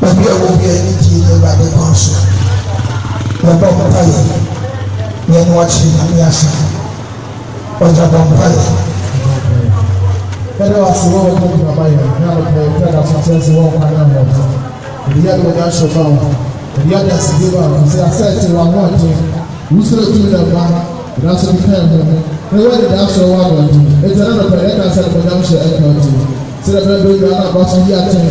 Baby, I will be anything about the council. The vampire, then watching Amiasa. What's a vampire? Pero assim vou com a baia, não é para fazer se vou com a moto. Dia do dia chocão, dia da segunda, você acerta o amante, isso é tudo da barra, graças a Deus. Eu vou dar só o amante, então não pode dar só para dar cheio de amante. Se a pessoa não dá para fazer dia tem,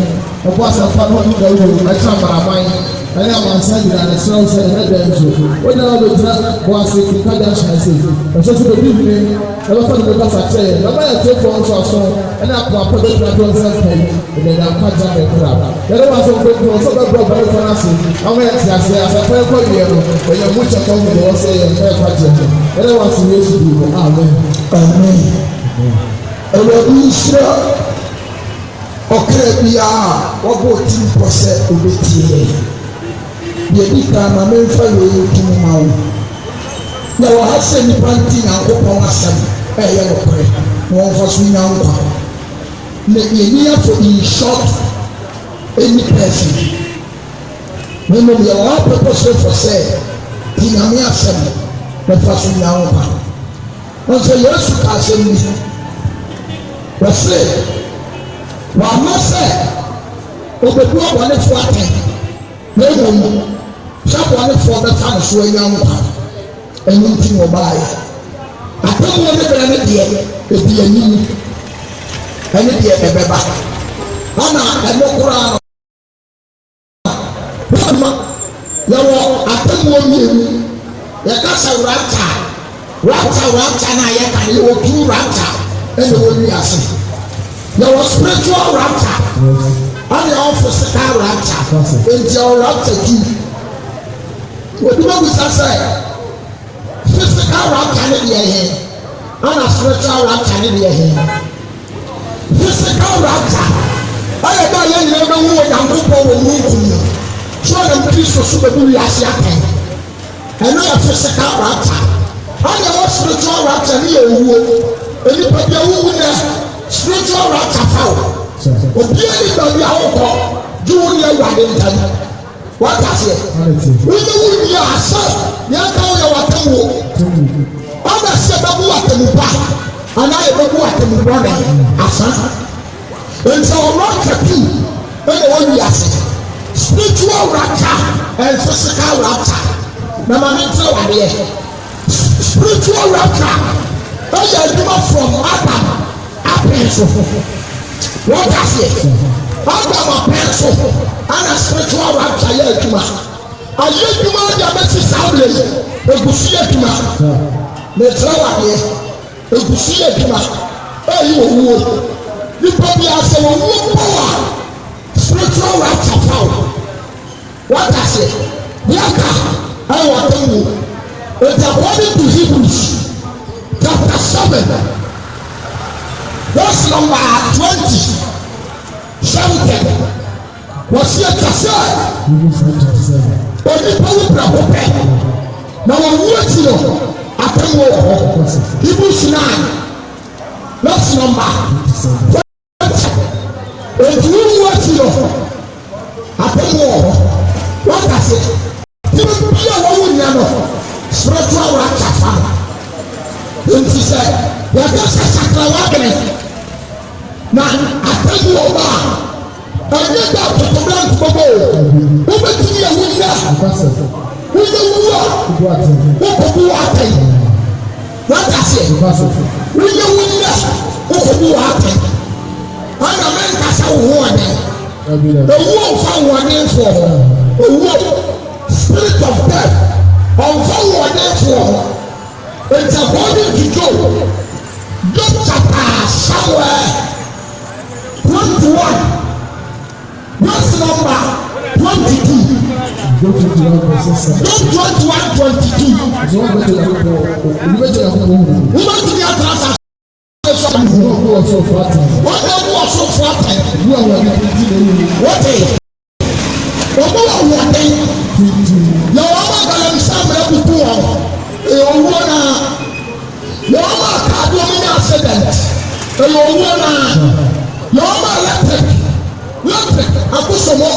eu posso fazer um jogo, aí chama a mãe. Aí a mansão de lá, só o seu redenção. Hoje ela vai dizer, boa se ficar da chance. Eu só se beber, ela faz o que faz até. Ela vai até com sua ação. Ela pode poder para dois anos aí. Ele dá para já ver cravo. Ela vai fazer o que só para provar o que nasce. Amanhã se essa foi com dinheiro. Ele é muito como você é para dizer. Ela vai se ver isso. Amém. Amém. Ela disse, "Okrebia, waboti pose obetie." Yedi kama memfa yoyo tumumau na wahase ni panti nyankopon asem eye nokore won faso nyankwa ne yeni afo in short any person when we are purpose for say dinami asem na faso nyankwa on say yesu ka asem ni we say wa mase obedu abone fo aten na emu Shabwa ne for the fan so young one. Anything will buy. I don't want to be any dear, if the new any dear Beba. Anna and no Koran. Yawa, I don't want you. Yakasa Rata, na Yakan, you will do Rata, and the one you are saying. Yawa spiritual Rata. And the office Rata, and your Rata too. What do we say? Physical rapture in the air, and a spiritual rapture in the air. Physical rapture. I am not young, you know what I'm going to move to you. Show them peace for super do last year. And not a physical rapture. I am a spiritual rapture near you. And you put your wound there. Spiritual rapture foul. But the end of your own, Junior Waddington. What does it? We know we are so. Yanko, you are too. Other said, I want to move back. And I don't want to move on. And so, rapture too. And what we are saying spiritual rapture and physical rapture. Now, I'm not so idea. Spiritual rapture. I am from Adam. What does it? Adam a pencil and a spiritual rapture yekuma. Ayekuma ya beti sabre. Egusi yekuma. Metrawa ye. Egusi yekuma. Eyi owo. Nipa bi ase owo power. Spiritual rapture found. What I say? Yaka. I want to know. It's according to Hebrews chapter 7. Verse number 20. Shouted, was here to say, only power proper. Now, I'm waiting at the war. Hebrews 9, verse number 20. And you waiting at the war. What does it? You will be a woman, spiritual rapture. And he said, there is a sacred na ataju ọba ẹni gba tuntun náà gbogbo o bẹ ti yẹ wúnyà wúnyà wúwà o kò bu wà tẹ wọn kà sí wúnyà wúnyà o kò bu wà tẹ ọ̀nà mẹ́ta owó ọ̀nẹ́ owó ọ̀fà wọ̀nẹ́ fọ̀ owó spirit of death ọ̀fà wọ̀nẹ́ fọ̀ it's according to Job chapter somewhere 21 verse number 22. Job 21:22. Woman to be a transaction. What was so flat? What is? What do I want? Your mama can understand me before. You ɛyɛ owó naa yɛ ɔmo electric akosomo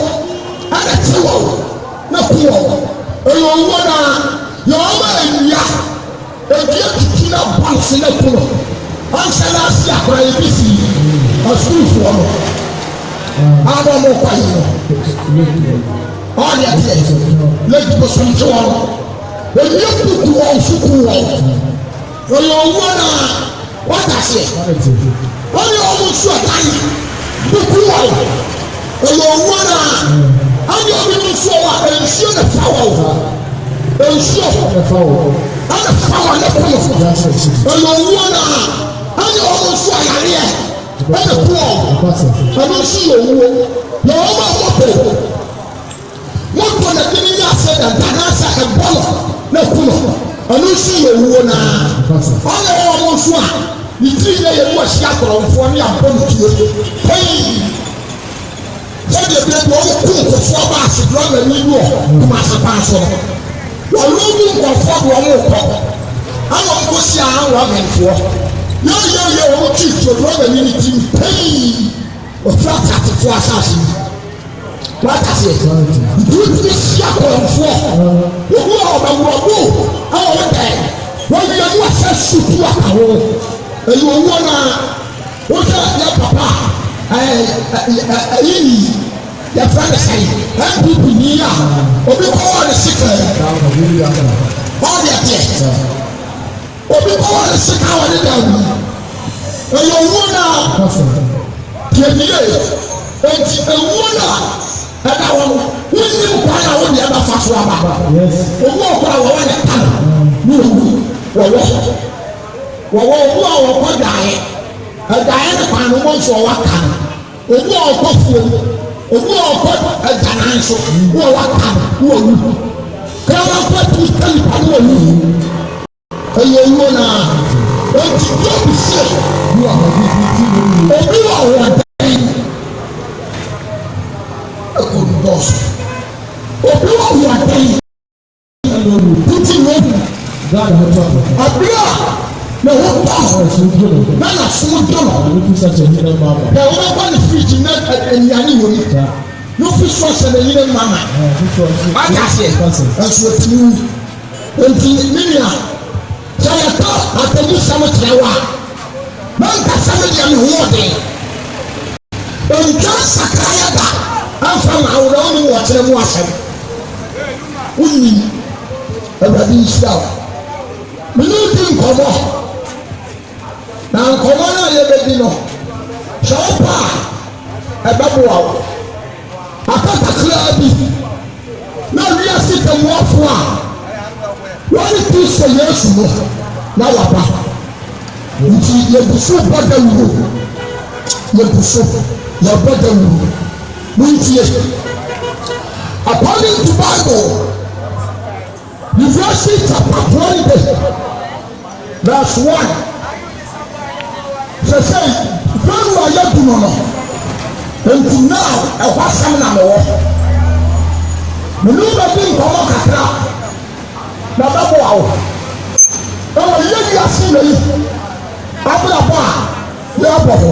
ɛna ti wɔ na ku wɔ ɛyɛ owó naa yɛ ɔmo ewia edua tutu na bɔnsi na ku no ɔnhyɛ n'ase akora yɛ bi si ɔsukuufoɔ no aba ɔmo kɔ yi no ɔdi ɛteɛ lɛti bosomti wɔn ewia tutu wɔn sukuu wɔn ɛyɛ owó naa wɔta seɛ wɔn yɛ ɔmo nsu ɛdan tutu wɔn ɛyɛ owó naa ɛyɛ ɔmo nsu wɔn a nsuo na fa wɔn nsuo ɛna fa wɔn ne kɔn ɛyɛ owó naa ɛyɛ ɔmo nsu ayareɛ ɛna kɔn ɛno nso yɛ owó yɛ ɔmo moto na de ni ase da danasa ebolo na kɔn ɛno nso yɛ owó naa ɔyɛ ɔmo nsu a yitiri yɛ yɛ mu ahyia akɔrɔmfoɔ ne abɔ ne tuo pɛyi sɛdeɛ bi ɛdi wɔn kum nkɔfoɔ ba ase drɔba ni bi wɔ kuma ase paa so wɔn mu nkɔfoɔ de wɔn kɔ ama wɔn kɔ si ahawɔ abɛnfoɔ yɛ wɔn twi tuo drɔba ni ti pɛyi ofura tatefoɔ asase yi wata se ntutu si akɔrɔmfoɔ ogu a ɔbɛwurɔbo ɛwɔ wɔn tɛ wɔn yɛ mu asɛ sutu akawo ɛyɛ owó naa wọ́n yẹ papa ẹ̀yìn yẹ fẹ́ ní sẹ́yìn NPP níyà obi kọ́ wọ́n ní síkà ọ̀dì ẹ̀tẹ̀ obi kọ́ wọ́n ní síkà wọ́n ní dàrú ẹ̀yẹ owó náà kìíníyè ẹ̀ntì owó náà ẹ̀dá wọn wọ́n ní nkwa náà wọ́n ní ẹ̀bá fa so àbá owó ọ̀kọ́ àwọn wọ́n yẹ kàn ní òwú wọ́wọ́ owó a wɔkɔ daeɛ ɛdaeɛ ne kwan no wɔn nso ɔwɔ kan owó a ɔkɔ fuo owó a ɔkɔ ɛdanan so wɔ ɔwɔ kan wɔ wu kɛlɛ kɔ tu kɛlipa wɔ wu ɛyɛ owó naa eti yɛ bi se obi wɔ wɔ dan ɛkɔ dɔɔso obi wɔ wɔ dan tuti wɔ abira. Na wọ́n bá nana fún dọ́là na wọ́n bá ní fíríjì náà ẹ̀yàní wọ̀ ní ní fi sọ ṣẹlẹ̀ yìí ní mama wájà sẹ ẹ̀sùn òtún wù èntì mímìà sẹ̀yẹ̀ tó àtẹ̀jú sẹ́mu tẹ̀ wá bẹ́ńkà sẹ́mu diẹ mi wọ́n dẹ̀ ntwa sakraya da afa ma awúrọ̀ wọn ni wọ́n kyerẹ́ mu asẹ́m wọ́n nyim ẹ̀rọ̀dì yìí sí àwọn mi ní di nkɔmɔ. Na nkɔmɔ náà yɛ bɛbi no sɛ ɔpa ɛbɛboa wo akatakraa bi na wiase tɛmuafo a wɔne kristo yesu no na waba nti yɛbuso bɔ dawuro yɛbuso yɛbɔ dawuro montie according to Bible Revelation chapter 20 verse 1 sɛ fɛn wa yɛ dunu no nti now ɛhɔ asɛm na mewɔ menu bɛ di nkɔmɔ kakra na bɛbɔ awo ɛwɔ yɛ yi ase na yi abrabɔ a yɛ abɔ hɔ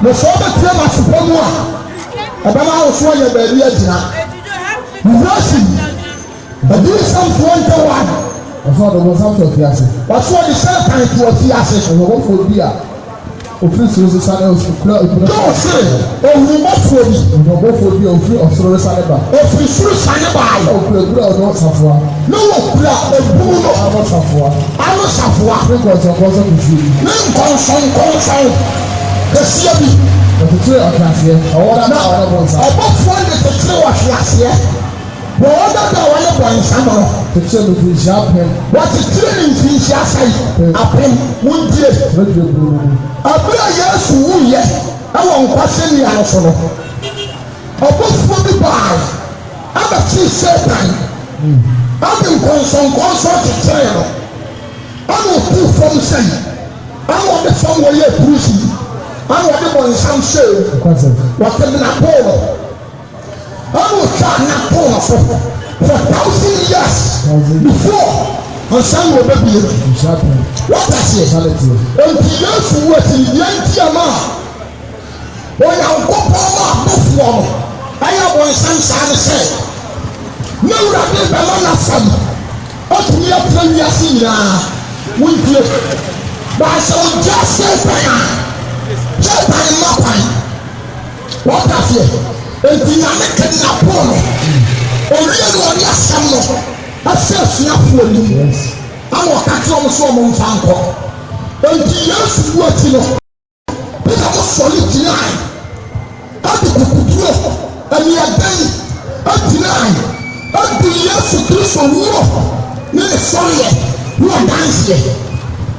mɛsɛ ɔbɛtie ma supɔ mu a ɛbɛma ahosuo yɛ baabi agyina wurasi ɛdi nsamfoɔ ntɛwa ọsọ ọdọ wọn sáfù ọfi ase. ọsọ ọdọ sẹẹtan tí ọfi ase. ọwọfọ bi a òfin soro sísá ní òkúra ìpínlẹ̀. yóò ṣe òwúmọ̀fọ bi. ọwọfọ bi a òfin ọsọrọ sáré bá. òfin soro sáré bá yẹ. òkúra ìkúra ọdọ sàfùwà. ní wọ́n kúra ebúrú lọ. àmọ́ sàfùwà. àmọ́ sàfùwà. ní nkọ̀nsọ̀nkọ̀nsọ̀ kìsì. ní nkọ̀nsọ̀nkọ̀nsọ̀ kìsì bi. òtútù ọ̀kẹ́ àṣẹ ọwọ́ dáadáa àwọn ọ̀bọ̀ nsá. ọ̀bọ̀fọ̀ ní tètè ọ̀kẹ́ àṣẹ wọ́n dáadáa wọ́n lè bọ̀ nsá mọ́. tètè ní fi nhyia pẹ́m. wọ́n ti tiri ní fi nhyia sáyé apẹ́m wọ́n die. abúlé yẹsu wù yẹ ẹwọ nkwasi ní àlọ́fọ́ no ọ̀bọ̀fọ̀ bí báyìí abẹ́tí sẹ́ẹ̀tàn abẹ́ nkọ̀nsọ̀nkọ̀nsọ̀ tètè no ọ̀nà òkú fọ́m sẹ́yìn ọ̀nà ọ̀dẹ fọ́m wọ̀ yẹ kúrúsì ọ̀nà ọ̀dẹ bọ̀ nsàm sẹ́yìn wọ́n tẹ̀ mí nà pọ́ọ̀lù ọ̀nà òtwa nà pọ́ọ̀lù for 1,000 years before ɔsan wɔ bɛbie wɔtase enti yesu wɔ ti yɛnti ama onyankopɔn ma abɔfoɔ no ɛyɛ bɔnsam saa ne sɛ ne wurade bɛma n'asɛm ɔtumi apira wiase nyinaa wontie baasa ɔgya sɛpan a sɛpan ma kwan wɔtase enti nyame kɛde n'apɔn no owie no ɔne asɛm no ɛsɛ asuafoɔ nim ama ɔka kyerɛ ɔmo so ɔmo mfa nkɔ enti yesu wu akyi no pita mo sɔre gyinae ade kukuduro aniadan agyinae ade yesu kristo wuo ne ne sɔreɛ ne ɔdanseɛ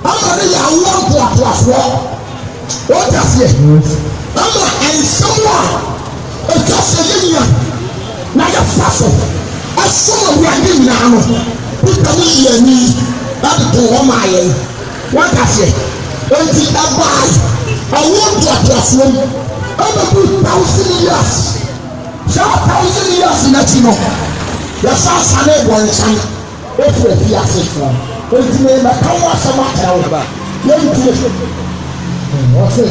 ama ne yɛ awoɔ ntoatoasoɔ wɔdaseɛ ama nsɛm a ɛtwa sɛ yɛnyia na yɛfa so ɛsom awurade nyinaa no pita mo yi ani ade to hɔ maa yɛn wɔdaseɛ enti ɛbae awoɔ ntoatoasoɔ mu ɛbɛbu 1,000 years saa 1,000 years n'akyi no yɛsa asane bɔnsan efiri afiase enti ne mɛka ho asɛm akyerɛ wo yɛntie wɔse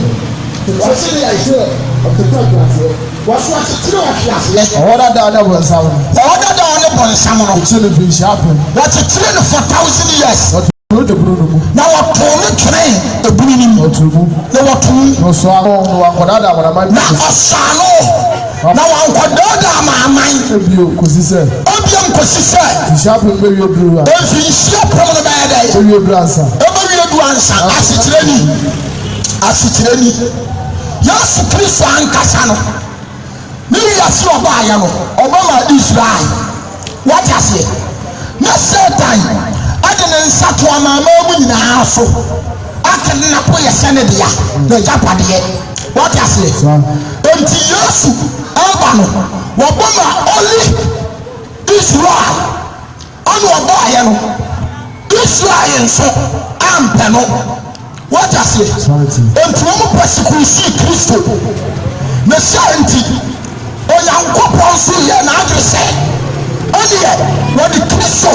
ne yɛhyɛ ɔtete afiaseɛ wɔso akyekyere afiaseɛ ɔwɔ dada ne bɔnsam no wɔkyekyere no fi nhyia apem wɔkyekyere no for 1,000 years ɔtoo ne bunu no mu na wɔtoo ne twene ebunu no mu ɔtoo mu na wɔtoo na ɔsɔ ano na wakɔdada amanaman na ɔsɔ ano na wankɔdada amanaman ebio kosi sɛ obiam kosi sɛ nhyia apem bɛwie duru a efi nhyia apem no bɛyɛ dɛ bɛwie duru ansa ɛbɛwie duru ansa asikyerɛ ni yesu kristo ankasa no ne wiase ɔbaayɛ no ɔbɛma israel wɔte aseɛ na satan ade ne nsa to amanaman mu nyinaa so aka ne napo yɛ sɛ ne dea na agyapadeɛ wɔte aseɛ enti yesu ɛba no wɔbɛma ɔle israel ɔne ɔbaayɛ no israel nso ampɛ no wɔte aseɛ enti wɔn persecute kristo na saa nti onyankopɔn nso yɛ n'adwene sɛ ɔdeɛ wɔde kristo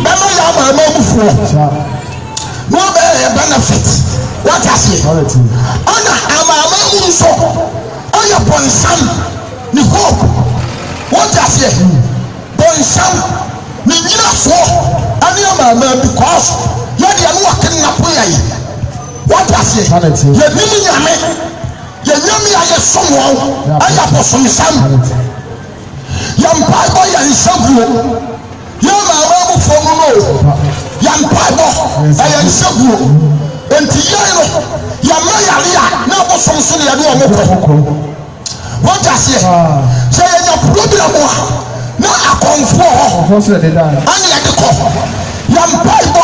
bɛma yɛ amanamanmufoɔ na wɔbɛyɛ yɛ benefit wɔte aseɛ ɔna amanamanmu nso ɔyɛ bɔnsam ne hope wɔte aseɛ bɔnsam ne nyinasoɔ ɛne amanaman because yɛdeɛ no wɔke nnapo yɛe wɔte aseɛ yɛnim nyame yɛnyame a yɛsom wɔn ɛyɛ bosomsam yɛmpaebɔ yɛ nsaguo yɛ amanamanmufoɔ mu no yɛmpaebɔ ɛyɛ nsaguo enti yɛn no yɛma yare a na abosom so ne yɛde ɔmo kɔ wɔte aseɛ sɛ yɛnya problem a na akɔmfoɔ hɔ ane yɛde kɔ yɛmpaebɔ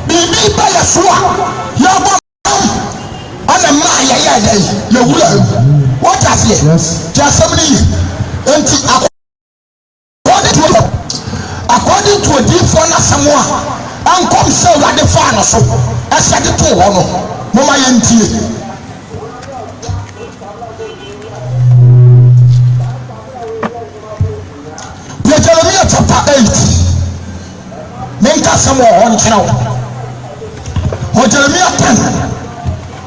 biribi ba yɛ so a yɛbɔ ana mmaa yɛyɛ dɛ yɛwura wɔte aseɛ te asɛm no yi enti according to odiifoɔ n'asɛm a ankɔm sɛ awurade faa no so ɛsɛ de too hɔ no moma yɛntie Jeremiah chapter 8 menka asɛm wɔ hɔ nkyerɛ wo Jeremiah 10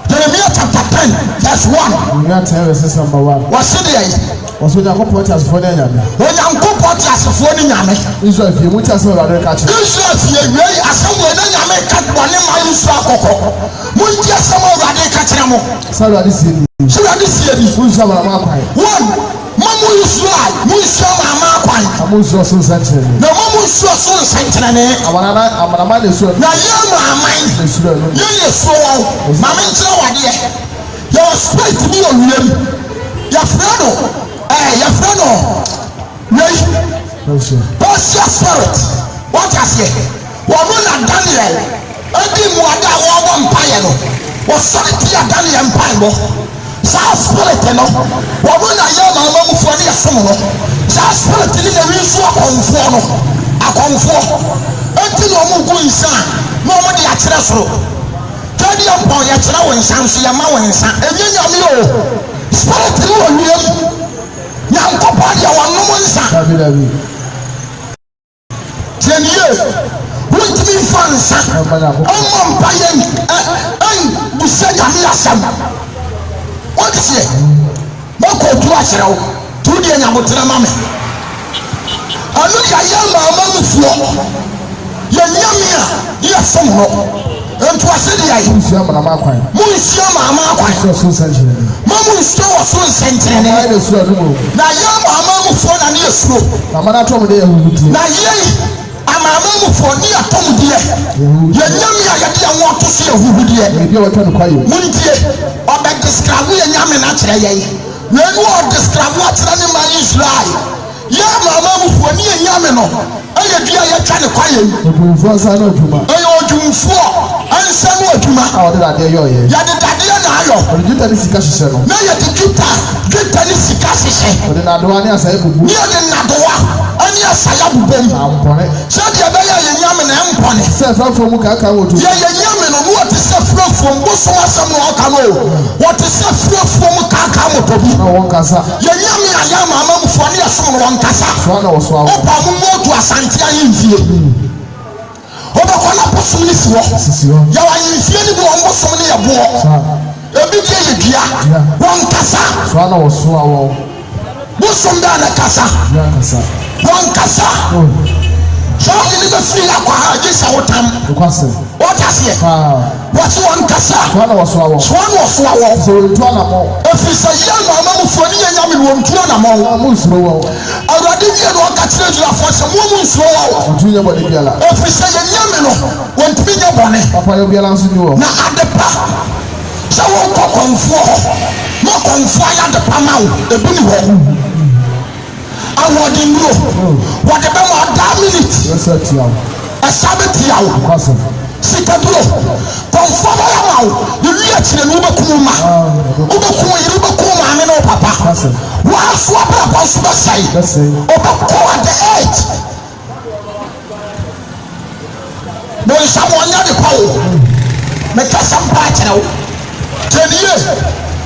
Jeremiah chapter 10 verse 1. Jeremiah 10 verse number 1. What's it? What's the Yankopɔn ti asefo ne nyame? Onyankopɔn ti asefo ne nyame. Israel fie mu ti asefo Awurade ka kyerɛ. Israel fie wei asɛm ne nyame ka bɔne ma Israel kɔkɔ. Mo nti asɛm Awurade ka kyerɛ mo. Sɛ Awurade sie ni. Sɛ Awurade sie ni. Mo nsa mama akwan. One, mamu Israel, mo nsa mama akwan. Amu nsuo so nsɛnkyerɛnne. Na mamu nsuo so nsɛnkyerɛnne. Amanama ne so. Na yɛ mu aman. Israel no. Yɛ so wɔn. Mame nkyerɛ wadeɛ. Yɛ spirit bi wɔ wiem. Yɛ frɛ no. Yɛfrɛ no wei Persia spirit wɔte aseɛ wɔn na Daniel edi mmuada a wɔbɔ mpaeɛ no wɔsɔre tia Daniel mpaebɔ saa spirit no wɔn na yɛ amanamanmufoɔ ne yɛsom no saa spirit ne na wi nso akɔnfoɔ eti na wɔn gu nsa na wɔn de akyerɛ soro twɛde yɛ mpɔn yɛkyerɛ wɔn nsa nso yɛma wɔn nsa ebi nyame o spirit ne wɔ wiem. Nyankopɔn deɛ wɔnom nsa. Tiɛnie wontumi fansa ọmọ mpa yẹn busa nyame asam wọ́n ti sẹ́ wọ́n kò tu akyerɛ wo tu deɛ nyamotena ma me ano yɛayɛ maama mu foɔ yɛnyame a yɛ fom hɔ nto ase de yɛayɛ Nsia maama akwan. mo nsia maama akwan ma mo nsuo wɔ so nsɛnkyerɛnne na yɛ maama mu foɔ na ne yɛ suro Mama na tɔm de yɛ huhudiɛ. na yɛ amaama mu foɔ ne yɛ tɔm deɛ yɛnyame a yɛde yɛn wɔto so yɛ huhudiɛ Ebi a wɔtwa no kwayo. muntie ɔbɛ describe yɛ nyame na kyerɛ yɛn yɛn wɔ describe akyerɛ ne ma Israel yɛ amaama mu foɔ ne yɛ nyame no ɛyɛ dua yɛtwa ne kwayo Odwumfoɔ nsa na odwuma. ɛyɛ odwumfoɔ ɛnsa ne odwuma A wɔde dadeɛ yɛ ɔyɛ. yɛde dadeɛ na ayɔ Wɔde dwetɛ ne sika hyehyɛ no. na yɛde dwetɛ ne sika hyehyɛ Wɔde nadoa ne asayɛ bubu. ne yɛde nnadoa ɛne asaya bobom Ampɔne. sɛdeɛ ɛbɛyɛ yɛ nyame na ɛmpɔne Sɛ ɛfrafo mu kaka wɔ tu. yɛyɛ nyame no ne wɔte sɛ furafuom bosom asɛm na ɔka no o wɔte sɛ furafuom kaakaa motɔ bi Na wɔn kasa. yɛ nyame a yɛ amaama mufoɔ ne yɛsom no wɔnkasa Soa na wɔso awo. wopa mo mmɔɔtu asante ayɛmfie wobɛkɔ na bosom ne si hɔ Sisi hɔ. yɛwɔ ayɛmfie no bi wɔn bosom ne yɛ boɔ Saa. ebi deɛ yɛ dua wɔnkasa Soa na wɔso awo. bosom bɛɛ na kasa Dua kasa. wɔnkasa sɛ ɔde ne bɛfiri yɛ akɔ ha agye sɛ wotam Ekwase. wɔte aseɛ Paa. wɔse wɔnkasa Soa na wɔso awo. soa na ɔsoa wɔ Sɛ wɔntu anamɔ. ɛfiri sɛ yɛ amaama mufoɔ ne yɛ nyame no wɔntu anammɔn Na mo nsuro wɔ. awurade wie na ɔka kyerɛ Israelfoɔ sɛ mo mu nsuro wɔ wo Wɔntu nyɛ bɔne biara. ɛfiri sɛ yɛ nyame no wɔntumi nyɛ bɔne Papa yɛ biara nso ni wɔ. na ade pa sɛ wɔnkɔ kɔnfoɔ hɔ ma kɔnfoɔ ayɛ ade pa ma wo ebi ni hɔ ahoɔdennuro wɔde bɛma ɔdaa minute Yɛsɛ tia wo. ɛsa bɛtia wo Ekwase. sikaduro kɔnfoɔ bɛyɛ ma wo ewi akyire no wobɛkum ma wobɛkum yere wobɛkum maame ne wo papa Ekwase. wɔaso abrabɔ nso bɛsɛe Bɛsɛe. ɔbɛkɔ at the age bonsam ɔnyɛ de pa wo mekasa mpa akyerɛ wo kyɛnie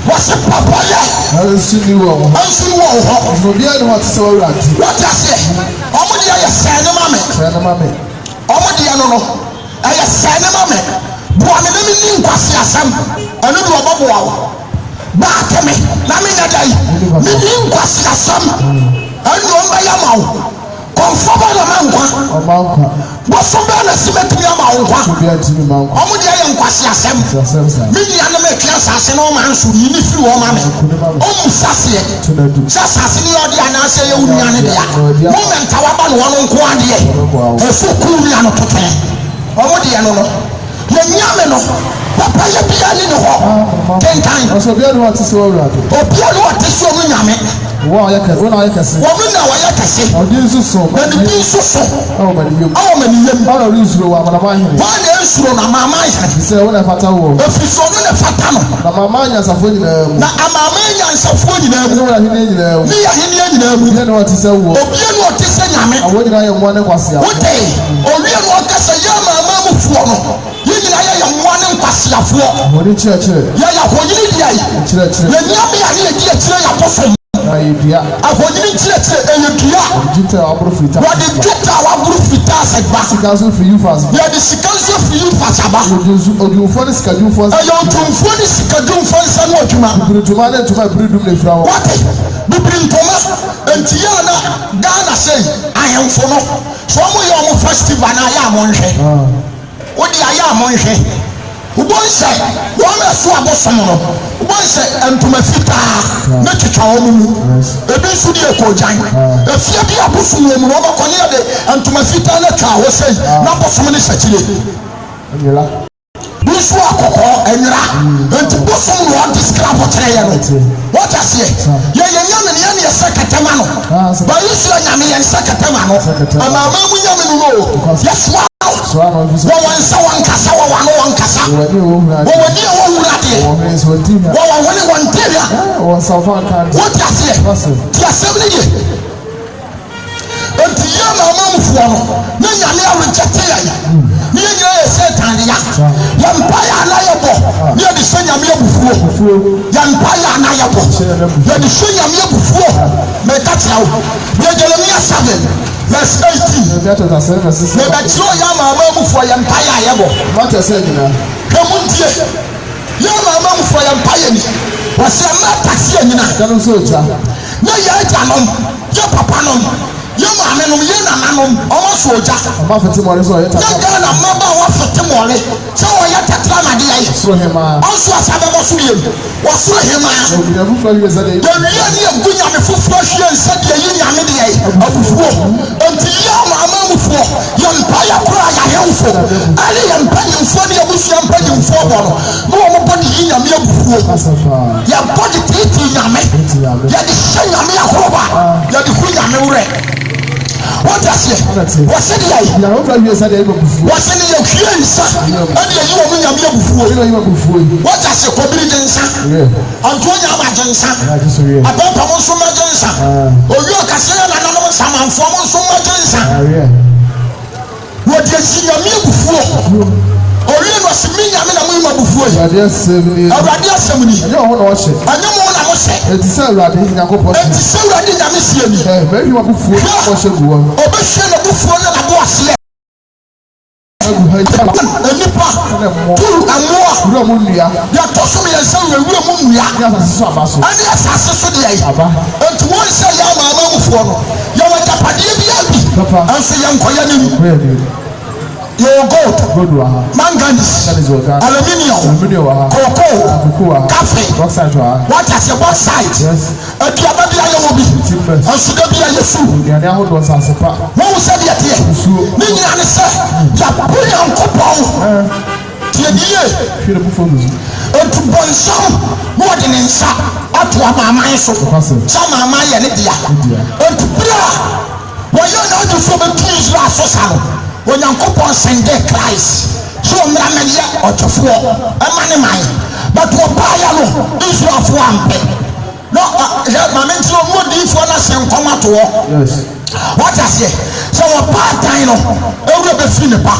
wɔse papɔyɛ Nso ni wɔ. ɛnso no wɔ wo hɔ Na obiara ne hɔ te sɛ wɔwurade. wɔte aseɛ ɔmo deɛ yɛ sɛe ne ma me Kyerɛ no ma me. ɔmo deɛ no no ɛyɛ sɛe ne ma me boa me na menni nkwase asɛm ɛno de ɔbɛboa wo baate me na menyɛ da yi menni nkwase asɛm ɛno ɔmbɛyɛ ma wo kɔmfɔ bɛ na ma nkwa Ɔma nkwa. bosom bɛ na si bɛtumi ama wo nkwa Obiara ntumi ma nkwa. ɔmo deɛ yɛ nkwase asɛm Asɛm saa. me nua no matwa asase no ɔma nso yi ne firi hɔ ma me ɔmu saseɛ To na du. sɛ asase no yɛ ɔde anaasɛ yɛ wo nua no dea moment a waba no wɔno nko adeɛ ɛfo kuu nua no totɛn ɔmo deɛ no no yɛnyame no papa yɛ bia ne ne hɔ kenkan Ɔsɛ obiara ne hɔ te sɛ wɔwurade. obia ne wɔte so ɔmo nyame Wo a ɔyɛ kɛ. Wo na ɔyɛ kɛse. wɔno na wɔyɛ kɛse Ɔde nso so. na ne bi nso so Ɛwɔ ma ne yam. awɔ ma ne yam Ɔna ɔde nsuro wɔ amanama ahene. wɔn na nsuro na amaama yɛ Sɛ wo na ɛfata wo. ɛfiri so ɔno ne fata no Na mama anyansafoɔ nyinaa mu. na amaama nyansafoɔ nyinaa Ne mu wo ahene nyinaa mu. ne yɛ ahenneɛ nyinaa mu Obiara ne hɔ te sɛ wo. obia ne ɔte sɛ nyame Awɔ nyinaa yɛ mmoa ne nkwaseafo. wote owie no ɔkasa yɛ amaama mufoɔ no yɛ nyinaa yɛyɛ mmoa ne nkwaseafoɔ Wɔde kyerɛkyerɛ. yɛyɛ ahonyini deɛ Kyerɛkyerɛ. yɛnyame a ne yɛdi akyirɛ yɛ abosom Na yɛ dua. ahonyini nkyerɛkyerɛ ɛyɛ dua Dwetɛ a wɔaboro firi ta. wɔde dwetɛ a waboro fitaa sɛ gba Sika nso firi Yufas. yɛde sika nso firi fasaba Odwumfoɔ ne sikadwumfoɔ nsa. ɛyɛ otumfoɔ ne sikadwumfoɔ nsa no adwuma Bibiri ntoma ne ntoma ebiri dum na efira hɔ. wɔte bibiri ntoma nti yɛ na Ghana sɛ ahemfo no so ɔmo yɛ ɔmo festival na ayɛ a mo nhwɛ wode ayɛ a mo nhwɛ wobɔ nsɛ wɔn bɛ so abosom no wobɔ nsɛ ntoma fitaa ne twitwa wɔn mu ebi nso de ekogyan efie bi abosom wɔn mu na wɔbɛkɔ ne yɛde ntoma fitaa ne twa hɔ sɛ na abosom ne sɛkyire Nyela. bi nso akɔkɔɔ ɛnwera nti bosom na ɔde scrap kyerɛ yɛ no wɔte aseɛ yɛyɛ nyame ne yɛne yɛsɛ kɛtɛma no bayi so yɛ nyame yɛnsɛ kɛtɛma no amaama mu nyame no no yɛsoa Soa na ɔfi sɛ. wɔwɔ nsa wɔnkasa wɔwɔ ano wɔnkasa Wɔde wo wurade. wɔwɔ ni a wɔwura deɛ Wɔhwɛ nso wɔn ti nya. wɔwɔ hone wɔntɛria Wɔn nsamfa nka nti. wote aseɛ ti asɛm ne ye nti yɛ amaama mufoɔ no ne nyame arekyɛte yɛn ne yɛ nyina yɛ sɛ tandeya yɛmpa yɛ ana yɛbɔ ne yɛde sɛ nyame abufuo bufuo yampaya na yabo ya de hwe nyame bufuo me ka tira wo Jeremiah 7 verse 18 me ba tiro ya mama bufuo yampaya yabo what you say na kemuntie ya mama bufuo yampaya ni wase ma taxi anyina kanu so ja na ya janom ya papa nom ya maame nom ya nananom omo so oja ma fete mo re so ya ta ya na maba wa fete mo re so wo ya tetra na de ya so hema onso asabe mo so yem wo so hema obi na fufu ye zade de wiya ni egunya me fufu hwe nsa de yi nyame de ya afufuo enti ya maama mufuo ya mpa ya kura ya hemfo ali ya mpa nyemfo ne abusu ya mpa nyemfo bo no mo body yi nyame abufuo ya body titi nyame ya de hye nyame akroba ya de hu nyame wure what does it? What's it like? ya ho fra ye zade e bufu What's it like? You nsa and you wo nyame abufuo what does it kobiri de nsa anto nyama de nsa abapa mo so ma de nsa owi okase na nananom samanfo mo so ma de nsa what does nyame abufuo owi no se mi nyame na mo abufuo awrade asem ni anya ho na wo hye anya mo na mo hye enti se awrade yakopɔ enti se awrade nyame sie ni me hwa bufuo ko hye guwa obehye na bufuo na bo ase enipa tu amoa wura mu nua ya tosom ya nsa wura mu nua ya asase so abaso ani asase so de ai aba enti won se ya maama mufuo no ya wajapade bi abi anse ya nkoya ni your gold manganese aluminium cocoa coffee what is your both sides aduaba bi ayo obi ansuda bi ayefu nduane ahodo nsasepa wo se de ate ni nyina ne se ya boya nkopon tie diye hwere bu fomu entu bonsam mo de ne nsa ato amaman so sama ama ye ne dia entu bra wo yo na odu so be tu Israel so sano Onyankopon sende Christ so mrameliye otofo amane man but wo pa ya no Israel fo ampe no ya mamentro mo di fo na senkoma to yes what is it so wo pa tan no ewure be fi ne pa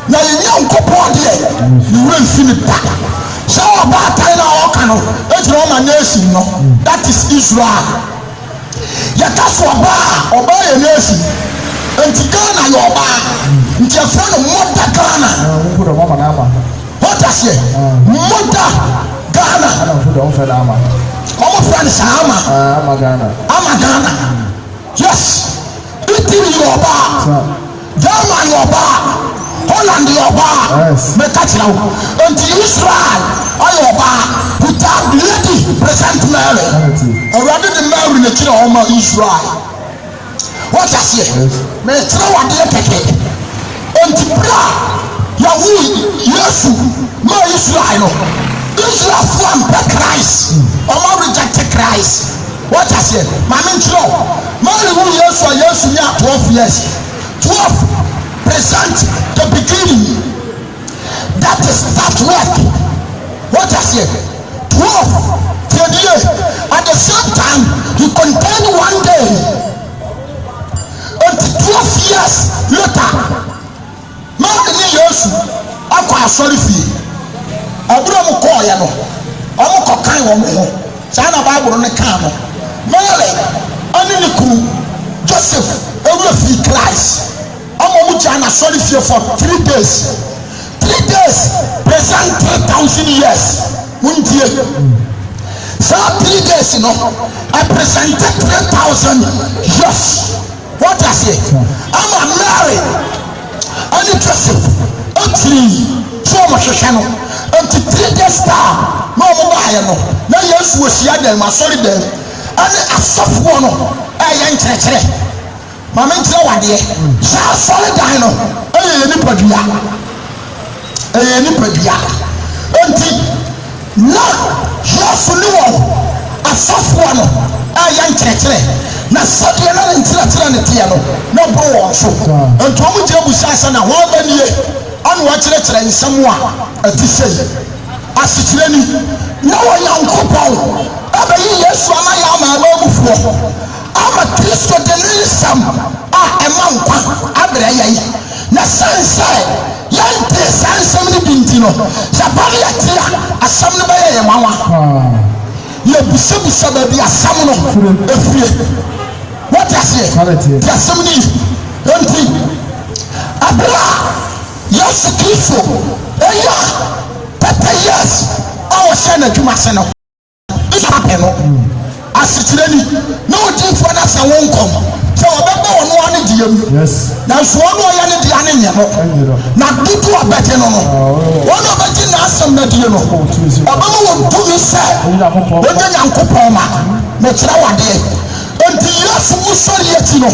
na Onyankopon de ni we fi ne pa so wo pa tan na wo kan no ejiro ma nation no that is Israel ya ka so oba ye nation enti Ghana yo ba nti afro no moda Ghana ngudo mama na ama what does it moda Ghana ana ngudo on fa na ama omo fra ni sama ama Ghana yes Italy yo ba Germany yo ba Holland yo ba me catch now enti Israel ayo ba without lady present Mary already the Mary na kira o ma Israel what I say? Me tell what they take. Enti bra ya wu Yesu ma Israel no. Israel from Christ. Omo reject Christ. What I say? Ma me tell. Ma wu Yesu ni 12 years. 12 present the beginning. That is that work. What I say? 12 years. At the same time you contain one day. 12 years later man ni Yesu akwa asori fie aburo mu ko ya no omo ko kan wo mo sa na Bible ne kan no Mary ani ni kuru Joseph ewure fie Christ omo mu ja na asori fie for 3 days present 3,000 years muntie so 3 days no I presented 3,000 years. What I say? I'm a Mary. And Joseph. Actually, so much channel. Until 3 days star. No more no. Now yes was here them. I saw them. And a soft one. I ain't treachery. My men tell what they. So solid dino. Anybody. Until now. Yes, no. A soft one. I ain't treachery. Na sɔdeɛ na nkyerɛkyerɛ ne teɛ no na bɔ wɔn so nti wɔn gyina busa asa na wɔn aba nie ɔno wɔkyerɛkyerɛ nsɛm a ɛte sɛ yi asekyerɛ ni na Onyankopɔn abɛyi Yesu ama yɛ ama abufuo ama Kristo de ne nsɛm a ɛma nkwa abrɛ yɛ yi na sɛnsɛ yɛ ente sansam ni bintino sabari atia asam no baye ye mama ye busabusa ba bi asam no efie what you say the asam ni enti abra yes Kristo eya 30 years awo se na dwuma se no isso happen no asitireni no ojifo na se wonkom so obeba wono ane diem yes na so wono ya ne dia ne nyemo na dudu abete no no wono obeti na asem na die no obama won tumi se wonye nyankopon ma me kira wade enti yesu musori eti no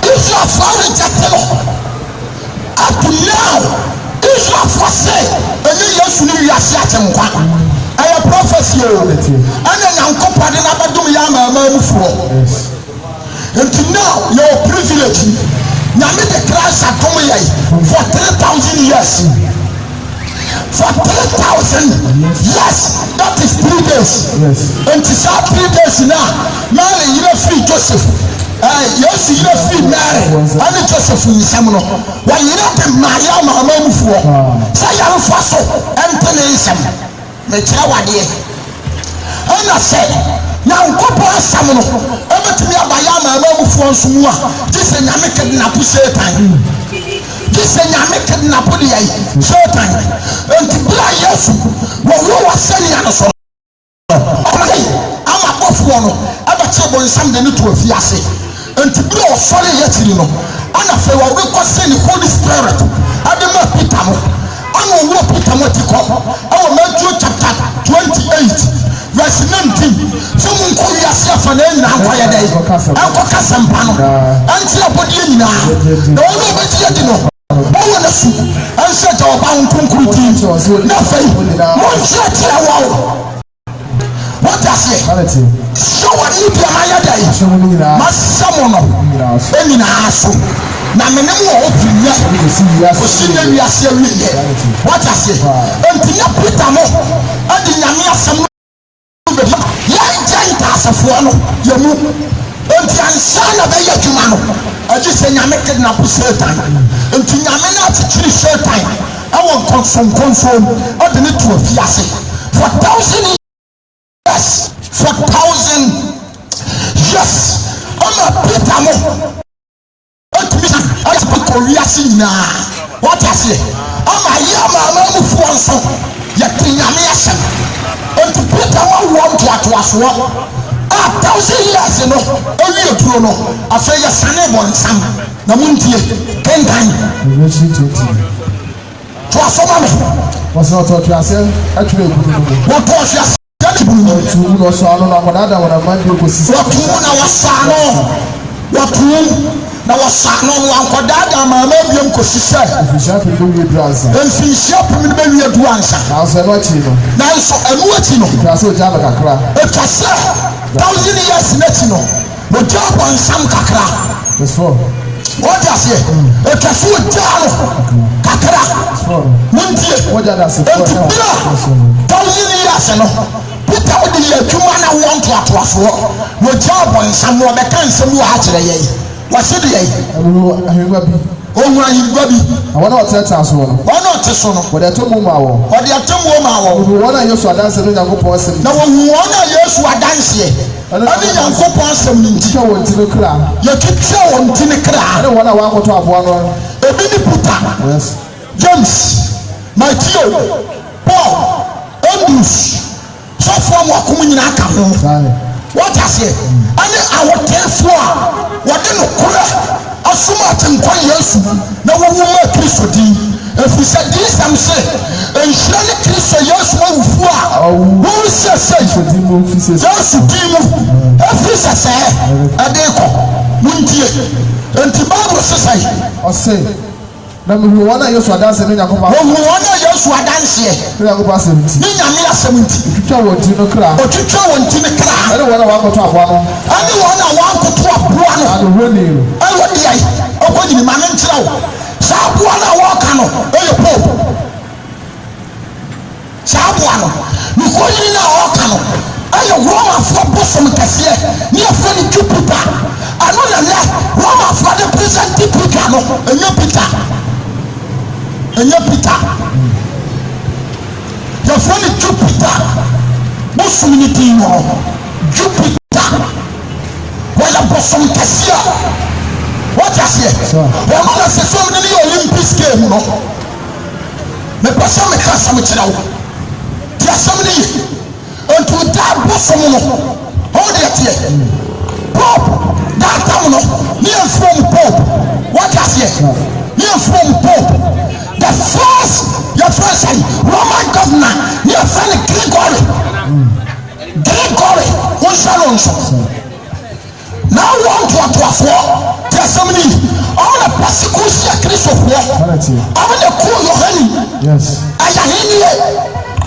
Israel for rejected up to now Israel for say and yesu ni wiase atemkwa aya prophecy o ana nyankopon de na badum ya amamufuo until now your privilege nyame de Christ atom yai for 3,000 years for 3,000 yes that is 3 days until 3 days now man you free Joseph yes you free Mary and Joseph in Samuel when you not the Maria amamufuo say ya faso entenism me chawade ana say nyankopon asam no ebetumi abaya amamufuo nso mu a dise nyame kidnap Satan dise nyame kidnap de yai Satan enti bla Yesu wo wasani ano so ama bofuo no ebete bonsam de ne to afiase enti bla osore yatiri no ana fe wo ko send the Holy Spirit adema Peter no ana wo Peter mo ti ko awo Matthew chapter 28 verse 19 so mun ko wiase afa na nyina akwa ya dai akwa kasampa no anti abodie nyina na wo no beti yedi no wo na su anse ta oba nkunkuru ti na fai mon chete wa what does it so what you be amaya dai masamo no enina aso na menem wo ofinya ko sinna wiase wiye what does it enti na Peter mo adi nyame asam ya janta asafo no yemu enti ansana be yadwuma no aji se nyame kidnap Satan enti nyame na atchiri Satan awo konsom odene to afiase for 1,000 years for 1,000 yes ama Peter mo otumi asiko wiase nyina what I say ama yama amamufu anso yetinyame asem enti Peter want to aso 1,000 years no ewi eturo no afa ya sane bonsam na muntie kenkan to aso ma me was not to ase atwe egudu no what to ase tu no so anu na kodada wana mandi ko sisi watu na wasano watu na wasano wankodada mama biem ko sisi fishape do we dransa fishape mi be wi aduansa na so no chi no na so enu achi no so ja ba kakra etwase 1,000 years nati no mo job on sam kakra yes for what does it etwase ojalo kakra muntie what does it 1,000 years no Peter odi yadwuma na want to atwafo mo job on sam wo be kan sam wo ha kire yei wase de yei ahengwa bi ohun ahengwa bi awon na oteta so no wona oteso no wo de tomu ma wo wo de tomu ma wo wona Yesu adanse no Nyankopon sem na wona Yesu adanse ani Nyankopon sem ni nti wo ntine kra ye kitwa wo ntine kra ani wona wa akoto aboa no ebi ni Peter yes James Matthew Paul Andrews so from wakum nyina aka ho what I say ani awotefo a wode no kora asuma atenkwan Yesu na wo ma Kristo din if we said this I'm say enhira ne Kristo Yesu awufu a wo se Yesu din mu every say adeko muntie enti Bible say o say na me wona Yesu adanse no Nyankopon wona Yesu adanse Nyankopon asem ni nyame asem nti twitwa wo ntine kra otwitwa wo ntine kra ani wona wa akoto aboa no ani wona wa akoto aboa no ani woni ai wodi ai okwani ma mentira wo sa aboa na wa ka no eyo pope sa aboa no ni kwani na wa ka no ayo Roma for bosom kase ni afọ ni Jupiter ano na le Roma for the present Peter no enyo Peter enye Peter your friend Jupiter bosom ni din no Jupiter wala bosom kasia what you say o ma na se so ni Olympics game no me pasa me kasa me kira wo ti asam ni onto da bosom no hold it here Pope that time no near from Pope what you say near from Pope the first your first Roman governor near from Gregory won shalom now one to testimony all the persecution Christopher I'm the cool Yohani yes ayahini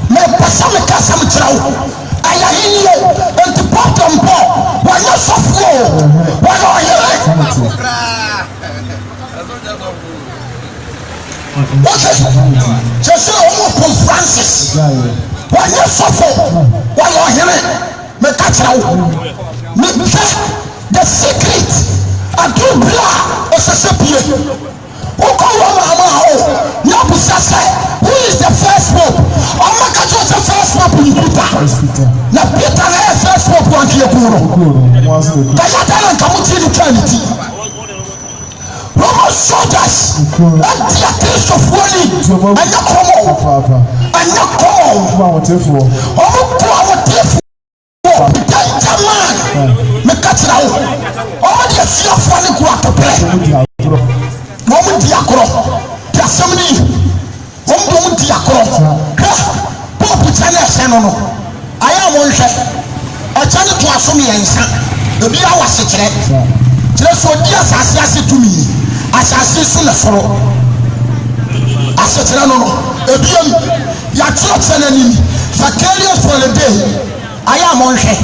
me pasa me kasa me trawo ayahini and the bottom ball when you suffer when you okay just say Pope Francis when you suffer when you hear me catch me the secret I do blah as a sepia who call mama no who is the first pope I'm not catch the first pope in Peter na Peter na first pope one here Kayatana kamuti eternity Roman soldiers and the taste of warning and not come me catch now all the fear funny go to play woman diakro the assembly woman diakro Pope channel seno I am on check a channel to assume yensa the be our secret just so dear asase to me asase so na foro asase no ebiem ya church enemy vicarious for the day I am on check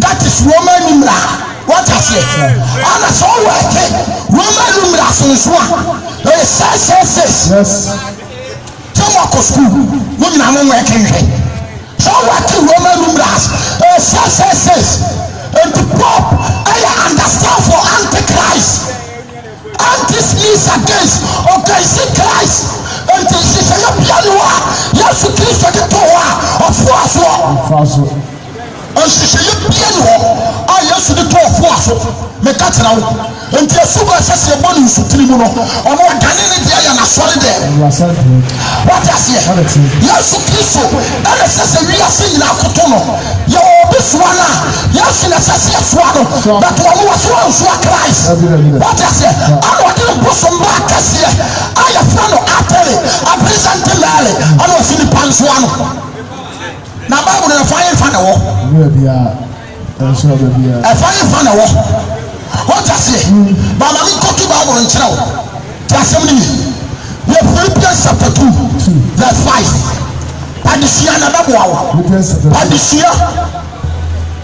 that is Roman numeral what I say and I saw working Roman numeral so one says yes some walk to school women are working so working Roman numerals says and the Pope I understand for Antichrist Antis means against Christ and this is a piano yes Christ of she bien I used to talk for me catch now and the super says a bonus to Trimuno or more than any day and a solid there. What I say? Yes, Christo, and it says we are singing out to Tono. Your this one, yes, in a sassy swallow, but one was one so Christ. What I say? I want to put some back here. I have found after it, I present the valley, I don't see the pants one. Now, I will find a war. A fire fan a war. What I say? But I go to Bible and tell. Assembly. We have Philippians chapter 2, verse 5. And the Siana Babuao. And the Sia.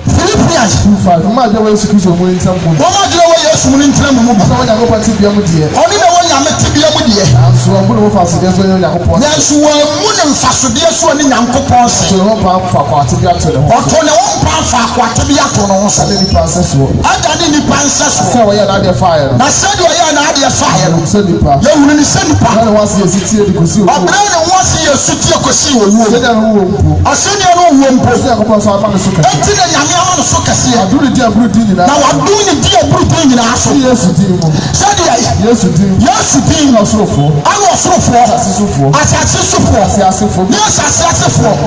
Philippians 2:5. Mama de way secret of winning some. Mama de way yes winning time. Only the one tibia mudie. Only the one you tibia mudie. So I'm going to fast the so yakopon. Yes, we are moving fast the so ni yakopon. So no pa kwa tibia to the. Otone won pa fa kwa tibia to no so. Any passes so. Ada ni pansa so. So we are na the fire. Na said we are na the fire. So nipa. You will ni say nipa. Na wasi esitie di kosi o. Abra na wasi esitie kosi o. So na wo mpo. Aseni no wo mpo. So yakopon so afa no so ka. Enti na nyame ama no so kase. Aduru di aburu di nyina. Na wadu ni di aburu di nyina so. Yesu di mo. Said Yesu di no sorofo. Ano sorofo. Asisofo. Asisofo. Asisofo. Yes, asisofo.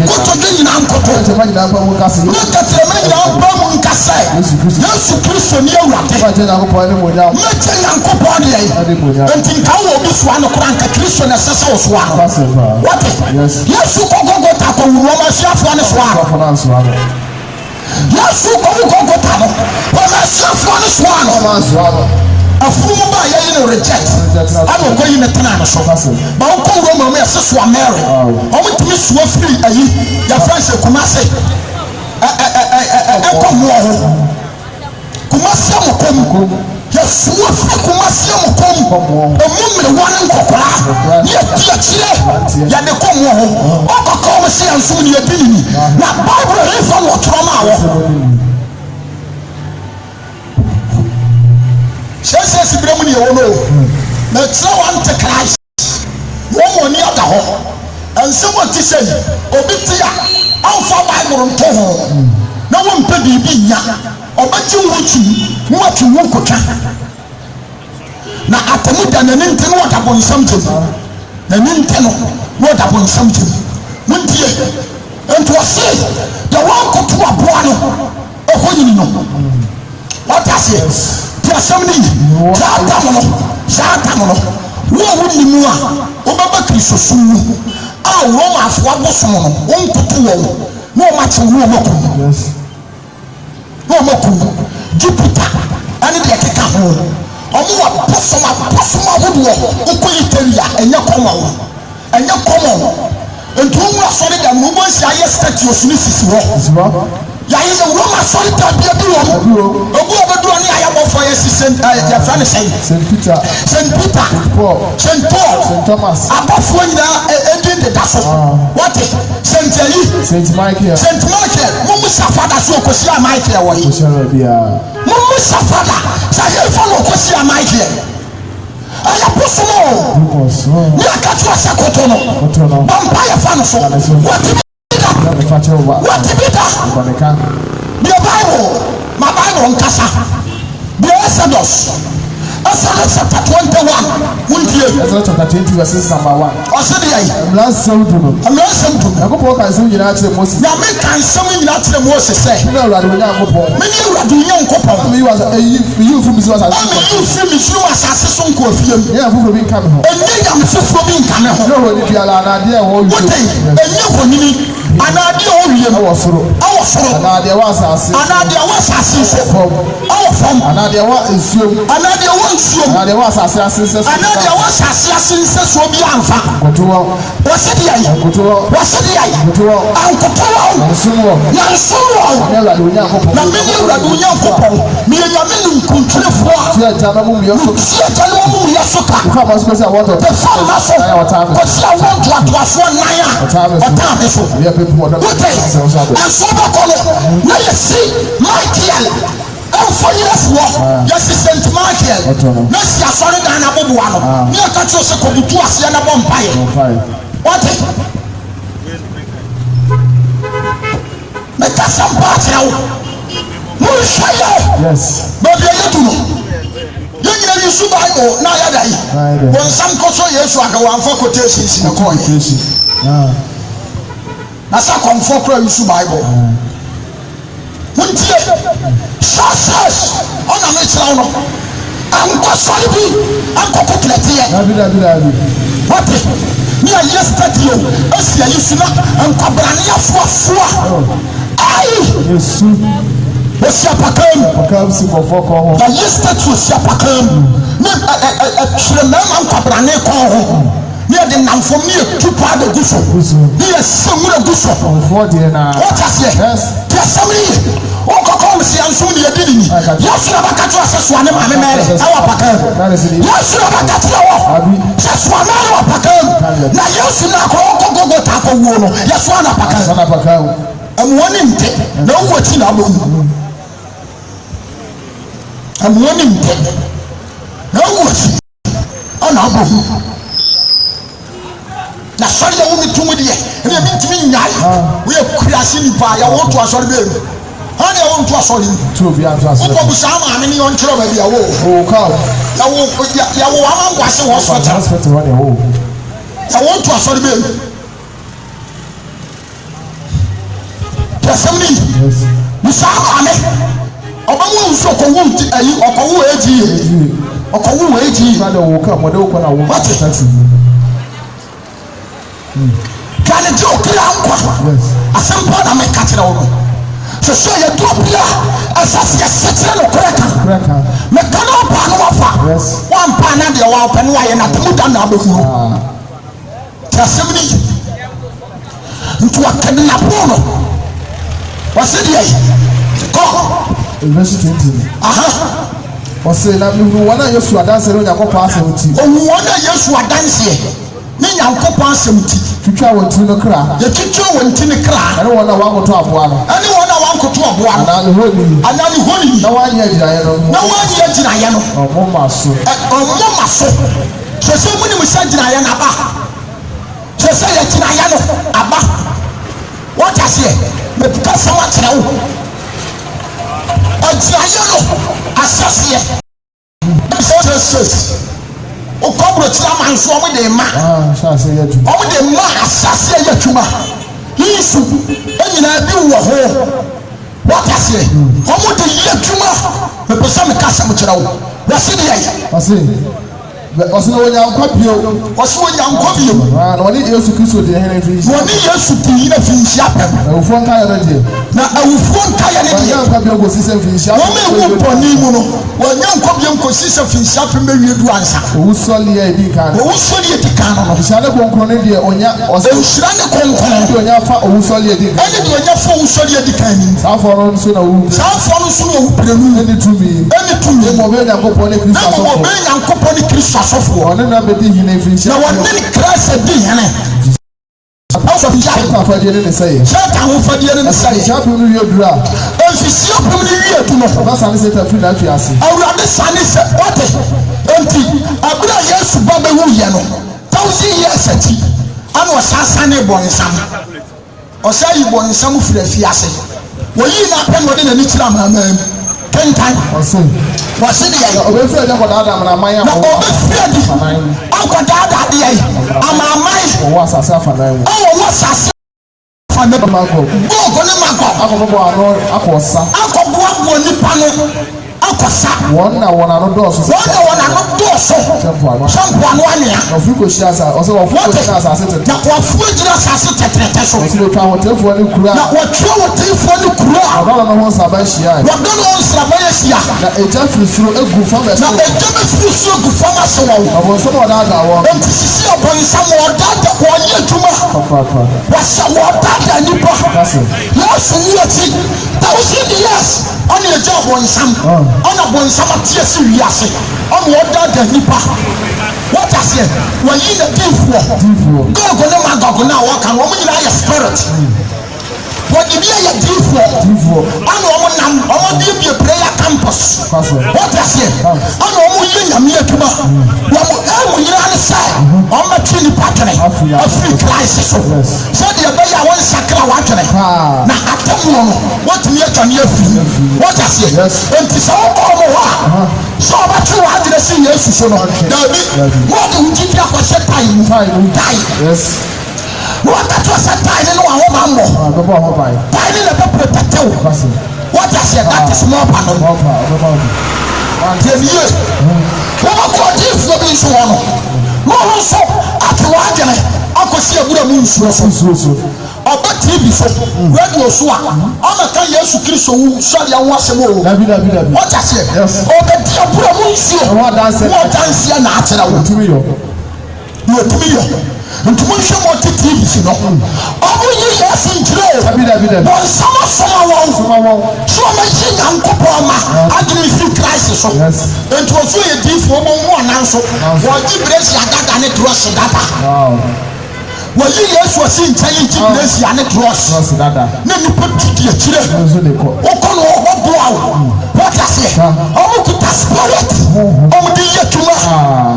Koto di nyina nkoto. Ete ma nyina ba mo kase. No katre ma nyina ba mo nkase. Yesu Kristo ni awurade. Ba je na ko pa ni mo nya. Meche yankopon de ai. Enti nka wo bi so ano kora nka Kristo na sese wo so ano. What? Yes. Yesu kogogo ta ko wo ma siafo ne so ano. Yesu kogogo ta no. Wo ma siafo ne so ano. Afumu ba ye no reject. Ano ko yi ne tena no so. Ba wo ko wo ma se so Mary. O mo timi so afiri ayi. Ya France Kumase. Ekomo ho. Kumase mo kom. Yesu afiri Kumase mo kom. Omumre wan nkokora. Ye tia kire. Ya de kom ho. Okoko mo se anso ni edini. Na Bible refa wo troma wo. Shese sibremu ni wono. Na tira wan te Christ. Wo ji wuchi mwatu wonkoka na atamuda na ninte no wada bonsam je na ninte no wada bonsam je muntie ento ose the one ko to aboa no ohonyini no what ase ti asam ni Satan no wo wuni mu a obaba Kristo sunu a Roma afo abosom no wonkoto wo no machi wo moko wo moko Jupiter ani de keka ho omo wa bosom ahodo okoyi teria enye komo ntu wo asori da mo bo si aye statue osuni sisi ho ya yi the Roma asori da bia bi wo ogu obodu ani ayabo for yes ya friend say Saint Peter Saint Paul Saint Thomas abofo nyina edin de daso what Saint Michael mo musafada so okosia Michael wo yi mo musafada sa ye fa no okosia Michael aya bosomo ni akatu asakoto no bamba ya fa no so what be that the Bible my Bible nkasa the Exodus chapter 21 Exodus chapter 20 verses number 1 last Samuel Yakobo kan se nyina kire Moses ya me kan se nyina kire Moses say na Awurade Onyankopon me ni Awurade Onyankopon me was you fu mi so asase me you fu mi so asase so nko afiem ya fu bi nka me ho enye ya me fu bi nka me ho no woni biala na de wo wi enye honini anade o wiem awo soro anade wa asase so awo fam anade wa nsuom anade wa nsuom anade wa asase asense so anade wa asase asense so bi anfa kotowo wasedi ai ankotowo nsumo na Awurade Onyankopon na me ni Awurade Onyankopon me ya me nu nkuntrefo ti aja na mu ya soka ka ma so say I want to the farm maso ko si I want to atwafo nan a otan so ya pe mo da and so ba ko na you see Michael for years yes Saint Michael na si asori dan na bobo ano ni aka cho se ko butu ase na bompaye what make some party yes but you do you need to sub Bible na ya dai when some koso Yesu aga wan for quotations na ko na sa comfort pro Yesu Bible muntie success ona me tira no anko sori bi anko kotlete dabi what me a yesterday asia Yesu na anko brane afuafua ai Yesu Osia pakam si for ko ho na yesterday osia pakam me tremendous anko ko ho me de namfom ne tupa de guso ne semura guso for de na what is yes somebody o ko si ansum de yedi ni yesu na baka to aseso ne ma me mere awa pakam yesu na baka to wo aseso na awa pakam na yesu na ko gogo ta ko wo no yesu na pakam amwoni nte na wo ti na bo amwoni nte na wo ti ona bo na sori ya wo mitumu de ene mi ntimi nyai wo ye kurasi ni pa ya wo to asori be ha ne wo to asori to bi an to asori wo bu sama ame ni on tro ba bia wo o ka ya wo ama ngwase wo hospital wo ne wo ya wo to asori be Assembly. Yes. Musama ame. Obamu nso ko wu ti ayi okowu eji. Father wo ka mo de wo na wo. Taxi. Kana jo kila nkwa. Yes. Asempa na me ka tira wo. So ye to bia asase setre no koreka. Me kana pa no wafa. Yes. Wan pa na de wa pa no aye na temu da na abehuru. Assembly. Ntu akade na pono. What's it here? Go. Verse 20. What's it? Na mi wana Yesu adanse no Yakobon asemti. Wana Yesu adanse. Ni Yakobon asemti. Twitwa wonti no kra. Ye twitwa wonti no kra. Ane wana wankoto aboa no. Ane wana wankoto aboa no. Ana honi. Ana ni honi. Na wanya gyinaye no. Na wanya gyinaye no. Omo maso. Omo maso. Sese mu ni mu sha gyinaye na ba. Sese ye gyinaye no aba. What I say? Me ka sama kyerɛ wo Ojiayano asase o kobro tira manso o de ma asase ya tuma o de ma asase ya tuma yisu enyina bi wo ho watase o mo de ya tuma me pesa me kasa mo kira wo wase de yai wase na wonya nkopio wase wonya nkopio na woni Yesu Kristo de hene fi woni Yesu ti na fi nsiapem na ufo nka ya de na ufo nka ya ne de nkopio go sise fi nsiapem wo me wo poni mu no wonya nkopio nko sise fi nsiapem be wie du ansa wo soli ya di kan wo soli ya di kan no nshane konkron ne de onya nshane konkron de onya fa wo soli ya di kan ene de onya fa wo soli ya di kan ni sa foro nso na wo sa foro nso na wo prenu ene tumi mo be nyankopon ne Kristo asofo mo be nyankopon ne Kristo asofo one na be di hene fi nsiapem na wone Christ di hene also Satan for the ne say Satan for the ne say Satan no ye dura enfisi opum ni wie tu no ba san Satan fi na fi ase awurade sane se ote enti abura Yesu ba be wu ye no 1000 years ati ana o sasane bonsam o say yi bonsam fira fi ase wo yi na pen wo de na ni kira mama kentan wase de ya o be fi aja ko da na maya o be fi adi akọ da de ya amamai o wa sasa afanan o wa sasa afanan mako go ne mako akọ bo ano akọ bo nipa no akosa wona no do so shampoo anu ania ofu ko shi asa o se ofu ko shi asa se tete na ofu ejira asa se tete so o se twa hotelfo ni kura na o twa hotelfo ni kura o no ho saba shia o do no saba shia na eja frisuro egu fama so na eja be frisuro egu fama so wo o so mo da da wo enti sisi obon sam o da da ko ye tuma papa wa sa wo da da ni pa yes ni ati 1000 years on your job on sam on a bon sama tie si wiase on woda da nipa what I say when you the diffo go na magogo na wo kan wo nyina ya spirit what you be ya diffo on wo nam o be prayer campus what I say on wo ye nyame atuma wo nyina ne sai on ma twini patene afri Christ so de be ya won sakra wa twene na atamu no what me atwane afiri what I say enti so ko mo wa so ba tru wa dire si Yesu so no dabi what you did ya for set time die yes what that was a time no wa ma mo time na be protect you what I say that is more pan no tell wo ko di fo bi so no mo so atwa agene akosi abura mu nsuo so oba TV so radio so a ama kan Yesu Kristo wu sori anwo asemo o dabi what I say oba di abura mu nsuo wo danse na atera wo tumi yo ntumi hwe mo TV si no obo yi Yesu njire bon sama wo so ma ji nyankopon ma agene fi Christ so ento so ye di fo mo mo nan so wo ji bresi agaga ne cross data wo yi Yesu si nchayi ji bresi ane cross data na ni poti ya chire o kono o bo awo what I say o ku ta spirit o di yetuma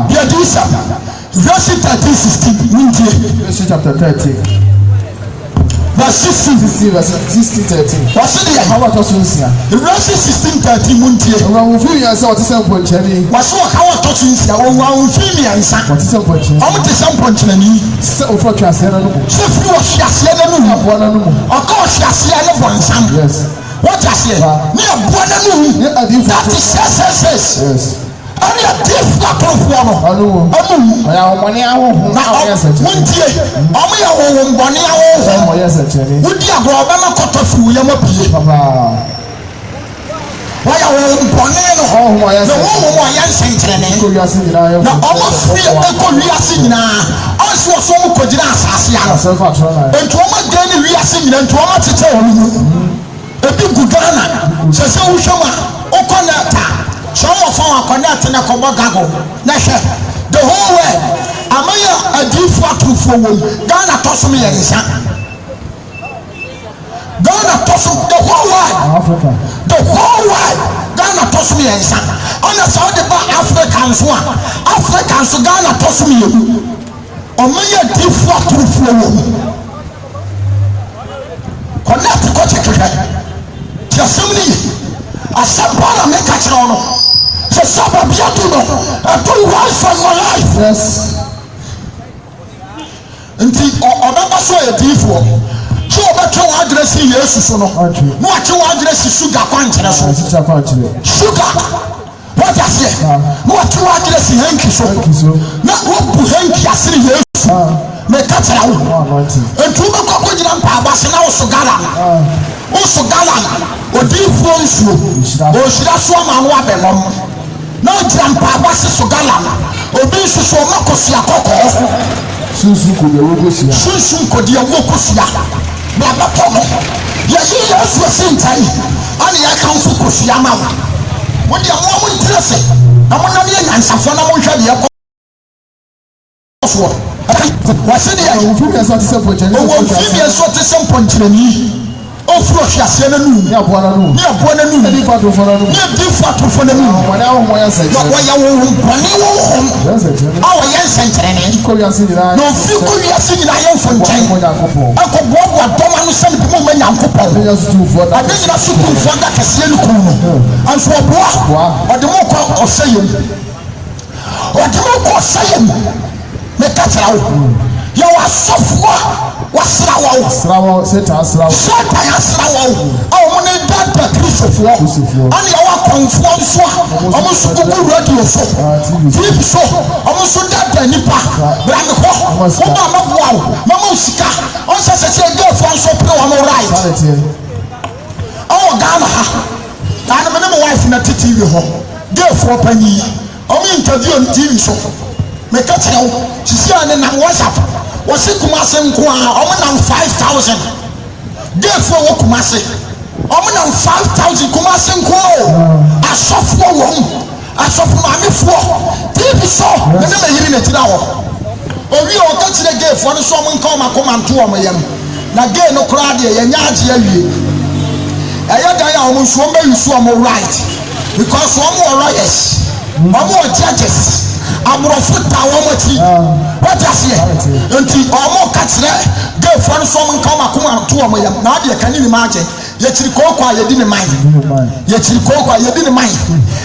ya di sa verse 13:16 verse chapter 30 verse 16 verse 16:13 what's the how about us here verse 16:13 muntie o fi yan sa o ti sampo nchani waso ka o to tun sia o fi mi ansa o ti sampo nchani o ti sampo nchani se o fo twa se na no se fi o hia se na no abo na no o ka o hia se na bo nsam yes what I say me abo na no that is yes ani adif na profo no amu ya omoni aho na muntie omo ya wo mboni aho mo yes cheri wudi agro ba na kotofu ya mapie papa wa ya wo mboni no mo yes no mo ya nsentrene ko wiase nyina ya na omo free ko wiase nyina aso so mo ko jira asase ya so fa tro na ento omo de ni wiase nyina ento omo tete o mu ebi gudana se se wo hwema o connecta so mo fa wa connect na ko bogago na hwe the whole world amaya adifu atufo wo Ghana tosom ye nsa Ghana tosom the whole world Africa the whole world Ghana tosom ye nsa ona so de ba Africans so Africans so Ghana tosom ye amaya adifu atufo wo connect ko chekeke tiasem ni Asabara make a channel. So Sababiatuno, I do right for my life. Yes. Until Obama saw a devil. So about your address in Jesus. What your address is sugar quantity. Sugar. What I say? What your address in Hanky so? Not what to Hanky as in Jesus. Make a channel. And to the Cocojan Pabas and also Gala. Also Gala. Or deep flows you. Or should I swam and wabelum? No jump Pabas so Gala. Or being so Mokosia Coco. Susu kodia wokosia baba pomo ya yesu sentai ani ya kan fu kosia ma wo dia mo interesse na mo na ne nyansafo na mo hwa de yakọ so wa se dia wo fi bi so te se ponchirani o fro hwa se na nu ni aboa na nu ni fa to fo na nu wa ya wo ya se wa ya wo boni wo awo ya sentrene ko ya se dira no fi ko ya se dira ya fo nchen akobo wa doma no se bi mo manya nkopon ya su fo da adina su fo da kase ni ku no anso boa o de mo ko osayem me ka tira wo ya wa sofo wasrawo satan asrawo awo ne dada kristofo ani ya wa konfo nso omo so gugu radio so flip so omo so dada nipa brand ko o ma maboa mama usika on se go for so pro am right awo Ghana ha na me wife na TV ho go for pani omo interview on TV so me ka tira wo sisi ane na WhatsApp wasi kumase nko a omo na 5000 defo wo kumase omo na 5000 kumase nko asofo mamefo TV so me na yiri na tira wo owi o ka tire gefo no so omo nka o makomanto omo yam na ge no kra de ye nya age awie eya dan ya omo so omo yusu omo right because omo lawyers omo judges abrofo tawo mati what you say enti omo katre ge fon so mo nka makoma to omo yam na de kanini maaje ye chiri kokwa ye di ne man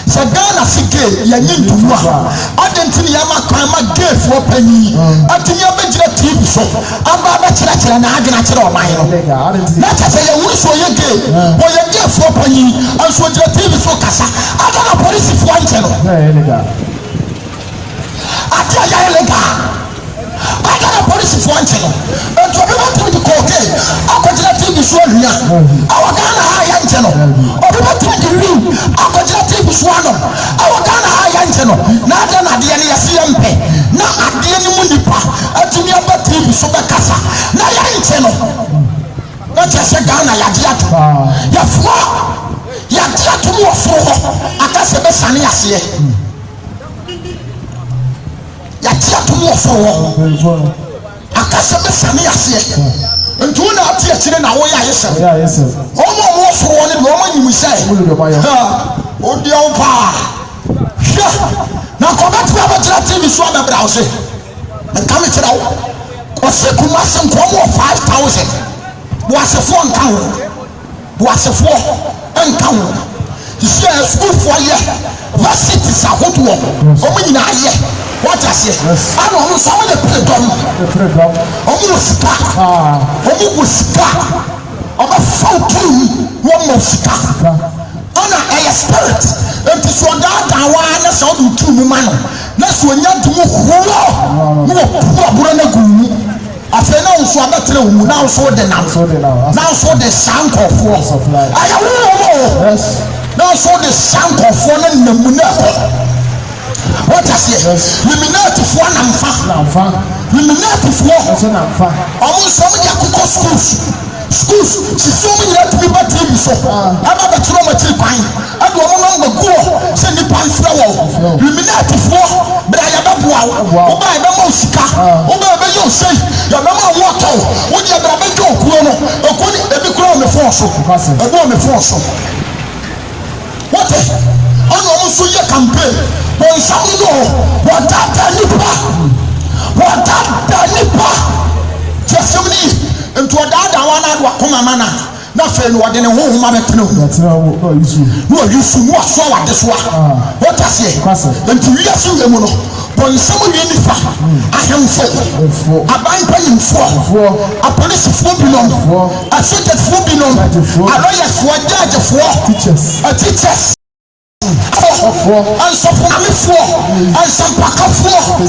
se Ghana sike ye nyintuwa adentini ya makwa ma ge fo pani atini ya begira TV so aba ba kira na agena kira o man no na tase ye wuso ye ge wo ye ge fo pani anso gira TV so kasa agena police fo ante no atia ya lega agana police for anteno ento be want to go okay akojira TV so hia awagana ha ya anteno obi want to ring akojira TV so ano awagana ha ya anteno na ada na de ne yesi mpe na ade ni mu nipa atumi aba TV so be kasa na ya anteno na chese Ghana ya dia to ya fo ya dia to mo fo akase be sane ase ya tia to mo fo akase be sane ase ntu na atia kire na wo ya yese omo fo ne do omo nyimu sai o dia o pa na ko ba tia ba tira TV so na bra o se nka me tira wo o se kuma se nko mo 5000 wo se fo nka wo share school for ye varsity sahoto omo nyina ye what I say I know some of the predom omo sika omo sika omo fountain one more sika ona a spirit enti so da wa na so do tu mu ma no na so nya dumu huro no pura na gumu afa na nso abetre wu na nso de na nso de sankofo aya wo yes now so the sound of one and the what I say luminati for namfa luminati for almost so many schools she so many to be back TV so I'm not a trauma till pine I don't know go send the pine flower luminati for but I have a buy the mosika over your say your mama water when you have a go chrono every crown the force the force what ono muso ye campaign won samuno wadada nipa jesemni ento dada wana do akoma mana Nothing what in a home, Mamma. That's no issue. No, you should not so what this one. What I say? And to you, but someone in the farm, I am for a bank paying for a police for belong, a certain for belong, a lawyer for a judge for teachers, a teachers. And some for and some pack of for.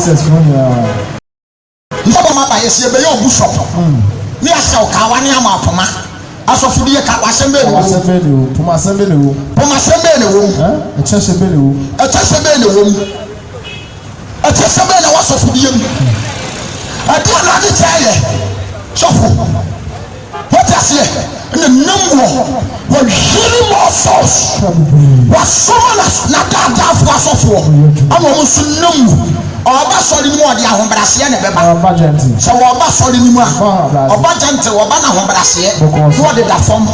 Mama by a Sebayo Bushop. Near Sao Kawania Mapama. As of the Assembly, a Chesapeake room. A Chesapeake was of the I do not tell you. So, what I say, the number was really more sauce. Was someone as not that was of war. I'm almost numb. Oba sori mu odi ahombrase na beba so oba sori mu a oba jante oba na ahombrase no odi da fom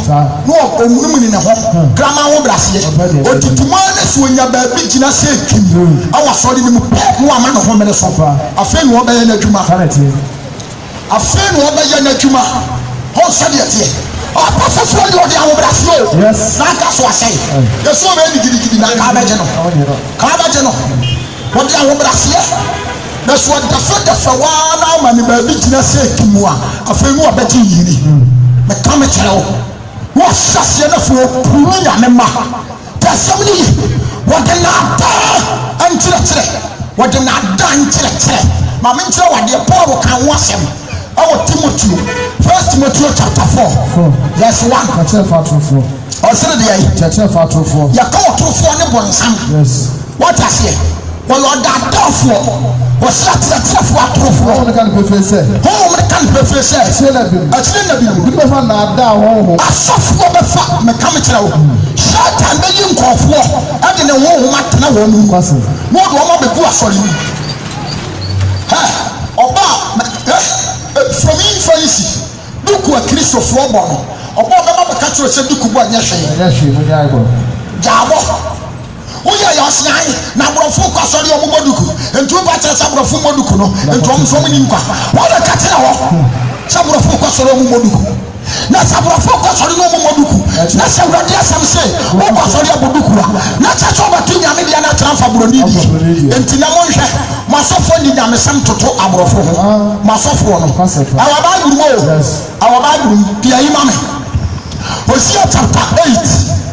no omunum ni ne ho grama ahombrase otutuma na so nya ba bi gina se kim awa sori ni mu no ama no ho mene so afa ni oba ye na dwuma afa ni oba ye na dwuma ho sadi ate oba so odi ahombrase na ka so asai ye so be ni gidi na ka ba je no what I want to see. That's what the Fawana man in the business said to me. I feel more better you. The comment was such enough for pulling a member. There's somebody what they not done until what they not done until my mentor what the power can wash him. Our Timothy, 1 Timothy chapter 4. Yes, 1. Chapter 4. Or chapter 4. You come to 4 and yes. What I say? Well, that tough was not a tough water for the can professor. Home can professor. I soft for the fat mechanical. Shut and the young of war. I didn't know what no one was. What one of the boys for you? From infancy, look what Christopher Robon. About the catcher said, look what yes, Jabo. Oya ya ɔsian na aborɔfo kɔ asɔre ɔmo moduku ntu ba kyerɛ sɛ aborɔfo moduku no ntu ɔmo nso ni nkwa wɔde ka kyerɛ hɔ sɛ aborɔfo kɔ asɔre ɔmo moduku na sɛ aborɔfo kɔ asɔre ɔmo moduku na sɛ awurade asɛm sɛ wɔkɔ asɔre aboduku a na kyɛ sɛ ɔbɛto nyame deɛ na kyerɛ mfa borɔni di nti na monhwɛ mo asɔfoɔ ni nyamesɛm toto aborɔfo ho mo asɔfoɔ no awɔ Bible mu o awɔ Bible mu bia yi ma me Hosea chapter 8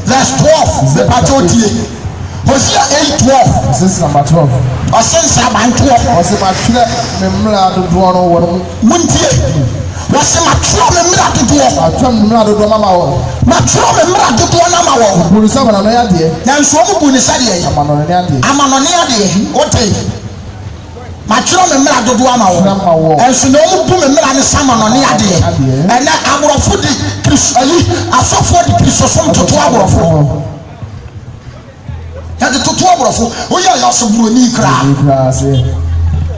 verse 12 the patriotie Hosea 8:12. This is number 12. Osense abantuo. Osematwe memra dodo no wo. Muntie. Osematwe memra dodo. Atwa memra dodo mama wo. Matwe memra dodo na ma wo. Bunisa bana no ya de. Na nso mu bunisa de. Amano ne ade. Amano ne ade. Ote. Matwe memra dodo ama wo. Enso no mu bu memra ne sama no ne ade. Ena aborofo di Kristo ali asofo di Kristo som toto aborofo. The two aborofo oya ya so buroni kra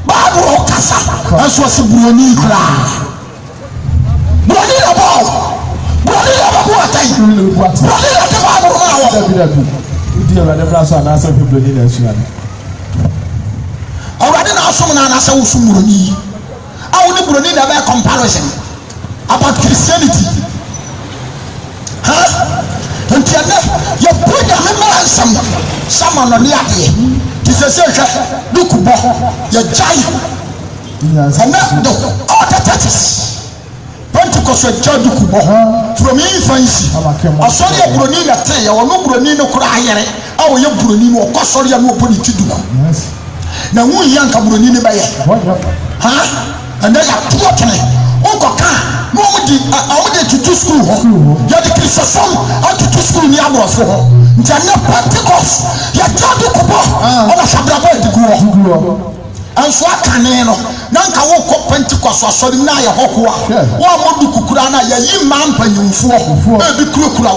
Bible kasa aso so buroni kra buroni na ba atai buroni na te ba buroni na wo udi ora de braso na so buroni na su ana ora de na so na so wo buroni a wo ni buroni na ba comparison about Christianity Until you put your memory some on the idea. This is a look your giant. And not all the churches. Pentecost with John Dukubo from infancy. I saw your Brunina tell or no Brunino cry. I will your Brunino or Cosoria no put it to do. Now, we young Brunini by huh? And they are talking. No one to do school. You're the Christian out to school near Abrafo. You're Pentecost. You're John Dukubo. On a Shabrabo to go. And so I can Nanka woke up Pentecost or Solinaya Hokwa. One more to Kukurana, ye man penny for baby Krukula.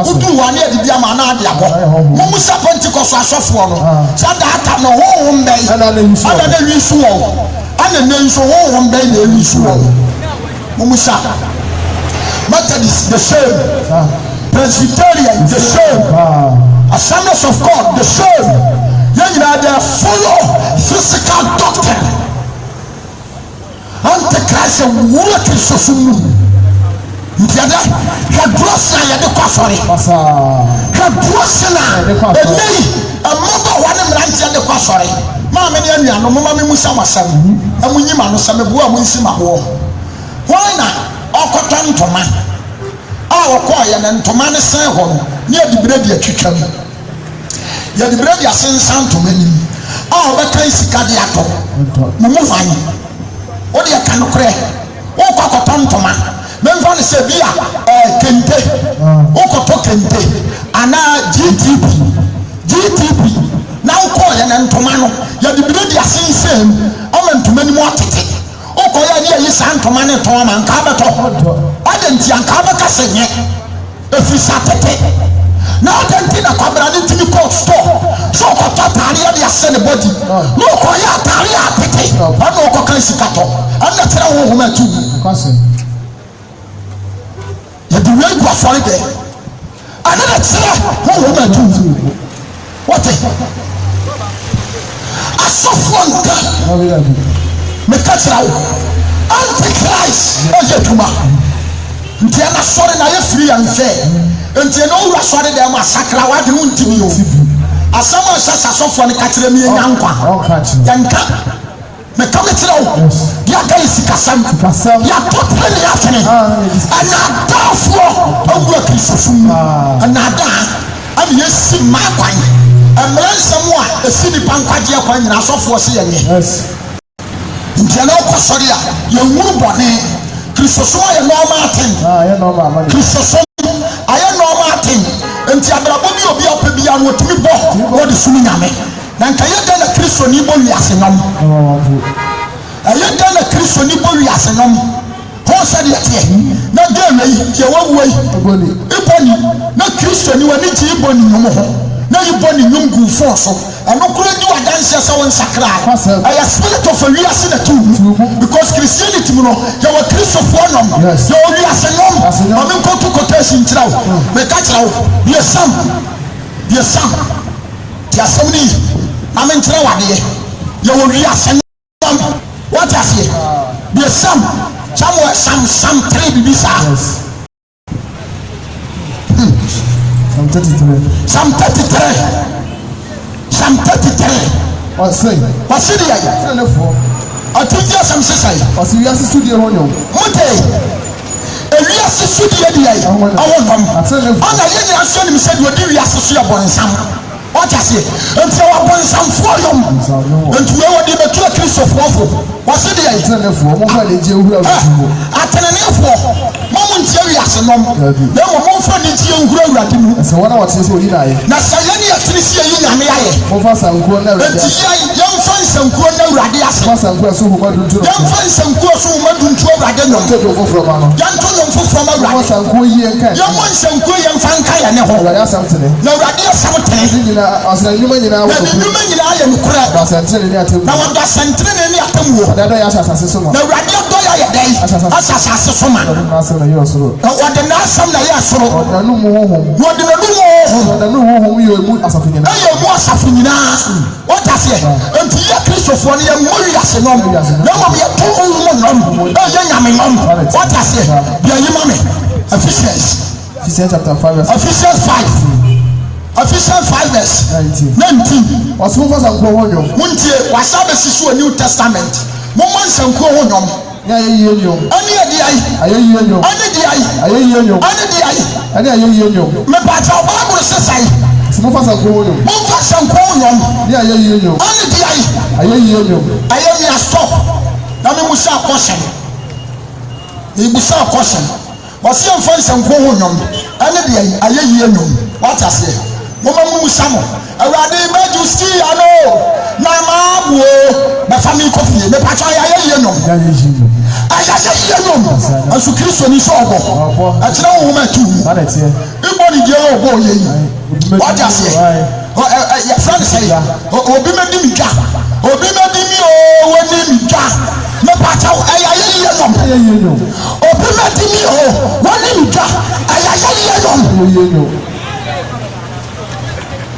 Who do one year the Diamana Diabo? Musa Pentecost or Sofwan. Sanda Hatano home day. Another issue. And the names of home day they issue. Musa Methodist the same, Presbyterian the same, Assemblies of God the same. They follow physical doctrine. Antichrist and work is so soon. ntiada hwedrosa ya de kwasori hwedrosa na enei amaba wane mrantia de kwasori ma me ne anuano mama me musa wasam amunyima no samebu amunsima ho wana okoto ntoma a wokoya na ntoma ne sen ho no ne adibire de atwitwam ya dibire de asensan ntoma ni a obeka sika de ato mumu fan odi ya kanokre wo kokoto ntoma memfa ne se bia kente wokoto kente ana GTP na wokoya na ntoma no ya dibire de asensan o ntoma ni mo atete okoya ni yi san ntoma ne ton ma nka beto adenti anka beka senye efisa tete na adenti na kwabra ne timi cold store so ko totari ya de ase ne body no koya tari atete ana okokan sikato ana tira wo ho matu ya de we gwa fori be ana na tira wo ho matu what asofo me katra antichrist ojetuma ntiana sore na ye free and fair ntiana owura sore dem asakra wa de untimi o asama asasofo ne katra mi nyankwa yanka me kametra o dia kai sikasam ya totre ne afene ana dafo owura krisofum ana da ani yesi makwan amransam a esi ni pankwaje akwan nyina asofo se yenye ntiana ko sori a ye wuru bone kristoso aye normal thing kristoso aye normal thing enti abrabo bi obi apabia no otimi bo wo de sumi nyame na nka ye da na kristo ni bo wiase nom aye da na kristo ni bo wiase nom ho sadi ate na game yi ye wawu yi iboni na kristo ni wani ti iboni nyum ho na iboni nyum gu fo so anokura ni wadanse sa won sakra I spirit of a wiase na tu because Christianity no ya wa Christ of one ya wiase nom amen ko to quotation kirawo me ka kirawo ye sam ya samni amen kirawo de ya wa wiase nom what I say ye sam somewhere sam 3 bibisa Psalm 33 what's it here I think you some say what's you are studio on you mute elias studio dey I want come ana ye answer me said we dey asoso abonsam what I say until abonsam for you until we dey be to Christ of what's it here atenefo mo fa le je ohura ojuwo atenefo mo mo ntie wi asenom na mo fa le je ohura urade mu se wona what say oyi na ye na saye ne atrisi yi nyame aye mo fa sankuo na urade enti yam fa sankuo na urade ase fa sankuo so ho maduntu yam fa sankuo so ho maduntu urade no to do foforo ma no yan to no foforo ma urade mo sankuo yi enka yam mo sankuo yam fa nka ya ne ho urade asamtene na urade asamtene nyina asana nyuma nyina wo ko nyuma nyina aye no kura asantene ni atem na wanda santene ni atem wo dada ya asase so ma na urade do ya ye dai asase so ma na asana yo soro wada na asam na ya soro wada no mu ho yo mu asafunyina ayo mu asafunyina what I say enti ya Christopher ne ya mu wiase nom na mo ya to mu nom ya nyame nom what I say bia yima me Ephesians chapter 5 verse Ephesians 5 verse 19 wasu fa sanko ho nyom muntie wasabe sisu New Testament mo man sanko ho nyom ya ye nyom ani adi aye ye nyom ani di aye ye nyom ani di ani aye ye nyom me ba ta Bible sesai mo fa sanko ho nyom mo fa sanko ho nyom ya ye nyom ani di aye ye nyom aye mi stop na me musa caution e busa caution wasi en fa sanko ho nyom ani di aye ye nyom what I say mama musa mo awade majesty ano na mabuo na family coffee me pa cha aye ye nyom ayaya nyom asu Kristo ni so obo akira wo ma tu ibo ni je obo ye yi what I say ya friend say obi me di mi twa obi me di mi o woni mi twa me pa cha ayaya nyom obi me di mi o woni mi twa ayaya nyom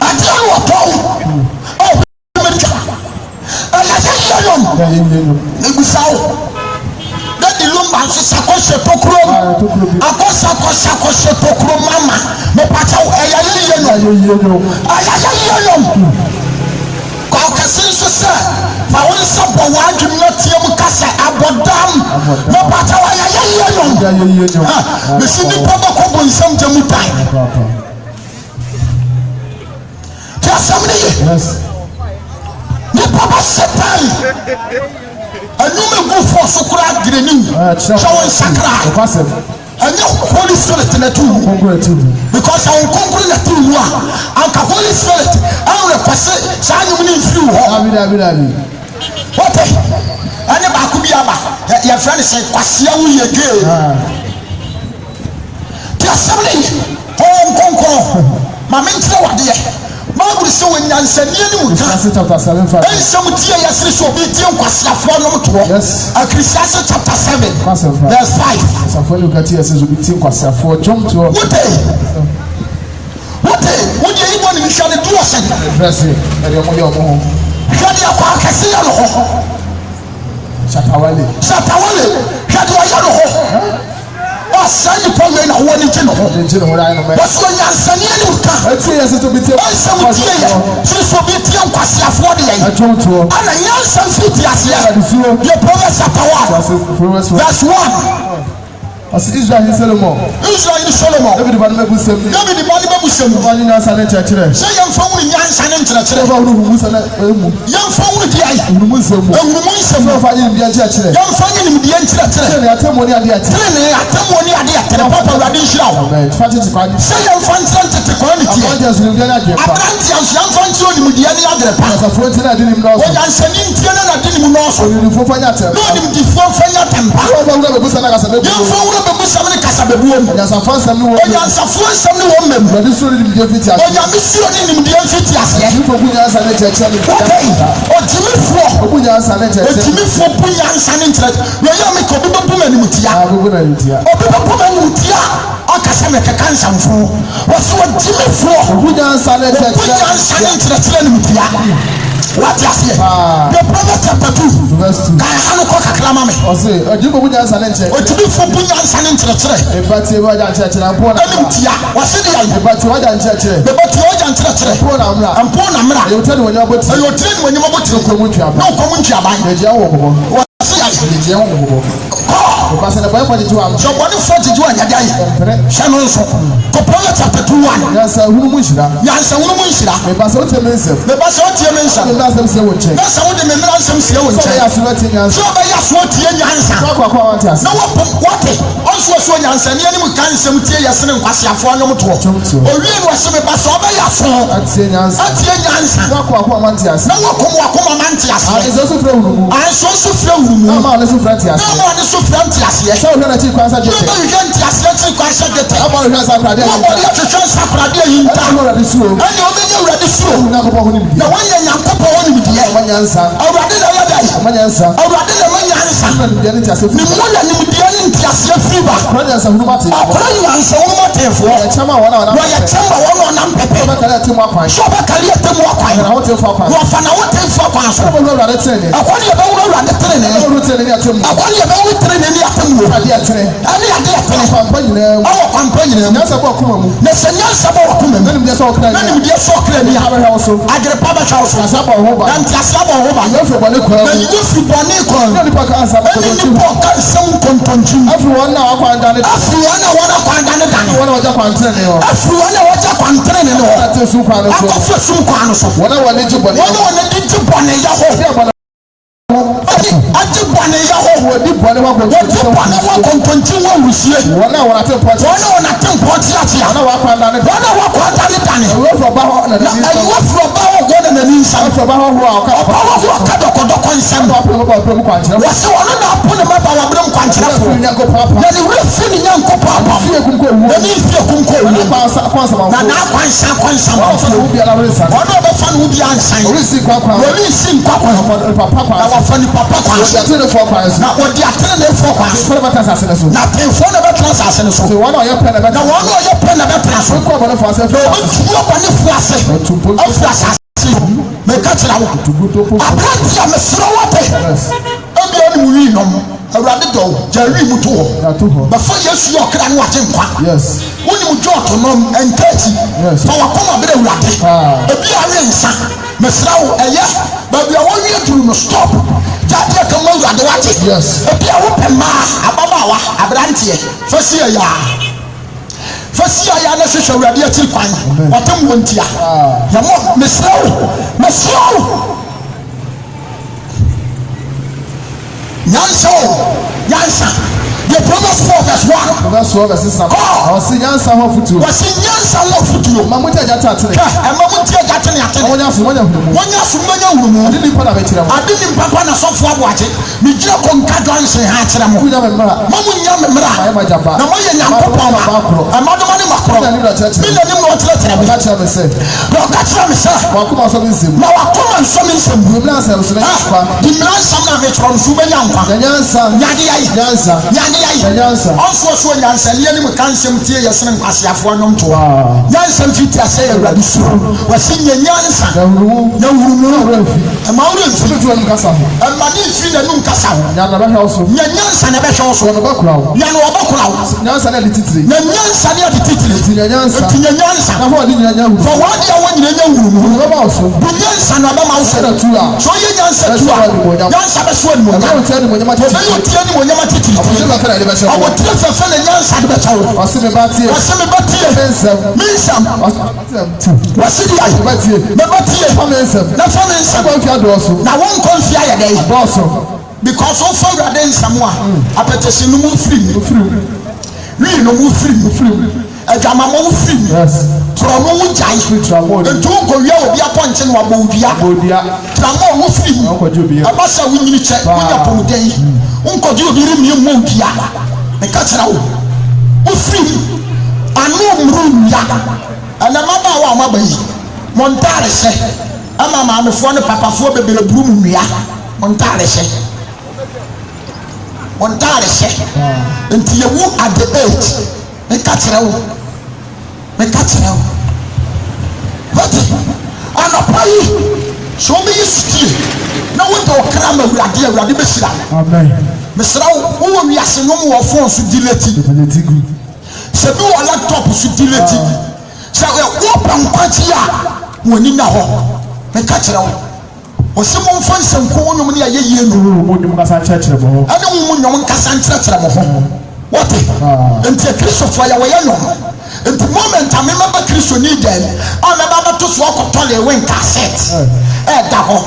ati awo to o me twa ayaya nyom egusawo di lumba akoshe tokuro akoshe tokuro mama me pacha ayayeyeno ko kasinso se fa won so bo wadwum na tiem kasa abodam me pacha ayayeyeno me sidi pobo ko bo nsam jamutai yes ne papa setan anume go for so kura greni show sakra and the Holy Spirit in the two because I will conclude the two and the Holy Spirit I will pass shine in few what anybody could be about your friend say kwasia we again the assembly home my mentor what there Bible say when yansani ni muta chapter 7 5 some tie yasre so be tie nkwasiafo no mto yes Ecclesiastes chapter 7 verse 5 safo ni ukati yasre so be tie nkwasiafo jomto what when you even in shall do us verse e de mo yo mo hwade akwa kase ya no ho shatawale hwade ya no ho Sani pome na woni tino waso nyansani ani uka eti yesi to bitie asem tie ya so bitie nkwasiafo de yan ana nyansam fiti asia ye Proverbs chapter 1 verse 1 as Israel in Solomon David the man busem David nyansa ne chekere say yam fa woni nyansa ne chekere ba woni musa na emu yam fa woni di ai woni nsem so fa yin dia chekere yam fa yin dia chekere ne atemo ni ade ate papa rade nhira wo fa tete kwa say yam fa tete kwa ni tie abranti asu yam fa ntiro ni mudia ni adre pa sa fo ntira ade ni no so nyansa ni ntie na ade ni mu no so ni fo fa nya tem no ni di fo fa nya tem pa so ba wona be busa na kasa be Somebody kasabebuom onyansa fansam ni wo mem rade so ni mde fiti ase onyamisiro ni mde fiti ase ni ko bunyansa ne cheche ni ogunyansa ne cheche otimifo bunyansa ne cheche we ya me ko bibo buma ni mutia obibo buma ni mutia akasa me kansa mfu wo so otimifo bunyansa ne cheche ni mutia what you say the Proverbs chapter 2 verse 2 kan hanu ko kakra mame o say ojibo bunyansa ne cheche otimifo bunyansa ne cheche ebati waja cheche na pona mutia wo se de yan ebati waja cheche ebati waja cheche pona mra yo tell when you boti ko mu ntwa ba no ko mu ntwa ba eje wo ko wo se ya eje wo ko because the Bible is doing so body for the doing ya dai shano so ko Proverbs chapter 2:1 yansa hunu mu nshira me ba se o tie mensa me ba se se wo che na se wo de me mra nsem se wo che ya so tie nyansa so ba ya so tie nyansa kwa want as na wo what on so nyansa ni ani mu kan nsem tie ya se ne nkwasiafo no mto o wi no se me ba so ba ya so atie nyansa kwa want as na wo kom manti as a so fre hunu mu na ma le so fre tie as yes so na chi kwansa je no you can't just let kwansa je te abo hwe sakrade abo ya twetwe sakrade yin ta no ready so ani o menye ready so na ko ho ni bi na wanya nyankopɔ ho ni bi ye wanyansa awrade na yada wanyansa awrade na wanyansa na ni ni tiase ni mo na ni mdia ni tiase fiba wanyansa hu mate wanyansa hu mate fo ya chama wana na mpepe ba kale temu akwan so ba kale temu akwan na wote fo akwan wo fa na wote fo akwan so ba awrade trene akwani ba awrade trene ni atemu akwani ba wo trene ni atemu ade atere pampa nyina nyansa bo akoma mu na nyansa bo akoma mu na so okra ni ha ba so agre pa ba cha so asa bo ho ba na asa bo ho ba yo fe bone kwa na yo fi bone kwa na ni pa ka asa bo ni po ka sam kontonju afi wona akwa ndane wona waja kwa ntrene yo afi wona waja kwa ntrene no ate su kwa no so afa su kwa no so wona wona ji bone ya ho aje bone ya ho wodi bone wa kontonji wa wusie wona tempo ati wona wa kwa ndane dane wo fro ba ho na go na ni nsa fro ba ho ka doko nsem ba pro kwa nkyere wo se wona na apo ne ma ba wa bram kwa nkyere fo nyanko papa na ni wure fi ni nyanko papa fie kumko wu na ni fie kumko wu na kwansa ma na kwansa ma fo wu bi ala wure sa wona ba fa no bi ansan wure si kwa papa na wa fa ni papa kwa so atene fo kwa so na odi atene fo kwa so fo ba tasa se so na tenfo na ba tasa se so so wona oye pena ba na wona oye pena ba tasa so ko ba na fo ase fo ba ni fo ase fo ase me ka tira wo akanti a me sro wote ebi oni mu wi nom awurade dɔw jari mu to hɔ bɛfa yesu yɛ ɔkra no wagye nkwa wonim dwo ɔtonom ɛntaakyi fa wakɔma berɛ awurade ebi awe nsa mesrɛ wo ɛyɛ baabi a wɔwie duru no stop gyadeɛ ka ma awurade wagye ebi a wopɛ mmaa ababaawa aberanteɛ fa si ɛyɛa fasi aya na hwehwɛ awurade akyiri kwan ɔtam wɔ ntia yɛmɔ mesrɛ wo Yansa. The Proverbs 4 verse 1. Proverbs 4 verse 6. Wasi nyansa ho futuo. Wasi nyansa ho futuo. Mamuti ajata atene. Mamuti ajata ne atene. Wonya hurumu. Adi ni pana bechira mo. Adi ni papa na sofo aboaje. Mi gira konka donse ha kira mo. Kunya memra. Mamu nya memra. Na mo ye nyankopon ba. Amado ma ne makro. Bi na ni mo tere mo. Ka kira me se. Bro ka kira me se. Wakoma so nsem. Na wakoma so nsem. Dimla nsem so na kwa. Dimla nsem na me tro so be nyankwa. Nyansa. Nyade ayi. Nyansa. Nyansa. Also nyansa liye ni mukansem tie yesene nkwasiafo anom to. Nyansa fiti ase awurade su. Wasi nyansa. Na hurumu. Ma wure mfi tutu an kasa ho. Ma ni mfi na num kasa ho. Nyana ba hwe so. Nyansa na ba hwe so. No ba kura ho. Nyana oba kura ho. Nyansa na lititire. Nyansa na lititire. Nyansa. Na ho adi nyanya hu. For what dia won nyanya hurumu. No ba so. Nyansa na ba ma so. So ye nyansa tu a. Nyansa ba so ni mo. Na o tie ni mo nyama titi. O tie ni mo nyama titi. Abo tie fa na nyansa de ba chawo. Wasi me ba tie. Minsam. Wasi di ayi. Me ba tie. Na fa minsam. Na won konfia ya dai. Because of for the nsam a apetesi no mu free. We no mu free. Adwama mo free. Tromo mu jai. Etu ko wi a obi aponche no abodua. Tromo mu free. Abasa wunyini che. Wunya pomuden. Unkoju obi ri mi mu dia. Me ka kira wo. Wo free. Anu mru ya. Ana mama wa mabayi. Montare se. Ama maamefo ne papafo bebere buru mu nua. Montare se. Nti ye wu at the age. Me ka kira wo. What? Anapai. So me yistie. Na wo do kra ma awurade be sira. Amen. Me sira wo wi ase no mo phone so dileti. Se bi wo laptop so dileti. Se wo pan kwachi a woni na ho. Me ka kira wo. Osi mo mfa nsanko wonum ne ayeye no. Mo nim kasa kyerɛkyerɛ mo ho. Ade mo nyom kasa kyerɛkyerɛ mo ho. What? Enti Christopher ya wo ya no. Enti moment a me maba Christo ni den. A me baba to so akotole wen cassette. Da ho.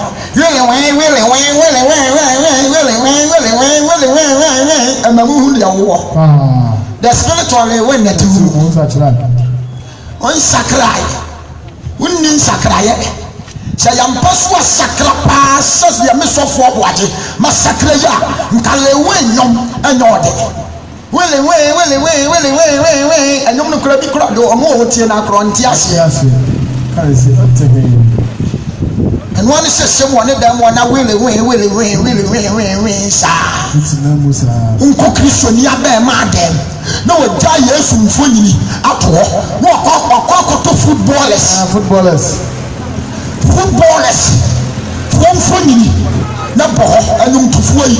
Amamu hu ya wo. The spiritual when that you on sakrai. Unni sakraye. Say yampa sakra pa says the miss of what massacre ya nkale we nyom anyode we anyom no kura bi kura do omo hotie na kronti ase and one says someone them one we sa unko Kristo ni abe ma dem na o ja Yesu mfonyini ato no akọ footballers won fonyini na bo anum tufuo yi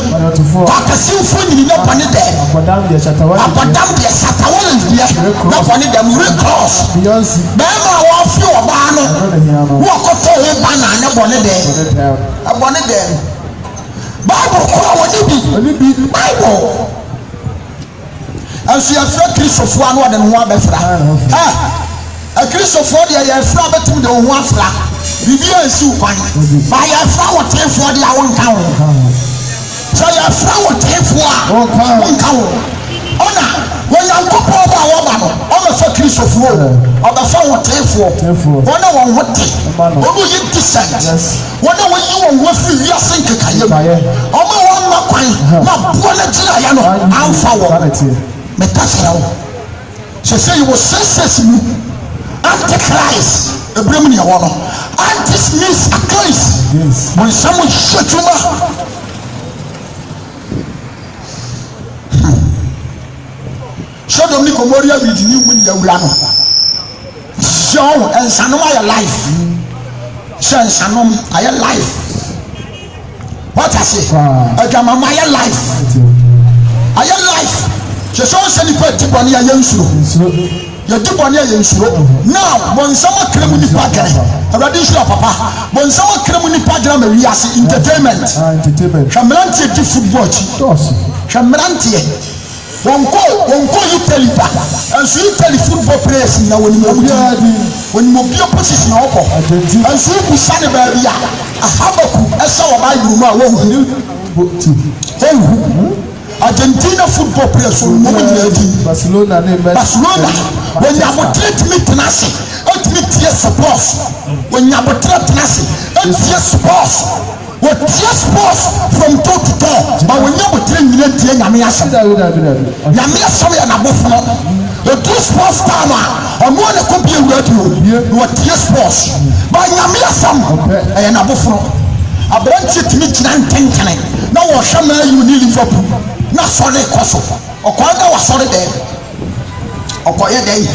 akase fonyini na bane dem abadam de satawale dia na bane dem recross be ma wa fi oba no wo koto he bana na bone dem abone dem Bible ko woni bi Bible anso ya fra Christopher anu ade no abefra a Christopher de ya fra betum de ho afra bibi ansi kwan ba ya fra wotenfo de awon kan wo so ya fra wotenfo a won kan wo ona won yankopo ba wo ba no o me fa Christopher o ba fa wotenfo ona won hote o bu yi decent wona won yi won wo fi wi asenke kaye o ma won ma kwan na bo na gira ya no amfa wo me ka fra wo say you will sense me Antichrist. Abraham ni awono. Antis means a Christ. Yes. When someone shetuma. Show them the Comoria with you when you are show and Sanom are life. Show and Sanom are life. What I say? A Gamamaya life. Cheshon seni kwa tibani ya yensuro. Ya tibani ya yensuro. Now, bonsama kremu ni pagare. Abadi shura papa. Bonsama kremu ni pagare me wiase entertainment. Entertainment. Chamranti di football chi. Chamranti. Wonko Italy ba. Enso Italy football players na woni mo position na oko. Enso ku sane ba bia. Ahabaku esa wa Bible mu a wo Argentina football players so mo nyadi Barcelona when you have treatment tenase ultimate support when you have treatment tenase support what sports from toe to toe but when you have treatment tie nyame asem nyame asem ya na bofo the two sports time omo na ko bi ewuradu what sports but nyame asem ya na bofo abranche timi kina ntenkene na wo hwa ma yu ni Liverpool na sɔre kɔso ɔkɔda wa sɔre dɛ ɔkɔyɛ dɛ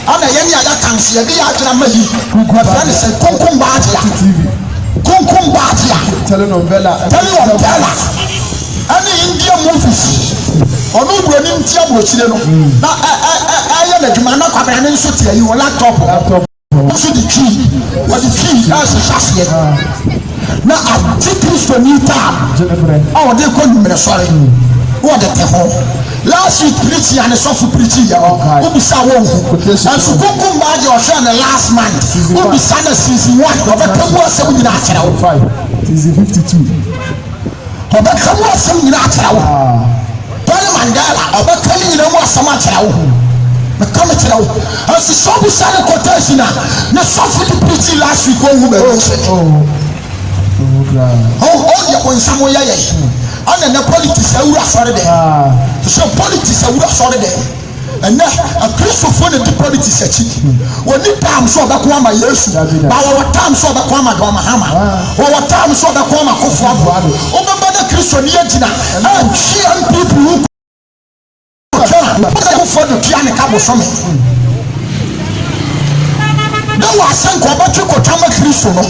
ana yɛ ni ada kansi yɛ de yɛ agyina ma yi ɛfɛ ne sɛ konkom baagye a telenovela ɛne India movies ɔno buroni nti aburokyire no na ɛyɛ n'adwuma na kwabra ne nso te ayi wɔ laptop nso de twi wɔde twi ɛhyehyɛ aseɛ na ati kristo ni taa a wɔde kɔ numere sɔre what the hell last week preaching and soft preaching ya who be sa wo and so kunkum ba je o share the last month who be sa na season 1 obeka mu asem nyina akere wo season 52 obeka mu asem nyina akere wo Tony Mandela obeka nyina mu asem akere wo me come akere wo and so be sa na quotation na soft preaching last week wo be ya ko nsamo ya ana na politics awura sɔre dɛ so politics awura sɔre dɛ ɛnɛ akristofo na di politics akyi wɔni time so ɔbɛko ama Yesu ba wɔwɔ time so ɔbɛko ama John Mahama wɔwɔ time so ɔbɛko ama Akufo Addo ɔbɛba na kristo ni agyina ɛntwe people who Akufo Addo tua ne kabo some na wɔasɛn kɔ ɔbɛtwe kɔtama kristo no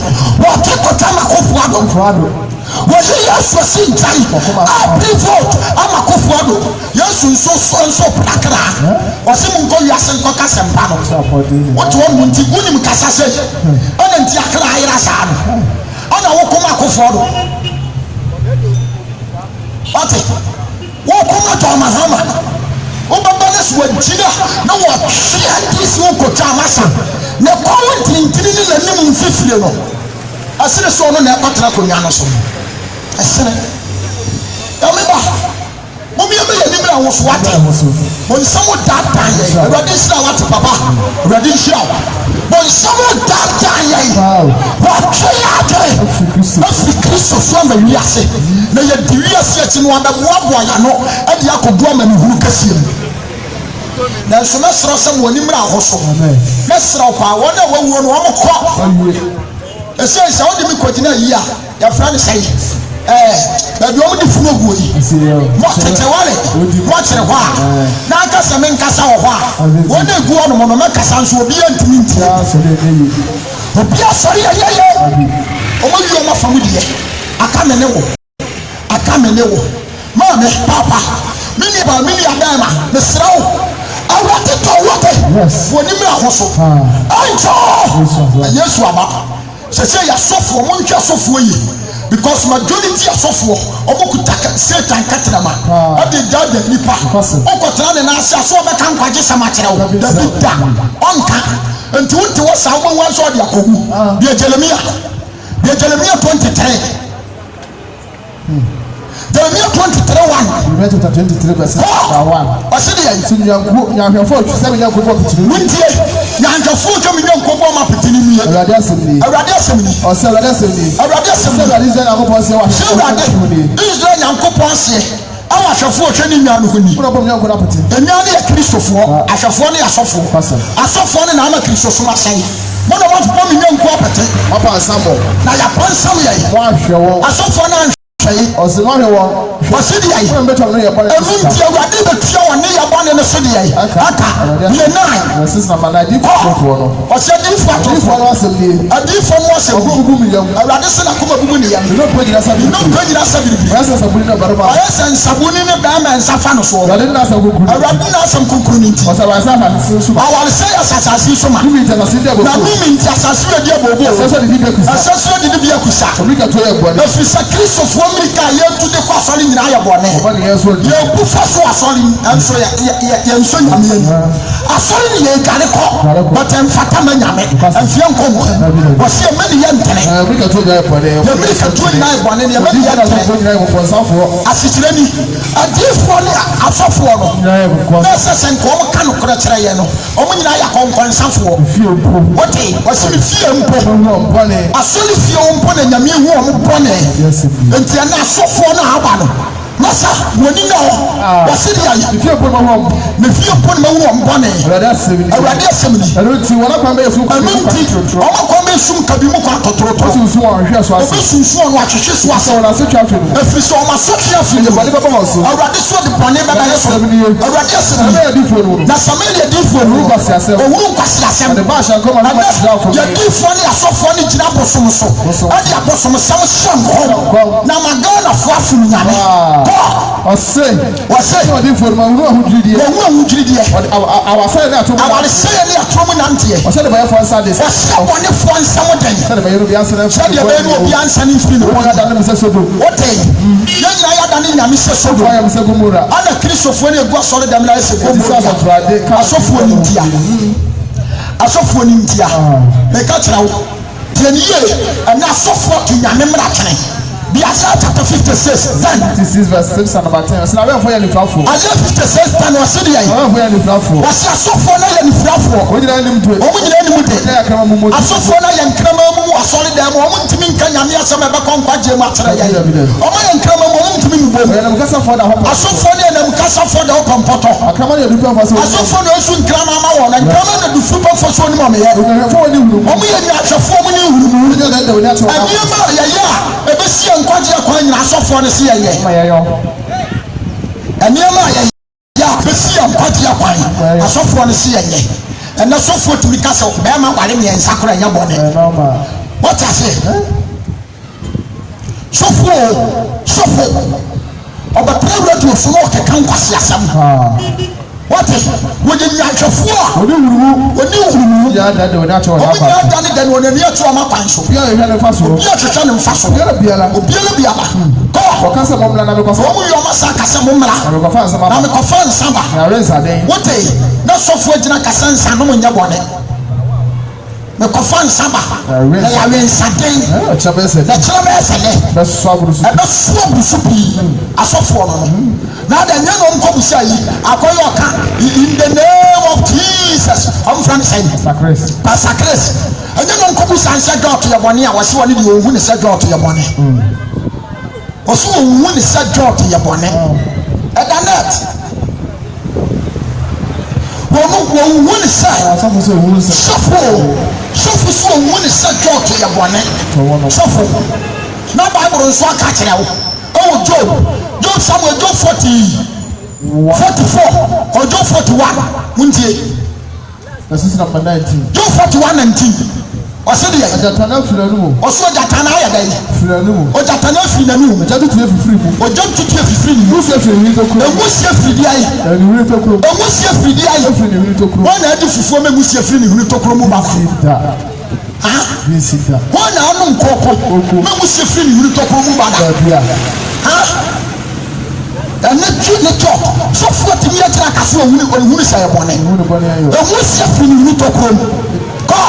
wɔte kɔtama Akufo Addo wɔyɛ Yesu asi nkyɛn abiri vote ama Akufo Addo Yesu nso prakra ɔsɛ mu nkɔ wiase nkɔ kasa mpa no wɔte wɔn mu nti wunim kasa sɛ ɔna nti akra ayera saa no ɔna wɔkɔm Akufo Addo ɔte wɔkɔm John Mahama wɔbɛba ne so wɔgyina na wɔtwea nti si wɔkɔtwa amasa na kɔn ntintini ne n'anim mfifire no asene so ɔno na ɛkɔtena konwa no so asene ɛmeba momi ɛbɛyɛ nimra wo so wate bonsamo data yɛ awurade nhyira wate papa awurade nhyira bonsamo data yɛ wɔtwe yɛ adwene afiri Kristo so ama wiase na yɛdi wiase akyi no abɛboaboa yɛ no ɛde akɔdu ama ne hunu kɛseɛ mu nanso mɛserɛ sɛ mo animra ho so mɛserɛ kɔ a wɔn a wɔawuo no wɔmkɔ ɛsɛ sɛ wode me kɔgyina yi a yɛfra ne sɛ baabi ɔmo de funu oguo yi mo tete wale mo kyerɛ hɔ a na akasa me nkasa wɔ hɔ a wɔn na egu ɔnom no mɛkasa nso obi yɛ ntumi nti obi asɔre yɛyɛyɛ ɔmo yi ɔmo afa mu deɛ aka me ne wo maame papa mini adama mesrɛ wo awurade tɔ wɔte wɔ nimre ahoso ɛnkyɛ Yesu aba sɛ yɛ asɔfoɔ mo ntwa asɔfoɔ yi because majority asɔfoɔ ɔmo kuta Satan katrama ɔde gyaada nipa ɔkɔtena ne n'ase aso ɔbɛka nkwagye sɛm akyerɛ wo dabi da ɔnka nti wote wɔ saa wɔn nso ɔde akɔwu bia Jeremia 23 Jeremia 23:1. Jeremia chapter 23 verse 1. Ɔsi de yɛ. Si nyankwafo sɛ nyankwafo pitiri. Wuntie nyankwafo twɛ mi nyankwafo ma pitiri mi yɛ. Awurade asɛm ni. Ɔsɛ Awurade asɛm ni. Awurade Israel nyankopɔn sɛ wa. Israel nyankopɔn sɛ awo ahwɛfoɔ twɛ ne nyaa no ho ni. Enyaa ne yɛ kristofoɔ ahwɛfoɔ ne yɛ asɔfoɔ. Asɔfoɔ ne na ama kristo so ma sɛn. Mo na wɔn mi nyankwafo apɛtɛ. Wapa nsambɔ. Na yɛ pɔnsam yɛ. Wɔn ahwɛ wɔn. Asɔfoɔ na Ɔsɛmɔhɛ wɔ. Wɔsi di ayi. Wɔn bɛ tɔn ne yɛ bɔ ne. Ɛnu nti awurade bɛ tia wɔn ne yɛ bɔ ne so di ayi. Aka yɛ nan. Sisan nama na di fɔfɔ no. Ɔsɛ di fɔ ato. Di fɔ no asɛm die. Adi fɔ no asɛm. Ɔkò bubu mi yam. Awurade sɛ na kɔma bubu ni yam. N'o pe nyina sabi. N'o pe nyina sabi. Ɔyɛ sɛ sabuni na barima. Ɔyɛ sɛ nsabuni ne bɛrima nsa fa no so. Awurade na asɛm kukuru. Awurade na asɛm kukuru ni nti. Ɔsabasa asase so ma. Awaresɛ yɛ asase so ma. Dumi nti asase di abobo. Na dumi nti asase yɛ di abobo. Asase di bi akusa. Asase di bi akusa. Obi ka to yɛ bɔ ne. Efisɛ Kristofoɔ Amerika yɛ tu de kɔ asɔre nyinaa yɛ bɔ ne. Ɔba ni yɛ so. Yɛ bu fa so asɔre nso yɛ nso nyame yɛ. Asɔre ni yɛ gari kɔ. Bɔtɛ nfata ma nyame. Nfiɛ nkɔ mu. Wɔsi yɛ mɛni yɛ ntɛnɛ. Obi ka to yɛ bɔ ne. Yɛ mɛni ka to nyinaa yɛ bɔ ne. Yɛ mɛni yɛ ntɛnɛ. Asikyerɛ ni adiifoɔ ne asɔfoɔ no. Bɛsɛ sɛ nka wɔn ka no korɛ kyerɛ yɛ no. Wɔn nyinaa yɛ akɔnkɔnsafoɔ. Wɔte wɔsi ni fie mpo. Asɔre fie wɔn mpo na nyame ehu wɔn bɔ ne. Nti ɛna asɔfoɔ no aba no. Masa woni na hɔ. Wɔsi di ayi. Fie mpo ma wɔn. Ne fie mpo na wɔn bɔ ne. Awurade asɛm ni. Ɛnu ti wɔn akwan bɛ yɛ fun. Ɛnu ti wɔn akwan bɛ sum kabi mu kwan tɔtɔrɔtɔ. Wɔsi nsu wɔn ahwɛ so ase. Obi sunsun wɔn ahwehwɛ so ase. Wɔn ase twa fili. Efiri sɛ wɔn asɔtwe afiri mu. Wɔde bɛbɔ wɔn so. Awurade so de bɔnne bɛbɛ yɛ so. Awurade asɛm ni. Ɛbɛyɛ di fo no. Na Samaria di fo no. Owurɔ kwasi asɛm. Owurɔ kwasi asɛm. Ɛde ba ahyɛ nkɔmɔ na ma kyerɛ afɔ. Yɛ di fo ne asɔfoɔ ne gyina bosom so. Ɛde abosom sɛm hyɛ nkɔm. Na ma Ghana fo afiri nyame. Ɔse. Wɔse. Ɔde fo no ma wuru ahudirideɛ. Wɔwu ahudirideɛ. Awasɛ ne ato mu. Awaresɛyɛ ne ato mu nanteɛ. Ɔsɛ de bɛyɛ fɔ nsa de. Wɔsɛ bɔnefoɔ nsɛm den. Sɛ de bɛyɛ no bi asɛ ne. Sɛdeɛ bɛyɛ no obi ansa ne mfiri ne Wɔn ada ne sɛ sodo. Wote yɛn nyinaa yɛada ne nyame sɛ sodo. Wɔn ayɛ sɛ gomora. Ana kristofoɔ ne egu asɔre dɛm na ɛsɛ gomora. Asɔfoɔ ne ntia. Asɔfoɔ ne ntia. Mɛka kyerɛ wo. Tiɛ ne yie ɛna asɔfoɔ ke nyame mmara twene. Isaiah chapter 56 10. 56 verse 6 and number 10. Sɛ na bɛ fɔ yɛ nifrafo. Isaiah 56 10 wɔsi de yɛ. Wɔn fɔ yɛ nifrafo. Wɔsi asɔfoɔ na yɛ nifrafo. Wɔn nyinaa anim to. Wɔn nyinaa anim de. Ɛyɛ akrama mu mu. Asɔfoɔ na yɛ nkrama mu asɔre dɛm wɔn ntumi nka nyame asɛm ɛbɛkɔ nkwagye mu akyerɛ yɛ. Wɔn yɛ nkrama mu wɔn ntumi mbɔ mu. Ɛyɛ nam kasa fɔ da hɔ. Asɔfoɔ na yɛ nam kasa fɔ da hɔ pɔmpɔtɔ. Akrama yɛ dupu afɔ so. Asɔfoɔ na esu nkrama ma wɔn na nkrama na dufu pɔfɔ so ni mɔmɛ yɛ. Wɔn ni wulu. Wɔn yɛ nyatwɛfoɔ mu ni wulu. Ɛnìyɛmá yɛyɛ a ebesi yɛ nkwagye akwan nyina asɔfoɔ ne si yɛyɛ. Ɛnìyɛmá yɛyɛ a ebesi yɛ nkwagye akwan asɔfoɔ ne si yɛyɛ. Ɛnɛ sɔfoɔ tumi kasa bɛrima wale mmiɛnsa kora ɛnyɛ bɔnɛ. Wɔte ase. Sɔfoɔ ɔbɛtena radio so na ɔkeka nkwasi asɛm. Wɔte wɔyɛ nyatwɛfoɔ a oni wuruwu. Yɛ ada de wɔde akyɛ wɔde ɔmo aba. nyɛ ada ne da ne wɔn ani ato ɔmo akwan so. Obi a yɛ hwɛ ne fa so. Obi a twitwa ne nfa so. Obiara biara. Obiara biara. Kɔ. Wɔkasa mɔ mla na bɛ kɔfa. Wɔn mu yɛ ɔmo asa kasa mo mmra. Na bɛ kɔfa nsɛm aba. Na me kɔfa nsaba. Na awɛ nsaden. Wote na sɔfoɔ gyina kasa nsa no mo nyɛ bɔne. Me kɔfa nsaba. Na yɛawɛ nsaden. Ɔkyɛ bɛ sɛ. Na kyerɛ bɛyɛ sɛ dɛ. Bɛ soso aburusu. Ɛbɛ so aburusu pii. Asɔfoɔ no. Na de nyɛ na ɔmo kɔ busa yi. Akɔyɛ ɔka in the name of Jesus. Ɔmo fɛn sɛn. Sakres. Pastor Chris. Ɛnyɛ na ɔmo kɔ busa nsɛ dɔɔto yɛ bɔne a wɔsi wɔn de ohun ne sɛ dɔɔto yɛ bɔne. Wɔsi ohun ne sɛ dɔɔto yɛ bɔne. Ɛda net. Wɔn ohun ne sɛ. Asafo sɛ ohun sɛ. Sɔfo so ohun ne sɛ dɔɔto yɛ bɔne. Sɔfo. Na Bible nso aka kyerɛ wo. Ɛwɔ Job Samuel Job 44 or Job 41 muntie. Verse number 19. Job 41:19. Ɔsɛ de yɛ. Ɔjatana firi anumu. Ɔsɛ ɔjatana ayɛ dɛ. Firi anumu. Ɔjatana firi n'anumu. Ɔjatu tuye fifiri mu. Ɔjatu tuye fifiri mu. Musa firi wiri tokuro. Emusie firi di ayi. Wiri tokuro. Emusie firi di ayi. Efiri ni wiri tokuro. Wɔn na ɛdi fufuo mɛ emusie firi ni wiri tokuro mu ba. Sida. Sida. Wɔn na anu nkɔkɔ. Mɛ emusie firi ni wiri tokuro mu ba da. Ɛnɛ twi ne tɔ sɔfo ti mi yɛ kyerɛ akasi ohun sɛ ɛbɔnɛ. Emusie firi ni wiri tokuro mu. Kɔ.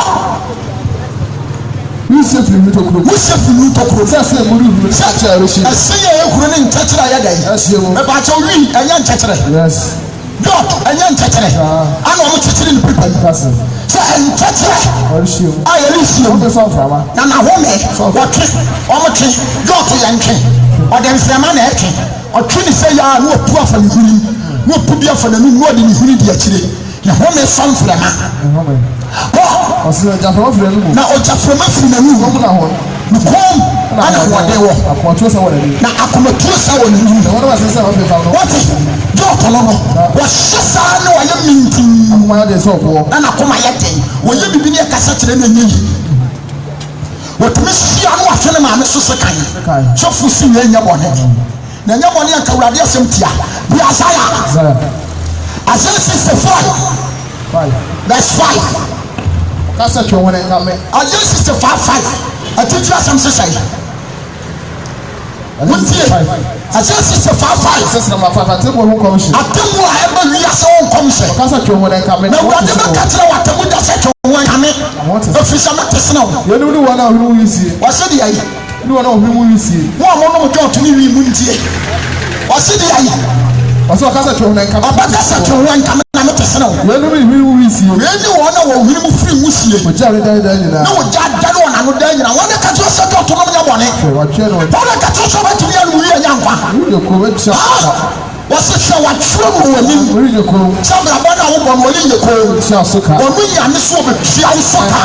Musa firi wiri tokuro. Musa firi wiri tokuro. Sɛ muri wiri nkyɛkyerɛ ɛrɛ si. Ɛsɛ yɛ ekuro ne nkyɛkyerɛ ayɛ dɛ. Ɛsɛ mu. Mɛ baakyɛ wi ɛnyɛ nkyɛkyerɛ. Yes. Dɔt ɛnyɛ nkyɛkyerɛ. Ana ɔmo kyekyere ne pipa yi. Sɛ nkyɛkyerɛ. Ɔre si mu. A yɛre si mu. Ɔmo bɛ sɔn fama. Na n'ahome wɔtwe ɔmo twe dɔt yɛ ntwe. Ɔde nsɛmá na ɛtwe. Ɔtwe ne sɛ yaa na opu afa ne huri. Na opu bi afa n'anum na ɔde ne huri di akyire. N'ahome sɔn mframa. Ɔsɛ ɔjaframa firi anumu. Na ɔjaframa firi n'anum. Ɔmo na hɔ. kom ana hoɔden wɔ na akomatuo sa wɔ ne nim wɔte gye ɔtɔlɔ no wɔhyɛ saa ne wɔyɛ mintin na nakoma yɛ den wɔyɛ bibi ne ɛkasa kyerɛ no ɛnyɛ yi wɔtumi hyia no wɔhwɛ ne maame so se kan sɔfo si wie nyɛ bɔne na nyɛ bɔne anka Awurade asɛm tia bi Isaiah 65 verse 5 kasa twɛ wɔn nka me Isaiah 65:5 atitiri asɛm sesɛe Muntie Isaiah 65:5 sɛsɛ ma fa te mo ho kɔmhyɛ atemu a ɛbɛ wiase wo nkɔmhyɛ kasa twɛ wɔn nka me na Awurade bɛka kyerɛ wo atemu da sɛ twɛ wo nka me ɛfiri sɛ mete sene wo yɛnum ne wɔn a ɔhene mu yisie wɔse de ayi ne wɔn a ɔhene mu yisie mo a monom dwa ɔtumi wi mu ntie wɔse de ayi ɔsɛ ɔkasa twɛ wɔn nka me ɔbɛkasa twɛ wo nka me na mete sene wo yɛnum ne ɔhene mu yisie wei ne wɔn a wɔ ɔhene mu firi mu sie ɔgya ne dan nyinaa na wɔgya da ne wɔn ano dan nyinaa wɔn ne ka kyerɛ sɛ dɛ ɔtɔnom nyɛ bɔne wɔtwɛ no wɔn ne ka kyerɛ sɛ ɔbɛtumi yɛ no wie nya nkwa wɔyɛ ko wɔtia wɔse hwɛ wɔatwerɛ no wɔ anim wɔyɛ ko sɛ abrabɔ no a wobɔ no wɔne nyɛ koo tia so ka ɔno nyame so ɔbɛtua wo so ka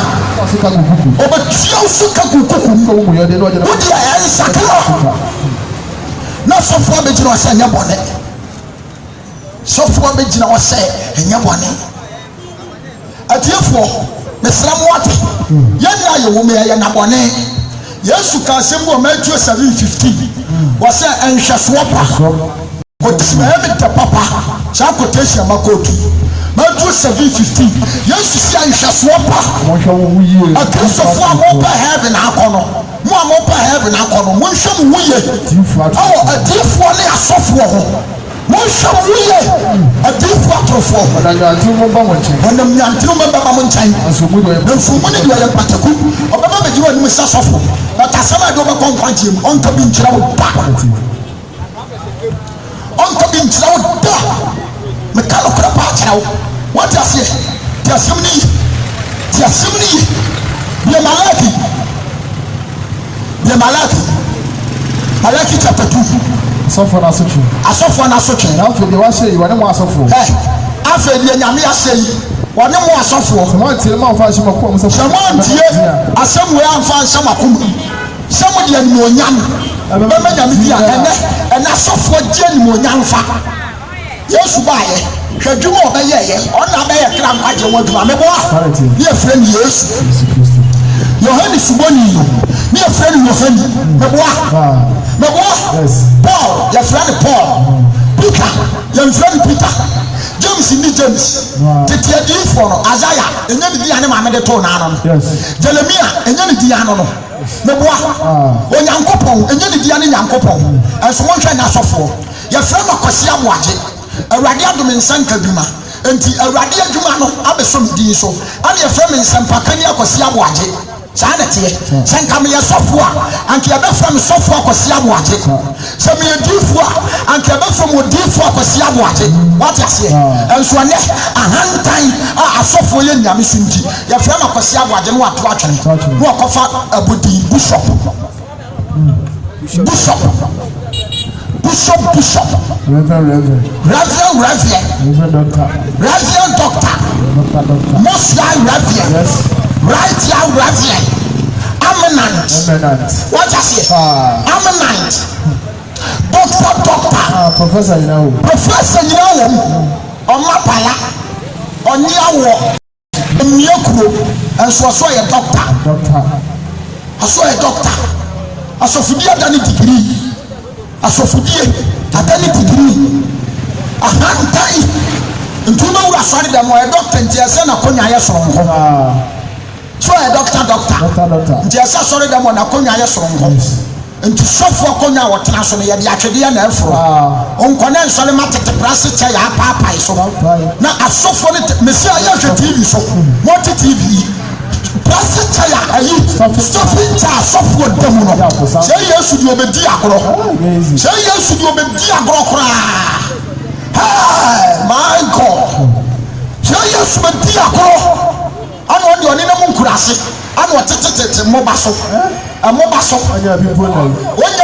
so ka kuku ɔbɛtua wo so ka kukuku ko mu yɛ de no ɔgya wode ɛnsakra na sɔfoɔ bɛgyina hɔ sɛ ɛnyɛ bɔne sɔfoɔ bɛgyina hɔ sɛ ɛnyɛ bɔne atiefoɔ mesra mo ate yɛnyɛ ayɛ wɔ mu yɛyɛ na bɔne Yesu ka asɛm wɔ Matthew 7:15 wɔsɛ ɛnhwɛsoɔ pa ɛmɛtɛ papa saa quotation ma kootu Matthew 7:15 Yesu si ɛnhwɛsoɔ pa akristofoɔ a mopɛ heaven akɔ no mo a mopɛ heaven akɔ no monhwɛ mo wo ye ɛwɔ adiefoɔ ne asɔfoɔ ho monhwɛ mo wo ye adiefoɔ atorofoɔ ɔnam nyantene bɛbɛba mo nkyɛn na mfumu ne deɛ ɔyɛ mpataku ɔbɛba bɛgyina anim sɛ sɔfo na tasɛm a ɛde wobɛkɔ nkwagyeɛ mu ɔnka bi nkyerɛ wo da ɔnka bi nkyerɛ wo da meka nokora paa kyerɛ wo wate aseɛ te asɛm no yi te asɛm no yi bia Malaki chapter 2 asɔfoɔ no asotwe na afei deɛ wahyɛ yi wɔne mo asɔfoɔ afei deɛ nyame ahyɛ yi wɔne mo asɔfoɔ sɛ moantie ma mfa ahyɛ makoma mu sɛ moantie asɛm wei amfa nhyɛ makoma sɛ mode animuonyam bɛma nyame bi a ɛnɛ asɔfoɔ gye animuonyam fa Yesu baayɛ hwɛ adwuma ɔbɛyɛɛyɛ ɔna bɛyɛ kra nkwagye wɔ adwuma meboa ne yɛfrɛ no Yesu Yohane subɔni ne yɛfrɛ no Yohane meboa Paul yɛfrɛ no Paul Peter yɛmfrɛ no Peter James ni James tete adiifoɔ no Isaiah ɛnyɛ ne di ane maame de too n'ano no Jeremia ɛnyɛ ne di ano no meboa Onyankopɔn ɛnyɛ ne di ane Nyankopɔn ɛnso monhwɛ ne asɔfoɔ yɛfrɛ no Kwasi Aboagye Awurade adom nsa nka dwuma enti Awurade adwuma no abɛsɔ me din so ane yɛfrɛ me nsɛmpakani Kwasi Aboagye saa na teɛ sɛ nka meyɛ sɔfoɔ a anka yɛbɛfrɛ me sɔfoɔ Kwasi Aboagye sɛ meyɛ diifoɔ a anka yɛbɛfrɛ me odiifoɔ Kwasi Aboagye wate aseɛ ɛnso ɛnɛ ahantan a asɔfoɔ yɛ nyame so nti yɛfrɛ me Kwasi Aboagye no wato atwene na wɔkɔfa abodin bishop Reverend Doctor Most High Reverend Right High Reverend Eminent what I say Eminent Doctor Professor Nyinawo Omapala Onyawo Emiekuro enso so yɛ doctor asofudie adani degree asofudie adani degree ahantai ntuma wura sɔre dɛm ɔyɛ doctor nti ɛsɛ na konya yɛ soronko so ɔyɛ doctor nti ɛsɛ sɔre dɛm ɔna konya yɛ soronko nti sɔfoɔ konya a wɔtena so no yɛde atwedeɛ na ɛforo nkɔne nsɔre ma tete prase kyɛ yɛ apaapae so na asɔfoɔ no mesi a yɛhwɛ TV so mɔte TV prase kyɛ yɛ ayi sɔfi nkyɛ asɔfoɔ da mu no sɛ Yesu deɛ ɔbɛdi agorɔ koraa my God sɛ Yesu bɛdi agorɔ ana ɔde ɔne nam nkurase ana ɔtetetete mmoba so ɔnyɛ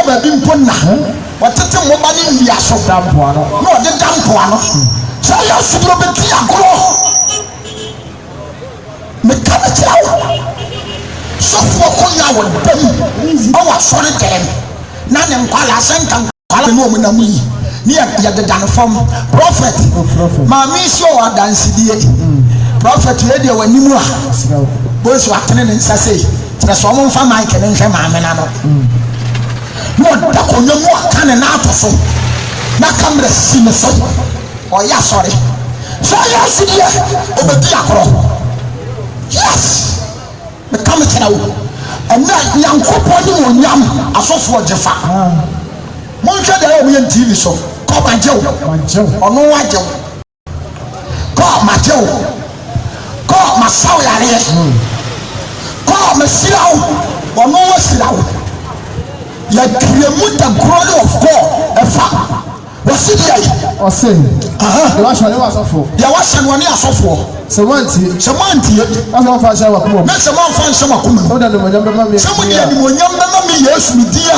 baabi mpo nna ɔtete mmoba ne nnua so na ɔde da mpoano sɛ Yesu deɛ ɔbɛdi agorɔ meka ne kyerɛ wo sɔfoɔ kɔnya wɔ dɛm ɔwɔ asɔre dɛm na ne nkwala asɛnka nkwala ne ɔmo nam yi ne yɛdeda no fam prophet maame si ɔwɔ adansidie prophet yɛ deɛ wɔ anim a bosi watene ne nsa sei kyerɛ sɛ ɔmo mfa maike ne nhwɛ maame na no na ɔda kɔnya mu aka ne n'ato so na kamera si ne so ɔyɛ asɔre sɛ ɔyɛ asidie ɔbɛdi akorɔ yes meka me kyerɛ wo ɛnna nyankopɔn ne wɔ nyam asɔfoɔ gye fa monhwɛ deɛ ɔmo yɛ tv so kɔ magye wo ɔno wagye wo kɔ magye wo kɔ masaw yareɛ kɔ masira wo ɔno wasira wo yɛdua mu the glory of God ɛfa wɔsi deɛ ɔse yɛ wahyɛ ne wasɔfoɔ yɛ wahyɛ ne wɔne asɔfoɔ sɛ mantie na sɛ wɔmfa nhyɛ wakoma sɛ mamfa nhyɛ makoma mu woda nimonyam bɛma me sɛ mode animonyam bɛma me yesu me din a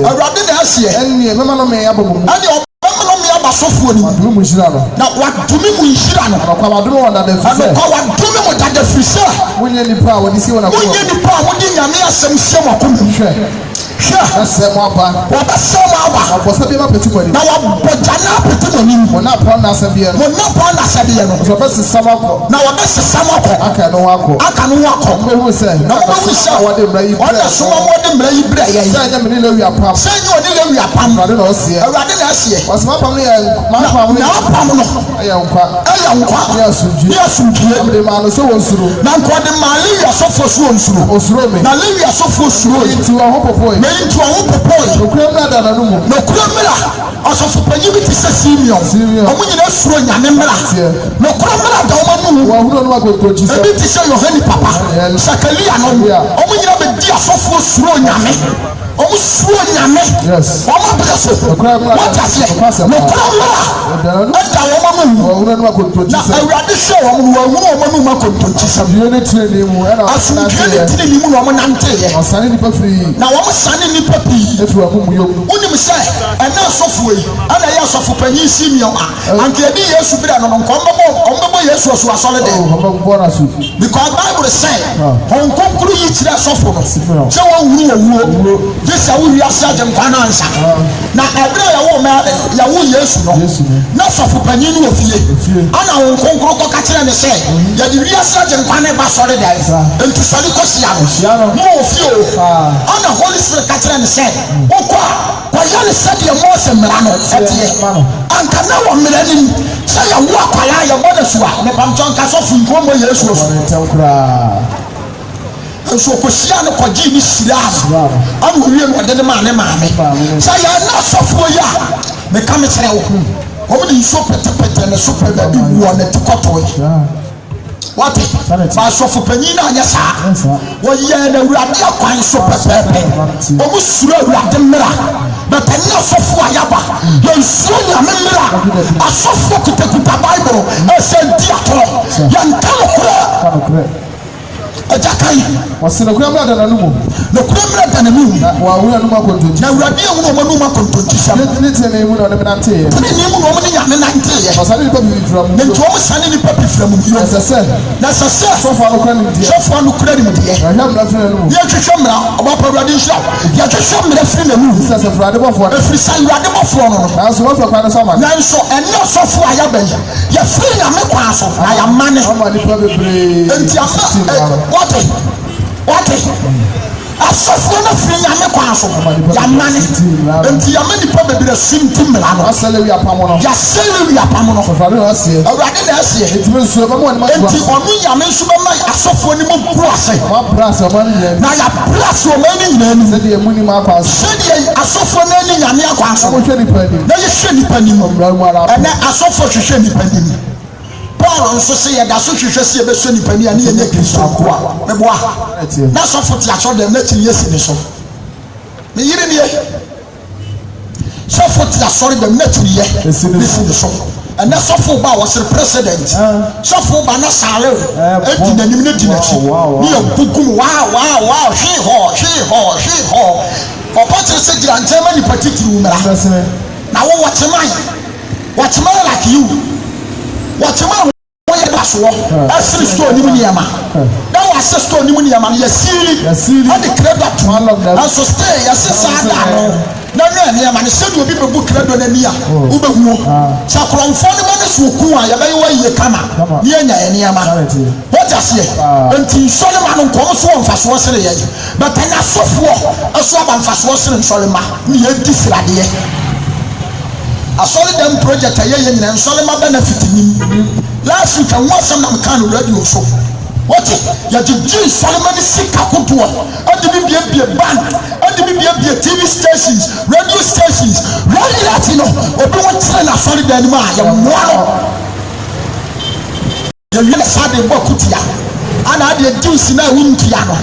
awurade na ɔseɛ ɛnneɛ mɛma no me abɔ mo mu ɛne ɔbɛma no me aba sɔfoɔ no mu wadome mu nhyira no na wadome mu nhyira no ɔnɔkwa wadome wɔ dada firi sɛ wadome mu dada firi sɛ wonyɛ nipa a wɔde sie wɔ nakoma wonyɛ nipa a wode nyame asɛm sie makoma mu hwɛ na sɛ mo aba wɔbɛsɛ mo aba abɔsɛ bi ma pɛti mo anim na wɔbɔgya na apɛti mo anim mo na apɔ na asɛbeɛ no mo na apɔ na asɛbeɛ no nso ɔbɛsesa mo akɔ na wɔbɛsesa mo akɔ aka no ho akɔ aka no ho akɔ mobɛhu sɛ na mobɛhu sɛ wɔde mmara yi wɔde soma wɔde mmara yi brɛ yɛn sɛ ɛnyɛ me ne lewi apam sɛ nyɛ ɔne lewi apam awurade na ɔseɛ awurade na ɛseɛ ɔsɛm apam no yɛ mapam no na apam no ɛyɛ nkwa ɛyɛ nkwa ne asomdwie ne asomdwie mede maa no sɛ wɔ nsuro na nkɔde maa lewi asɔfoɔ so wɔ nsuro ɔsuro me na lewi asɔfoɔ suro yi nti wɔ ho popoe na yi nti ɔho popoe nokura mmra da nano mu na okura mmra ɔsɔfopanyin bi te sɛ Simeon ɔmo nyinaa suro nyame mmra na okura mmra da ɔmo mu wɔahunu no akonkɔnkyi sɛ ebi te sɛ Yohane papa Sakaria no ɔmo nyinaa bɛdi asɔfoɔ suro nyame ɔmo suro nyame ɔmo abɛrɛ so wɔte aseɛ na okura mmra ɛda ɔmo mu wɔahunu no akonkɔnkyi na sɛ awurade hwɛ ɔmo no wɔahunu ɔmo no mu akonkɔnkyi sɛ asomdwie ne tiri mu ɛna asomdwie ne tiri ne mu na ɔmo nanteeɛ ɔsane nipa firi na wɔn sane nipa pii efiri wɔn mu yom wonim sɛ ɛna asɔfoɔ yi ɛna ɛyɛ asɔfopanyin Simeon a anka yɛde Yesu bi da no nka ɔmbɛbɔ Yesu asu asɔre dɛ because Bible sɛ wɔn konkuru yi kyerɛ asɔfo no sɛ wɔn wuru owuo gye sɛ wowi ase agye nkwa no ansa na ɛberɛ a yɛwo Yesu no na asɔfopanyin no wɔ fie ana wɔn konkuru kɔka kyerɛ ne sɛ yɛde wi ase agye nkwa no ba asɔre dɛ nti sɔre kɔsia no mo wɔ fie o ana Holy Spirit ka kyerɛ ne sɛ wokɔ a kɔyɛ ne sɛdeɛ Mose mmara no ɛteɛ anka na wɔ mmara nim sɛ yɛwo akwalaa yɛbɔ no so a mepamkyɛ nka sɔfo nkurom wɔ Yesu so nso kɔhyia no kɔgyee ne hyiraa no ana owie no ɔde ne maa ne maame sɛ yɛna asɔfoɔ yi a meka me kyerɛ wo ɔmo de nsuo pɛtɛpɛtɛ ne so pɛ baabi wuɔ ne te kɔtɔe wate asɔfo panyin na anyɛ saa wɔyɛ na awurade akwan so pɛpɛɛpɛ ɔmo suro awurade mmra bɛtɛ ne asɔfo a yaba yɛnsuo nyame mmra asɔfo kutakuta Bible ɛsɛ nti atorɔ yɛnka nokorɛ ɛgya kan ɔsɛ nokura mmra da nano mu nokura mmra da nano mu wɔahunu anum akonkɔnkyi na awurade ahunu ɔmo anum akonkɔnkyi sɛm ne tene mu na ɔde me nanteeɛ tene ne mu na ɔmo ne nyame nanteeɛ ɔsane nipa fifira mu na nti ɔmo sane nipa pifira mu bio ɛsɛ sɛ sɔfo anokura nimdeɛ ɛhwɛ mmara firi n'anum yɛhwehwɛ mmara ɔbɛpɛ awurade nhyira yɛhwehwɛ mmara firi n'anum sɛ sɛ awurade bɔfoɔ ɛfiri sɛ awurade bɔfoɔ no nanso wɔfɛ kwan no so ama nanso ɛne ɔsɔfo a yɛaba yi yɛfiri nyame kwan so na yɛama ne ama nipa bebree enti wɔte asɔfoɔ no firi nyame kwan so yɛama ne enti yɛma nipa bebree sunti mmara no asɛ lewi apam no yɛasɛ lewi apam no awurade na aseɛ awurade na ɛseɛ enti me nsuo bɛma ɔne ma enti ɔno nyame nso bɛma asɔfoɔ no mu gu ase wɔabrɛ asɛ ɔma no nyinaa na yɛabrɛ ase ɔma no nyinaa nim sɛdeɛ mu nim akwan so sɛdeɛ asɔfoɔ no ani nyame akwan so wohwɛ nipa anim na yɛhwɛ nipa nim mmara mu ara ɛnɛ asɔfoɔ hwehwɛ nipa nim Paul nso sɛ yɛda so hwehwɛ sɛ yɛbɛsɔ nipa ni ani yɛnyɛ Kristo nkoa meboa na sɔfo te asɔ dɛm na kyiri yɛsi ne so me yere nie sɔfo te asɔre dɛm na kyiri yɛ si ne so ɛnɛ sɔfo ba wɔsere president sɔfo ba na saare edi n'anim ne di n'akyi ne yɛ gugum waa hwee hɔ ɔpɔ kyerɛ sɛ gyina nkyɛn ma nipa titiri mmara na wo wɔkyeman like you wɔkyema wɔyɛ ba so ɛsiri store ni mu niyama na wa se store ni mu niyama yɛsiri ɛde credo to ɛso stay yɛse saa da no na nwa niyama ne sɛde obi bebu credo na ni a wobɛhuo sakrɔmfo ne ma ne so ku a yɛbɛyɛ wa yie kama ne anya niyama what asie enti nsɔre ma no nkɔm so wɔ mfasoɔ sere yɛ but anya sofoɔ ɛso aba mfasoɔ sere nsɔre ma ne yɛdi sradeɛ asɔre dem project ayɛyɛ nyina nsɔre ma benefit nim last week and one some can radio so what ya ji nsɔre ma ne sika kodoɔ ade bi bia bank ade bi bia TV stations radio stations radio latino obi won tere na asɔre dem ma ya mmoa no ya yɛ sade bɔ kutia ana ade juice na wuntia no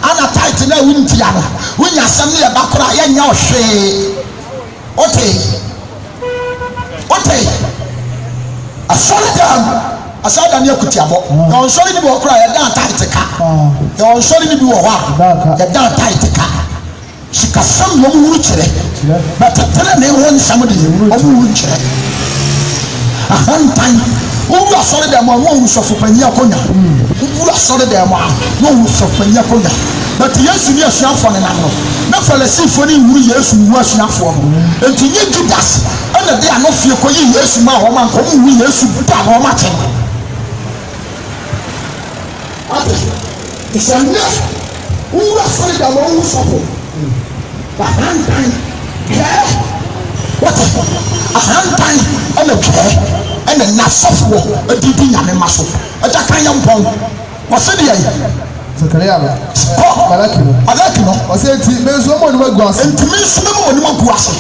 ana tight na wuntia no wunya asɛm ne ya bakora ya nya ohwe okay asɔre ni ekutiabɔ na ɔnsɔre ni bi wɔ kora yɛ dan taite ka na ɔnsɔre ni bi wɔ hɔ a yɛ dan taite ka sikasɛm na ɔmo wuru kyerɛ bɛtɛtɛrɛ na ɛwɔ nsɛm de ɔmo wuru kyerɛ ahantan owurɔ asɔre dɛm a wɔn sɔfo panyin akonya owurɔ asɔre dɛm a wɔn sɔfo panyin akonya bɛtɛ yesu ni asuafoɔ ne nam no na falasifoɔ ni wuru yesu wu asuafoɔ no eti nye judas ɛna de ano fie kɔ yi yesu ma wɔn a nkɔm wu yesu ba wɔn akyɛ ate nsɛmɛ owurɔ asɔre dɛm a wɔn sɔfo ahantan kɛɛ wɔte ahantan ɛna kɛɛ ɛna nasɔfoɔ adidi nyame ma so ɛgya kan yɛ mpɔn wɔsi de yɛ Zakaria no Malaki no ɔsɛ nti menso mo ni magu ase ntumi nsome mo ni magu ase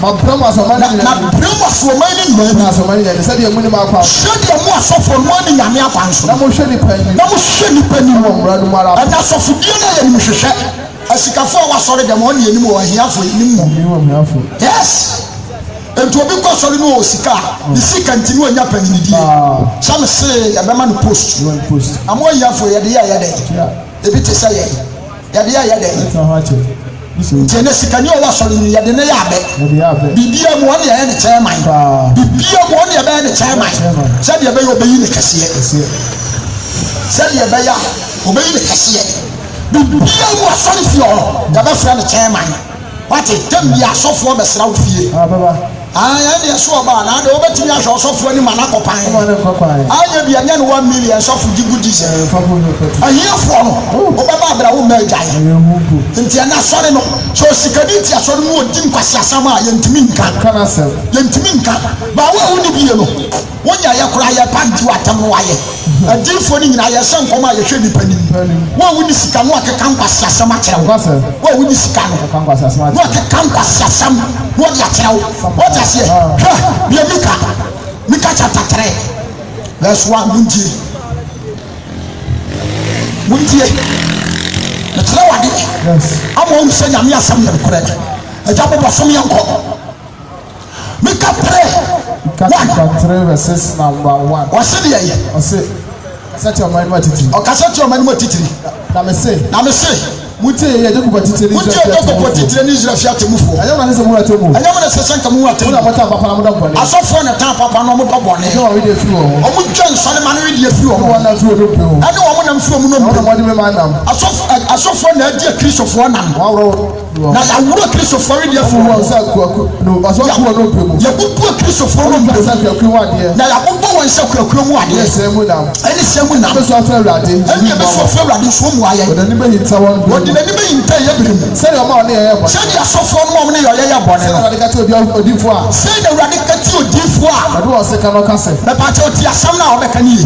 ma bramo asoma ni na bramo asoma ni nyɛ na asoma ni nyɛ sɛ de mu ni ma kwa sɛ de mu asɔfo no ni nyame akwa nso na mo hwɛ ni pani mo mmra no mara ɛna asɔfo die na yɛ ni hwehwɛ asikafo a wasɔre dɛm ɔne anim wɔ ahiafo anim mo yes enti obi kɔ sɔre no wɔ sika ne sika nti ne ɔnya panyinidie same se yɛbɛma no post ama ɔhiafo yɛde yɛ yɛdɛ ebi te sɛ yɛde yɛ yɛdɛ nti ne sika ne ɔwɔ sɔre no yɛde ne yɛ abɛ bibia mu ɔne yɛyɛ ne chairman bibia mu ɔne yɛbɛyɛ ne chairman sɛdeɛ ɛbɛyɛ ɔbɛyi ne kɛseɛ sɛdeɛ ɛbɛyɛ a ɔbɛyi ne kɛseɛ bibia mu asɔre fie hɔ yɛbɛfrɛ ne chairman wate tɛm bi asɔfoɔ bɛsra wo fie aya ne so ba na de obetimi ahwe osofo ani ma na kopan aya bi anya ne 1 million sofo gigu diesel ahiyafo no obeba abra wo ma agyae nti ana sore no so sikadi ti asore mu odi nkwasi asam a yentimi nka yentimi nka ba wo ni bi no wonya ye kora ye panti watam no waye adifo ni nyina ye sen koma ye hwe nipa ni wo ni sika no akeka nkwasi asam a kyerɛ wo ni sika no wo akeka nkwasi asam wo ya kyerɛ wo asie bia mika chapter 3 verse 1 muntie na tira wade ama o se nyame asam na korɛ agya bobo som yɛnkɔ mika 3 verses number 1 wɔse de yɛ ɔse set your mind matitiri ɔkasa to ɔman matitiri na me se mutie ye Jacob titiri ni Israel fiate mufo ayama na se mu atomu ayama na se sanka mu atomu na mata papa na mo dobone asofo na ta papa na mo dobone no we dey feel o mo twan sone ma na we dey feel o mo na feel do pe o ani wo mo na feel mo no mo de me ma nam asofo na adi kristofo nam na ya wuro kristofo we dey feel o sa ku no asofo no pe mo ya bubu kristofo no pe sa ku wa de na ya bubu won sa ku mu ade yes mu nam ani se mu nam so afra urade ani be so afra urade so mu aye o da ni be hinta won na ni be yinta ye birim sɛ o ma o ne yɛ bɔ sɛ dia sɔfo no mo ne yɛ bɔne no sɛ de ka ti odifo a sɛ de urade ka ti odifo a ɔdo wɔ se ka no ka sɛ na pa cha oti asam na obɛka ni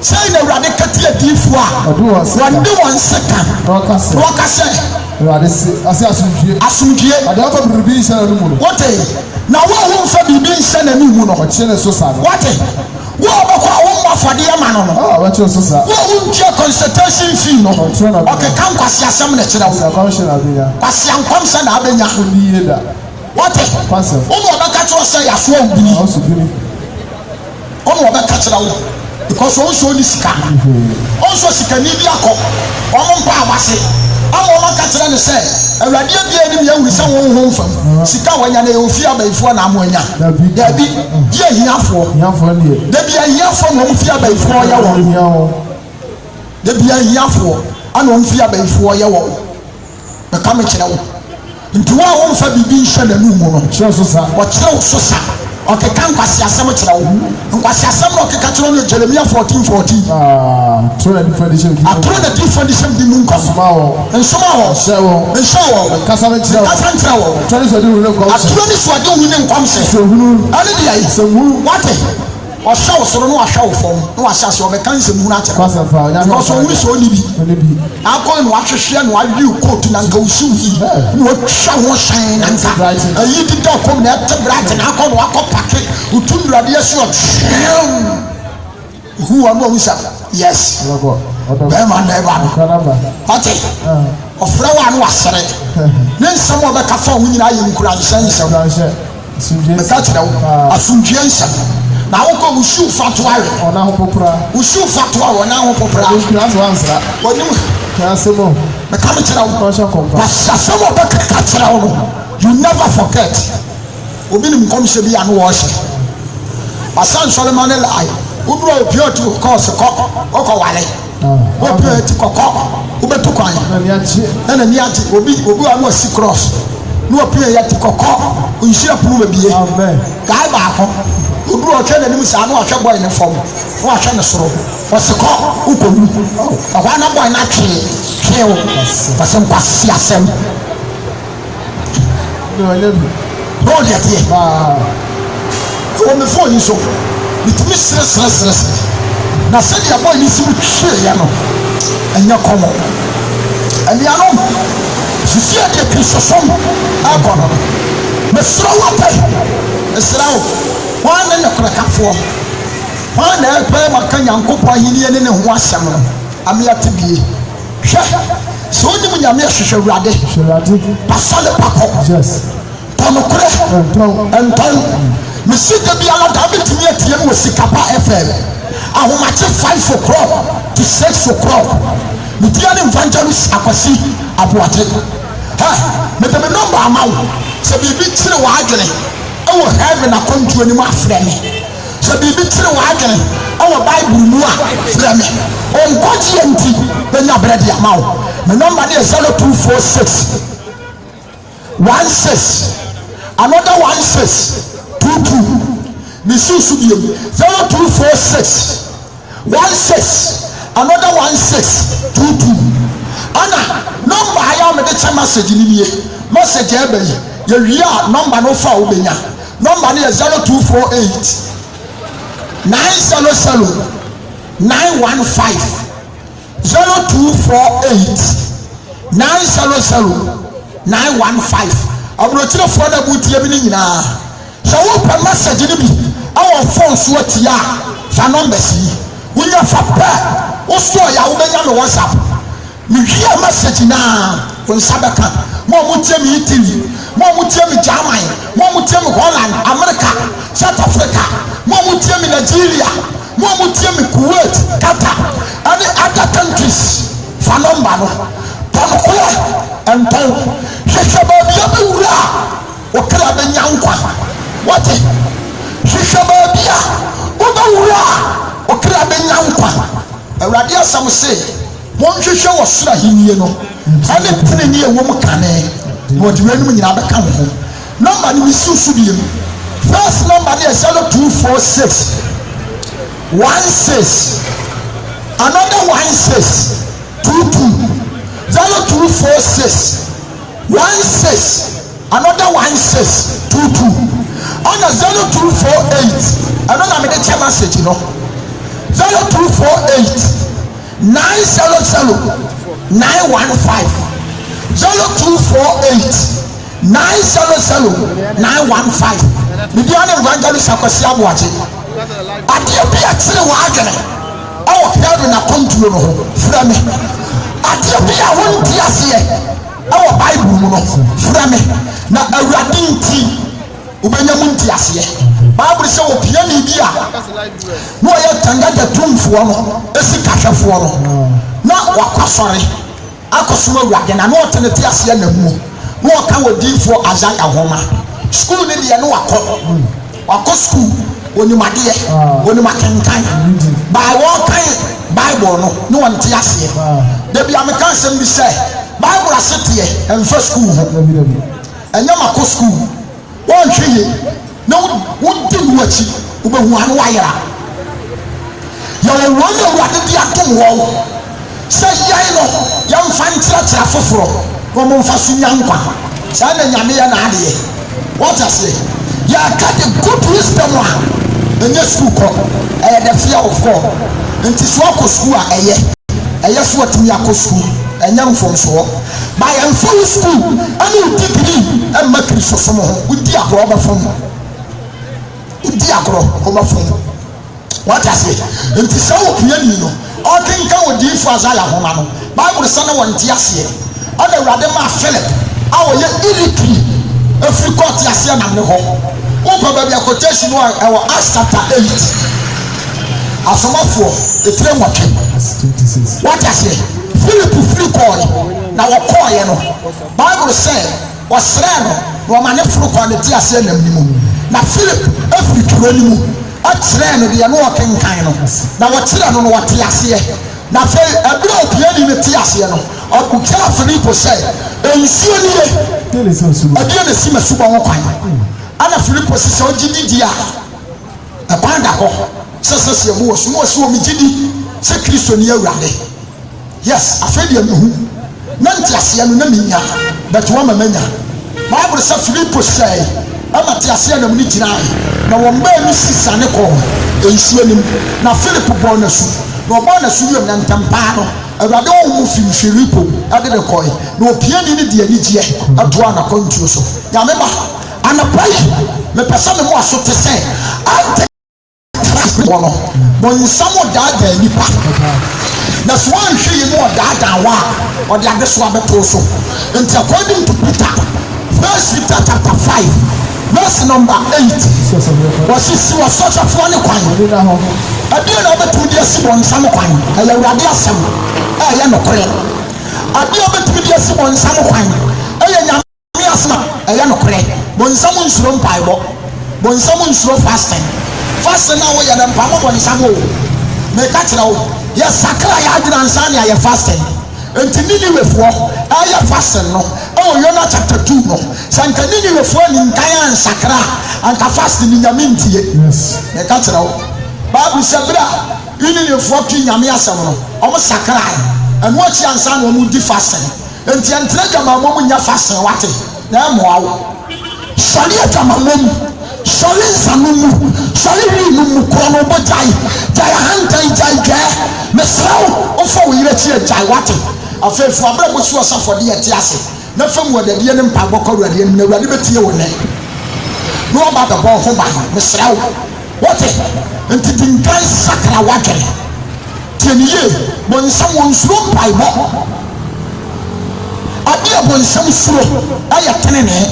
sɛ de urade ka ti odifo a ɔdo wɔ se wande won se ka no ka sɛ urade se ase asumdue ade afa bibi nhyɛ na no mu no wote na wo mfa bibi nhyɛ na no mu no ɔkyerɛ ne so sa no wote wo bako a wo mafade ama no no ɔkyerɛ so sa wo ntia consultation fee no okay kan kwasi asam na kyerɛ wo kwasi ankom sɛ na abenya ni da wote wo no baka kyerɛ sɛ ya so obini wo no baka kyerɛ wo because wo so ni sika wo so sika ni bi akɔ wo mpa abase ama ma ka tira ne sɛ awurade bia ni ya wuri sɛ won ho mfam sika wanya na ofia baifo na amoanya dabi ye hiafo ne dabi hiafo no ofia baifo ya wo dabi hiafo ana ofia baifo ya wo na ka me kyerɛ wo ntuwa wo mfa bibi nhye na nu mu no kyerɛ so sa wo kyerɛ so sa okay kan kwasi asem kyerɛ wo kwasi asem no keka kyerɛ no Jeremiah 14:14 tro na different di mu nkɔsoma wo nhyɛ wo kasa me kyerɛ wo tro ni so di hu ne nkɔm atro ni so di hu ne nkɔm sɛ ane di ayi wate ɔhyɛ wo soro no ahwɛ wo fam no wahyɛ ase ɔbɛka nsɛm hu na kyerɛ because ɔhunu sɛ ɔni bi akɔ no ahwehwɛ no awi coat na nka usu yi no atwa ho hyɛn na nka ayi di da kom na ɛte bright na akɔ no akɔ pake utu nurade yɛso hu wa no usa yes bɛma na ɛba no ɔte ɔfrɛ wa no wasere ne nsɛm ɔbɛka fa ho nyinaa yɛ nkura nsɛm mɛka kyerɛ wo asomdwie nsɛm na woko usu fatwa ona ho popra usu fatwa ona ho popra class one sra onim kasemo me kam kira wo ko sha kompa asasemo be ka kira wo you never forget obi nim kom se bia no wo hye asan Solomon lai udro opioti course ko wale opioti kokko ubetu kwan na ni ati obi anu asi cross no opie ya ti kokko unhira puru bebie amen gai ba ko udru otwe na nim sa no ahwe boy ne fom no ahwe ne soro osikọ ukomu akwa na boy na twe pasem kwasi asem no le tie o me fo yin so bitimi sere na se dia boy ni simu twe ya no enya komo elia no sisi e de kristosom akono me soro wape esrawo wana na krakafo wana pe maka nyankopɔ ahini ne ho asɛm no amiate bie hwɛ so ni mu nyame hwehwɛ wurade pasale pako yes tonokre enton misika bi ala da betumi atie no sikapa fm ahomache 5 o'clock to 6 o'clock media ne evangelist akwasi aboate ha metame number amawo se bibi tire wa adwene ewo heaven akontu ni mu afrɛ me se bibi tire wa adwene ewo bible mu a frɛ me onkoji enti benya bredi amawo me number ne 0246 16 another 1622 misusu biem 0246 16 another 1622 ana number aya me de message ni bie message ebe ye wia number no fa wo benya number ne 0248 900 915 0248 900 915 abrochire fo na butie bi ni nyina so wo pa message ni bi awo phone so atia fa numbers yi wunya fa pa wo so ya wo benya no WhatsApp mi hia message na won sabaka mo mutie mi Italy mo mutie mi Germany mo mutie mi Holland America South Africa mo mutie mi Nigeria mo mutie mi Kuwait Qatar and other countries fa number no tonkola enton hwehwɛ baabi a bewura okra benya nkwa wote hwehwɛ baabi a wobɛwura okra benya nkwa awurade asɛm se won hwehwɛ wɔ soro ahinie no ane tene ne ɛwɔ mu kane na ɔde wɛnum nyina bɛka ho number ne misusu biem first number ne 0246 16 another 1622 0246 16 another 1622 on a 0248 another me the message no 0248 900 915 0248 900 915 Bibiane evangelist akwasi aboache ade bi akyere wa adwene awo hwɛ na control no ho frɛ me ade bi a wonti ase awo bible mu no frɛ me na awurade nti ubenya mu nti ase bible sɛ opia ni bi a no yɛ tanga da tumfoɔ no esi kahwɛfoɔ no na wakɔsɔre akosoma awurade na no ɔtenete ase na mu no ɔka wodinfo Isaiah homa school ne de no wakɔ school onimade onimakenkan by one kind Bible no one te ase da bia me kan sem bi sɛ Bible asete ɛmfa school ho ɛnyɛ makɔ school wɔn hweye na wodi nuachi wobɛhu ano wayera yɛwɔ wɔn awurade de atom wɔn sɛ yɛn no yɛmfa nkyerɛkyerɛ foforɔ na ɔmomfa so nya nkwa saa na nyame yɛ naadeɛ wɔta se yɛaka de good wisdom a ɛnyɛ school kɔ ɛyɛ the fear of God nti so akɔ school a ɛyɛ so atumi akɔ school ɛnyɛ mfomsoɔ ba yɛmfa wo school ɛne wo degree ɛmma kristosom ho wodi agorɔ ɔbɛfom what I say nti sɛ wo piani no ɔkenka wo diifo Isaiah homa no Bible sɛ ne wɔn te aseɛ ɔna awurade ma Philip a wɔyɛ ilitri efiri kɔɔte aseɛ nam ne hɔ wopɛ baabi a quotation no ɛwɔ Acts chapter 8 asomafoɔ efiri nwɔtwe what I say Philip firi kɔɔe na wɔkɔɔeɛ no Bible sɛ wɔsrɛ no na wɔma ne foro kɔɔ ne te aseɛ nam ne mu na Philip efiri turo ne mu ɔkyerɛ no deɛ no ɔkenkan no na wɔkyerɛ no wɔte aseɛ na afei ɛberɛ opiani no te aseɛ no ɔkyerɛ Filipo sɛ nsuo ni ye ɛdeɛ na si ma subɔ ho kwan ana Filipo sɛ sɛ ɔgye didi a ɛkwan da hɔ sɛ mu wɔ so na wɔsi wɔ me gyidi sɛ Kristo ni awurade yes afei deɛ mehu na nte aseɛ no na menya but wɔma manya Bible sɛ Filipo sɛ ama te aseɛ na mu ne gyinae na wɔn baa no sisa ne kɔɔ nsuo nim na Philip bɔɔ n'asu na ɔbɔɔ n'asu yam na ntampaa no awurade wɔn mu fi Filipo ɛde ne kɔɛ na opiani ne deɛ anigyeɛ atoa n'akɔntuo so nyame ba anapa yi mepɛ sɛ me mu aso te sɛ ante wɔ no bɔnsam ɔdaadaa nipa na so anhwɛ yi mu ɔdaadaa wa a ɔde adesoa bɛtoo so nti according to Peter 1 Peter chapter 5 verse number 8 wɔsisi wɔ sɔhwɛfoɔ ne kwan adeɛ na wɔbɛtumi de asi wɔn nsam kwan ɛyɛ awurade asɛm ɛyɛ nokorɛ adeɛ a wɔbɛtumi de asi wɔn nsam kwan ɛyɛ nyame asɛm ɛyɛ nokorɛ bɔnsam nsuro mpaebɔ bɔnsam nsuro fasting na wɔyɛ dɛ mpaebɔ bɔnsam o mɛka kyerɛ wo yɛ sakra yɛ adwena nsa ne ayɛ fasting nti Ninewefoɔ ɛyɛ fasting no ɛwɔ Yona chapter 2 no sɛ nka Ninewefoɔ ni nkan ansakra anka fasting ni nyame ntie mɛka kyerɛ wo Bible sɛ bere a Ninewefoɔ twi nyame asɛm no ɔmo sakra ɛno akyi ansa na ɔmo di fasting nti ɛntere dwamamɔ mu nya fasting wate na ɛmoa wo sɔre adwamamɔ mu sɔre nsano mu sɔre wi no mu korɔ no bɔgyae gyae ahantan gyae dwɛɛ mesrɛ wo wofɔ wo yerɛ kyi agyae wate afei fo abere mo so ɔsafo de yɛte ase na fam wɔ dadeɛ ne mpaebɔ kɔ awurade ne awurade bɛtie wo nɛ na ɔba bɛbɔ ho ba mesrɛ wo wɔte nti dinkan sakra wadwene tie ne yie bɔnsam wɔ nsuro mpaebɔ adeɛ bɔnsam suro ɛyɛ tenenee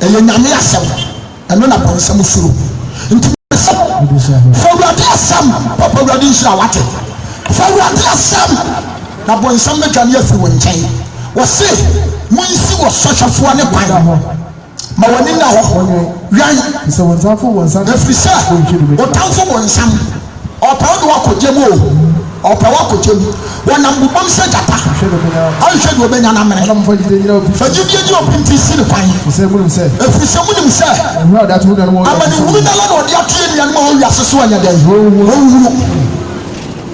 ɛyɛ nyame asɛm ɛno na bɔnsam suro nti fa awurade asɛm papa awurade nhyira wate fa awurade asɛm na bɔnsam mɛtwa ne afiri wɔ nkyɛn wɔse monsi wɔ sɔhwɛfoɔ ne kwan ma wɔne na hɔ wian ɛfiri sɛ ɔtamfo bɔnsam ɔpɛ wo de wakɔgye mu o ɔpɛ wakɔgye mu wɔnam bobam sɛ gyata ahwehwɛ de wɔbɛnya no amene fagyidie gye ɔpi nti si ne kwan ɛfiri sɛ monim sɛ amanehunu dala na ɔde atoyɛ nnuanom a ɔwiase so anyɛ dɛn ɔwuwu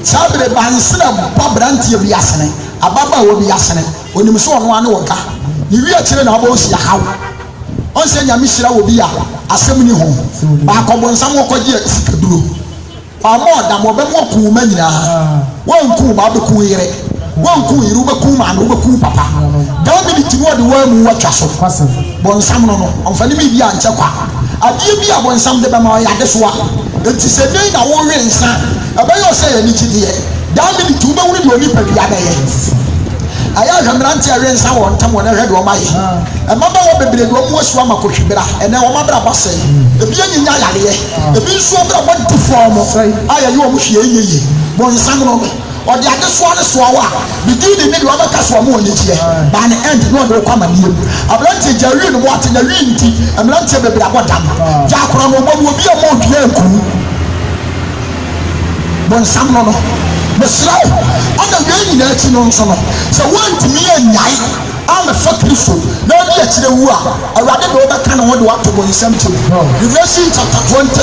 saa bere bansena bɔ branteɛ bi asene ababaawa bi asene onim so ɔno ane wɔka ne wi akyire na ɔbɔ osi ahaw ɔnsɛ nyame hyira wɔ bi a asɛm ni ho baakɔbɔ nsam wɔkɔgye sikaduro ɔmo ɔdam ɔbɛmo ɔko ma nyinaa wɔnko ba bɛko yere wɔnko yere wobɛko maame wobɛko papa dɛw bi ti mu ɔde wɔn mu wɔtwa so bɔnsam no ɔmfa ne bi a nkyɛ kwa adeɛ bi a bɔnsam de bɛma ɔyɛ adesoa enti sɛ dɛn na wɔwe nsa ɛbɛyɛ ɔsɛ yɛ ne kyideɛ daa bi ti wobɛwuru deɛ onipa bi abɛyɛ ayɛ ahwɛmmerante a nsa wɔ ntam wɔ ne hwɛ de ɔma yɛ ɛmabaawa bebree de ɔmo asu ama kɔhwibera ɛnɛ wɔn abra bɔsɛ ebi anyinya yareɛ ebi nso abra bɔdi fɔm a yɛyɛ ɔmo hwɛ yie bɔnsam no or the other one is Swawa. Begin the middle of a Caswamo in here. By the end, no one will come and you. I've learned to Jerry water in the rinty and learned to be about them. Jack Ron will be a more clear. Bon Samono, the slow on the rain in so one to me and night. I'm a fuck Christian. No, yet the war. I rather go back and want to walk to go in something. Reversing chapter 20.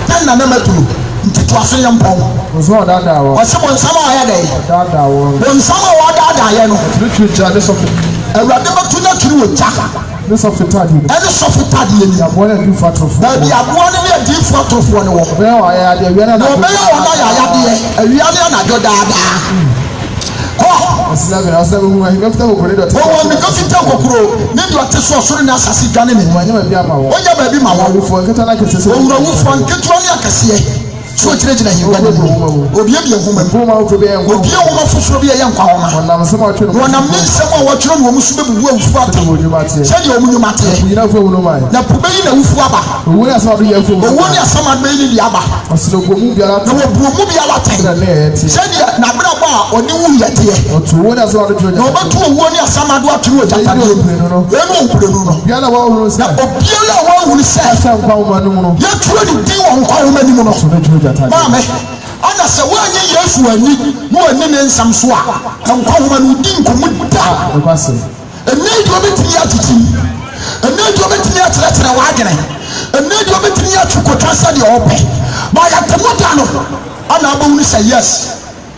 Then I never do. Into Twasayam Pong. Was what that hour. Or someone some other day. That hour. When some other day, this of I rather go to not to attack. This of the tadi. And the soft tadi. I want to do fat of. Now, we are one of the deep fat of one. Well, I had a winner. No, I had a dada. I was never going to go to the Kokoro, maybe what is so soon as I see Gannon. When you baby, my wife, for get like a sister, get one like a sea. So it's legend, you will be a woman, will be a woman for a young woman. When I'm in someone what you must be well for you, said you matter. You know, for Lumai. Now, Pubina Ufaba, who has not been able to one as someone made in the Abba. So, move your latte. Said Nabra or New Yet, or to one as well. No, but to one as someone what you would have done. Yellow will say, you're truly deal on how many months. Mame, ana se wanye Yesu ani no ani ne nsam so a enko homa no di nkomu da enedi obetini atiti enedi obetini atratra waagene enedi obetini atukotwa sa de ope ba ya temoda no ana abawuni say yes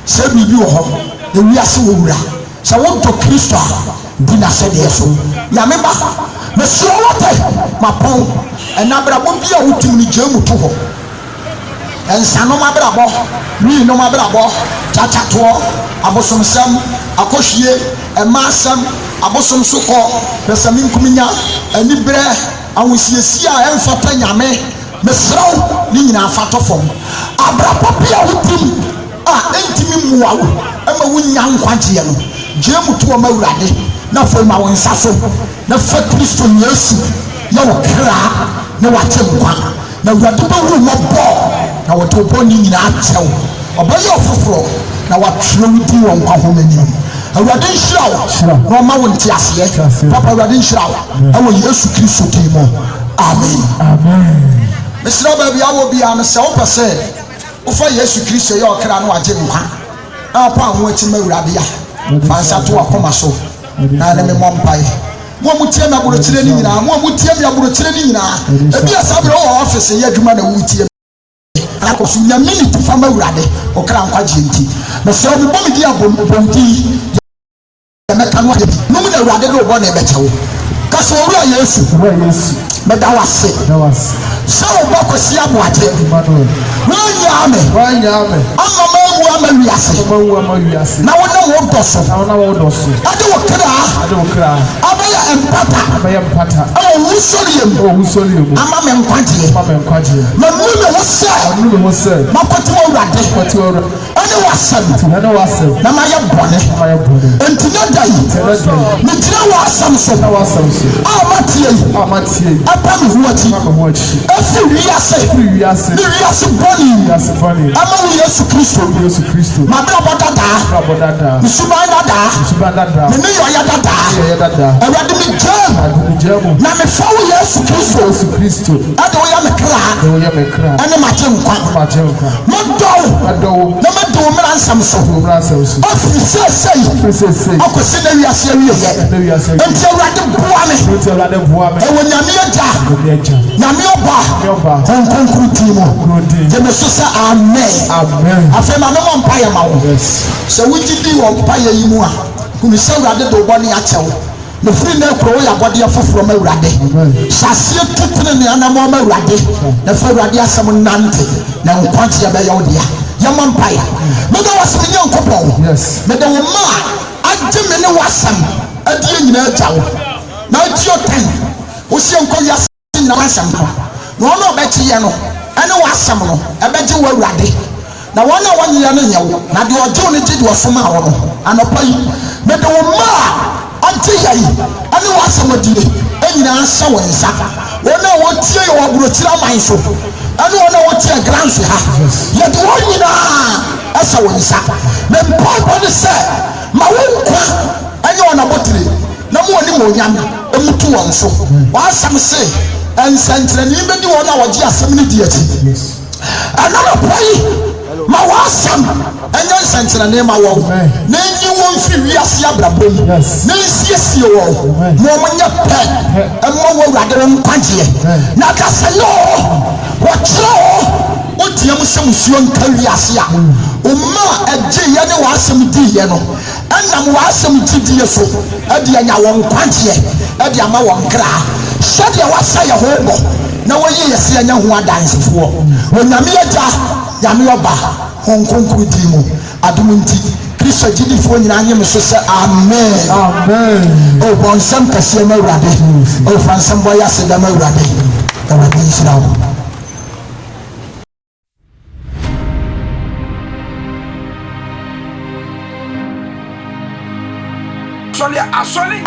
se bibi wo ho ewi ase wo wura se won to Kristo di na se de so ya meba me so wote mapon enabra bo bia wotim ni jamu to ho and Sanoma Brabo, me no Mabrabo, Chachato, Abosom Sam, Akoshie, and Massam, Abosom Suko, the Samin Kumina, and Libre, and we see a Fatanyame, Mesro, Nina Fatofom, Abrapopia with him, Entimi Muau, and a win young Quantiano, Jemu to a Maurade, not for my own Sasso, not for Christian Yesu, no cra, no Atemwa. Na watuba wu mabo na watuba ni nyina achew obaye ofoforo na watwewudi won kwahoma nim awade nhirawo na ma won ti ase papa awade nhirawo awo Yesu Kristo timo amen mesra ba bia wo bia no se wo pese wo fa Yesu Kristo ye okra no age nkwa apa ho ati mawurade ya fansa to akoma so na na me mompae mo mutie na burochire ni nyina mo mutie na burochire ni nyina ebi asabre o office ye adwuma na wutie akosu nya minute fama wurade okra nkwaje nti na se obi bom di abomdi ya meka no no na wurade do bo na ebechewo kaso owura Yesu meda wase so boko si aboaje wanya ame ama mawu ama wiase na wona wo doso ade wokra abaya empata awu wusoriem ama me nkwaje na mume wo se makoto wurade ane wasam na maye bone entina dai me tira wasam so amatie apam huati every wiase boni ama Yesu Kristo mabra bodada misubanda me yo ya dada awade mi jam na me fawo Yesu Kristo ade wo ya me kra ane ma jenkwa modo na medo mra nsam so ofisi akosi na wiase enti awade boa me ewo nyame aja nyame oba konkonkuru timo jeme so sa amen afema me mo mpaye ma wo se wugidi wo mpaye yi mu a kumi se awade do bo ne achewo no free na kro ya bode afoforo ma awade sasie tutene ne anamo ma awade na fa awade asem nante na nkwanti ya be ya odia ya mo mpaye me da wasem nyankopon me da wo ma agye me ne wasam adie nyina ajawo na agye otan wo sie nko ya na wasam no no be tie no ene wasam no ebeje wo awade na wona wanyia no nyewo na de ojo ne gidi osoma wo no anopa yi me de wo ma ante yai ene wasam adire enyina asa wo nsa wona wo tie yo aburochira man so ene wona wo tie grants ha ye de wonyina ɛsɛ wo nsa na mpaebɔ ne sɛ ma wo nkwa ɛnyɛ wɔn abotire na mo wɔne mo onyam ɛmutu wɔn so wɔasɛm se nsɛnkyerɛnne bɛdi wɔn a wɔgye asɛm no di akyi ɛnanɔpɔ yi ma wɔasɛm ɛnyɛ nsɛnkyerɛnne ma wɔn na ɛnyi wɔn mfiri wiase abrabɔ mu na nsiesie wɔn na wɔn nyɛ pɛ ɛma wɔ awurade no nkwagyeɛ na kasa yɛ wɔkyerɛ wotia mu sɛ musuo nka wiase a ɔma ɛgye yɛ ne wɔasɛm di yɛ no ɛnam wɔasɛm gyidie so ɛde anya wɔn nkwagyeɛ ɛde ama wɔn kra sɛdeɛ wɔasa yɛ ho bɔ na wɔyi yɛse anya ho adansefoɔ onyame agya nyame ɔba ho nkonkoro di mu adom nti kristo gyidifoɔ nyinaa nye me so sɛ amen ɔbɔ nsɛm kɛseɛ ma awurade ɔfa nsɛm bɔ yɛ ase dɛm awurade awurade nhyira wo asɔre